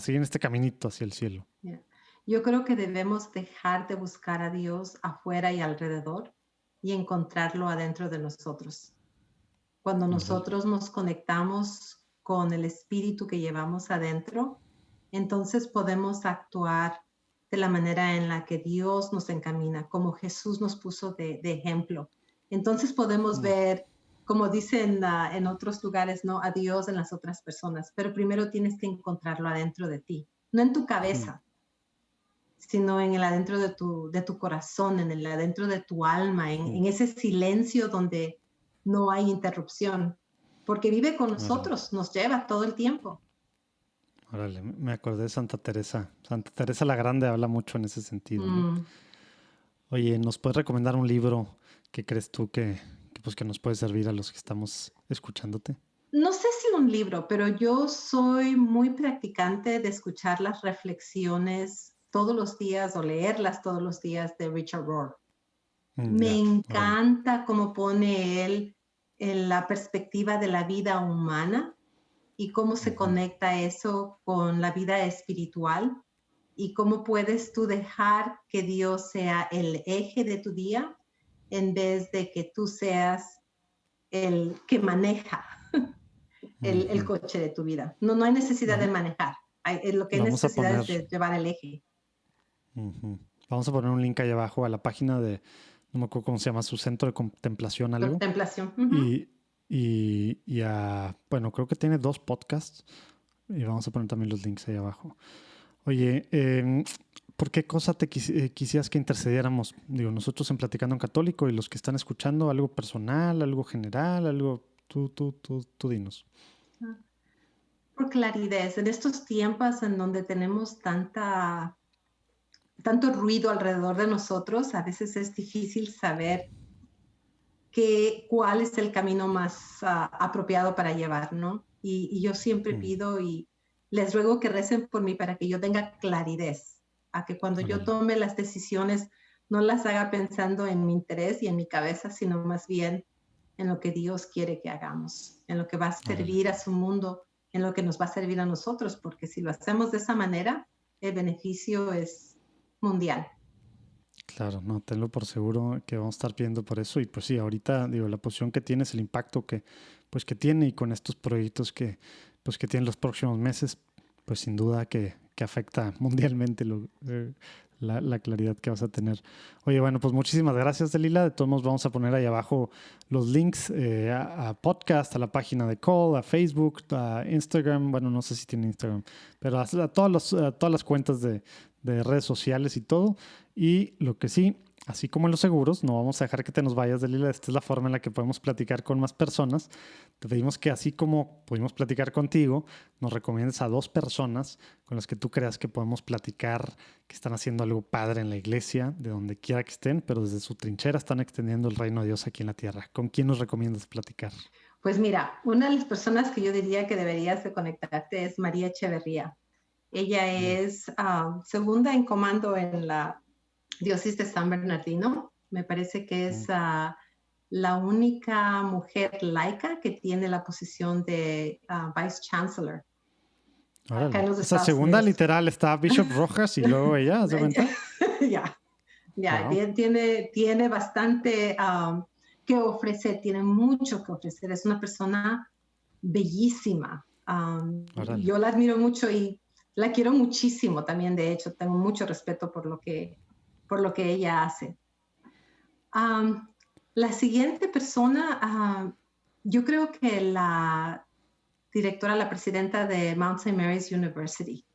seguir en este caminito hacia el cielo? Yeah. Yo creo que debemos dejar de buscar a Dios afuera y alrededor y encontrarlo adentro de nosotros. Cuando Órale. nosotros nos conectamos con el espíritu que llevamos adentro, entonces podemos actuar de la manera en la que Dios nos encamina, como Jesús nos puso de ejemplo. Entonces podemos ver, como dicen en otros lugares, ¿no? A Dios en las otras personas, pero primero tienes que encontrarlo adentro de ti, no en tu cabeza, sino en el adentro de tu corazón, en el adentro de tu alma, en ese silencio donde no hay interrupción, porque vive con nosotros, nos lleva todo el tiempo. Órale, me acordé de Santa Teresa. Santa Teresa la Grande habla mucho en ese sentido, ¿no? Oye, ¿nos puedes recomendar un libro que crees tú que nos puede servir a los que estamos escuchándote? No sé si un libro, pero yo soy muy practicante de escuchar las reflexiones todos los días o leerlas todos los días de Richard Rohr. Me Ya, encanta cómo pone él en la perspectiva de la vida humana y cómo se conecta eso con la vida espiritual y cómo puedes tú dejar que Dios sea el eje de tu día en vez de que tú seas el que maneja el coche de tu vida. No hay necesidad de manejar. Lo que hay Vamos a necesidad es poner- de llevar el eje. Vamos a poner un link ahí abajo a la página de, no me acuerdo cómo se llama, su centro de contemplación, algo. Contemplación. Y bueno, creo que tiene 2 podcasts y vamos a poner también los links ahí abajo. Oye, ¿por qué cosa te quisieras que intercediéramos? Digo, nosotros en Platicando en Católico y los que están escuchando, algo personal, algo general, algo, tú dinos. Por claridad, en estos tiempos en donde tenemos tanto ruido alrededor de nosotros, a veces es difícil saber cuál es el camino más apropiado para llevar, ¿no? Y yo siempre pido y les ruego que recen por mí para que yo tenga claridad, a que cuando yo tome las decisiones no las haga pensando en mi interés y en mi cabeza, sino más bien en lo que Dios quiere que hagamos, en lo que va a servir a su mundo, en lo que nos va a servir a nosotros, porque si lo hacemos de esa manera, el beneficio es mundial. Claro, no, tenlo por seguro que vamos a estar pidiendo por eso. Y pues sí, ahorita, digo, la posición que tienes, el impacto que tiene y con estos proyectos que tienen los próximos meses, pues sin duda que afecta mundialmente la claridad que vas a tener. Oye, bueno, pues muchísimas gracias, Delila. De todos modos, vamos a poner ahí abajo los links a podcast, a la página de Call, a Facebook, a Instagram. Bueno, no sé si tiene Instagram, pero a todas las cuentas de redes sociales y todo. Y lo que sí, así como en los seguros, no vamos a dejar que te nos vayas, Delila. Esta es la forma en la que podemos platicar con más personas. Te pedimos que así como pudimos platicar contigo, nos recomiendes a 2 personas con las que tú creas que podemos platicar, que están haciendo algo padre en la iglesia, de donde quiera que estén, pero desde su trinchera están extendiendo el reino de Dios aquí en la tierra. ¿Con quién nos recomiendas platicar? Pues mira, una de las personas que yo diría que deberías de conectarte es María Echeverría. Ella es segunda en comando en la diócesis de San Bernardino. Me parece que es la única mujer laica que tiene la posición de Vice Chancellor. Acá en los Esa Estados segunda Unidos. literal está Bishop Rojas y luego ella, ¿se cuenta? Ya, wow. Tiene bastante que ofrecer, tiene mucho que ofrecer. Es una persona bellísima. Yo la admiro mucho y la quiero muchísimo también. De hecho, tengo mucho respeto por lo que ella hace. La siguiente persona, yo creo que la directora, la presidenta de Mount St. Mary's University.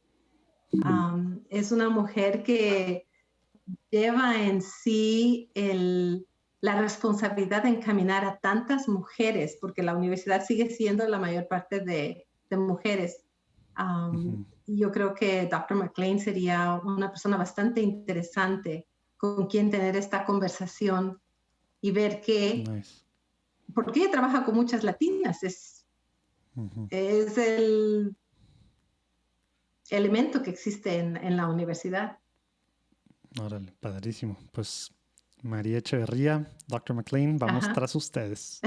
Es una mujer que lleva en sí la responsabilidad de encaminar a tantas mujeres, porque la universidad sigue siendo la mayor parte de mujeres. Yo creo que Dr. McLean sería una persona bastante interesante con quien tener esta conversación y ver porque ella trabaja con muchas latinas, es Es el elemento que existe en la universidad. Órale, padrísimo. Pues María Echeverría, Dr. McLean, vamos tras ustedes.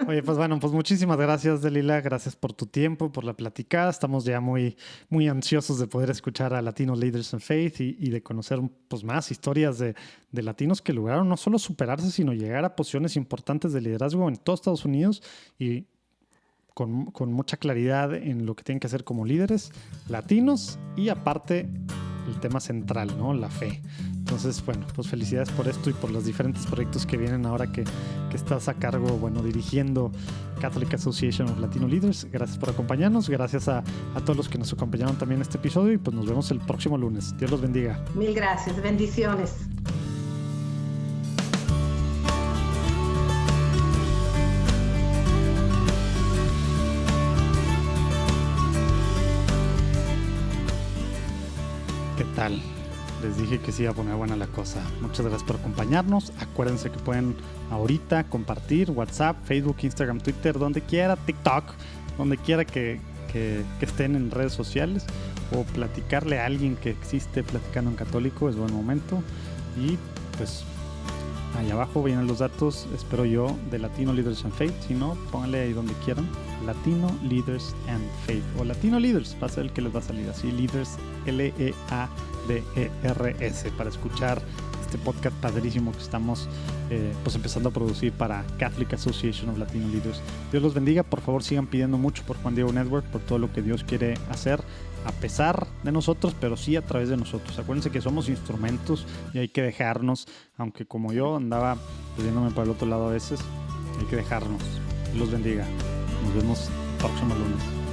Oye, pues bueno, pues muchísimas gracias, Delila. Gracias por tu tiempo, por la platicada. Estamos ya muy, muy ansiosos de poder escuchar a Latino Leaders in Faith y de conocer pues, más historias de latinos que lograron no solo superarse, sino llegar a posiciones importantes de liderazgo en todos Estados Unidos y con mucha claridad en lo que tienen que hacer como líderes latinos y aparte el tema central, ¿no? La fe. Entonces, bueno, pues felicidades por esto y por los diferentes proyectos que vienen ahora que estás a cargo, bueno, dirigiendo Catholic Association of Latino Leaders. Gracias por acompañarnos, gracias a todos los que nos acompañaron también en este episodio y pues nos vemos el próximo lunes. Dios los bendiga. Mil gracias, bendiciones. ¿Qué tal? Les dije que se iba a poner buena la cosa. Muchas gracias por acompañarnos. Acuérdense que pueden ahorita compartir WhatsApp, Facebook, Instagram, Twitter, donde quiera, TikTok, donde quiera que estén en redes sociales o platicarle a alguien que existe Platicando en Católico. Es buen momento. Y pues allá abajo vienen los datos, espero yo, de Latino Leaders and Faith. Si no, pónganle ahí donde quieran. Latino Leaders and Faith. O Latino Leaders, va a ser el que les va a salir así. Leaders, L-E-A-D-E-R-S, para escuchar este podcast padrísimo que estamos pues empezando a producir para Catholic Association of Latino Leaders. Dios los bendiga. Por favor, sigan pidiendo mucho por Juan Diego Network, por todo lo que Dios quiere hacer a pesar de nosotros, pero sí a través de nosotros. Acuérdense que somos instrumentos y hay que dejarnos, aunque como yo andaba viéndome para el otro lado a veces, hay que dejarnos. Dios los bendiga. Nos vemos el próximo lunes.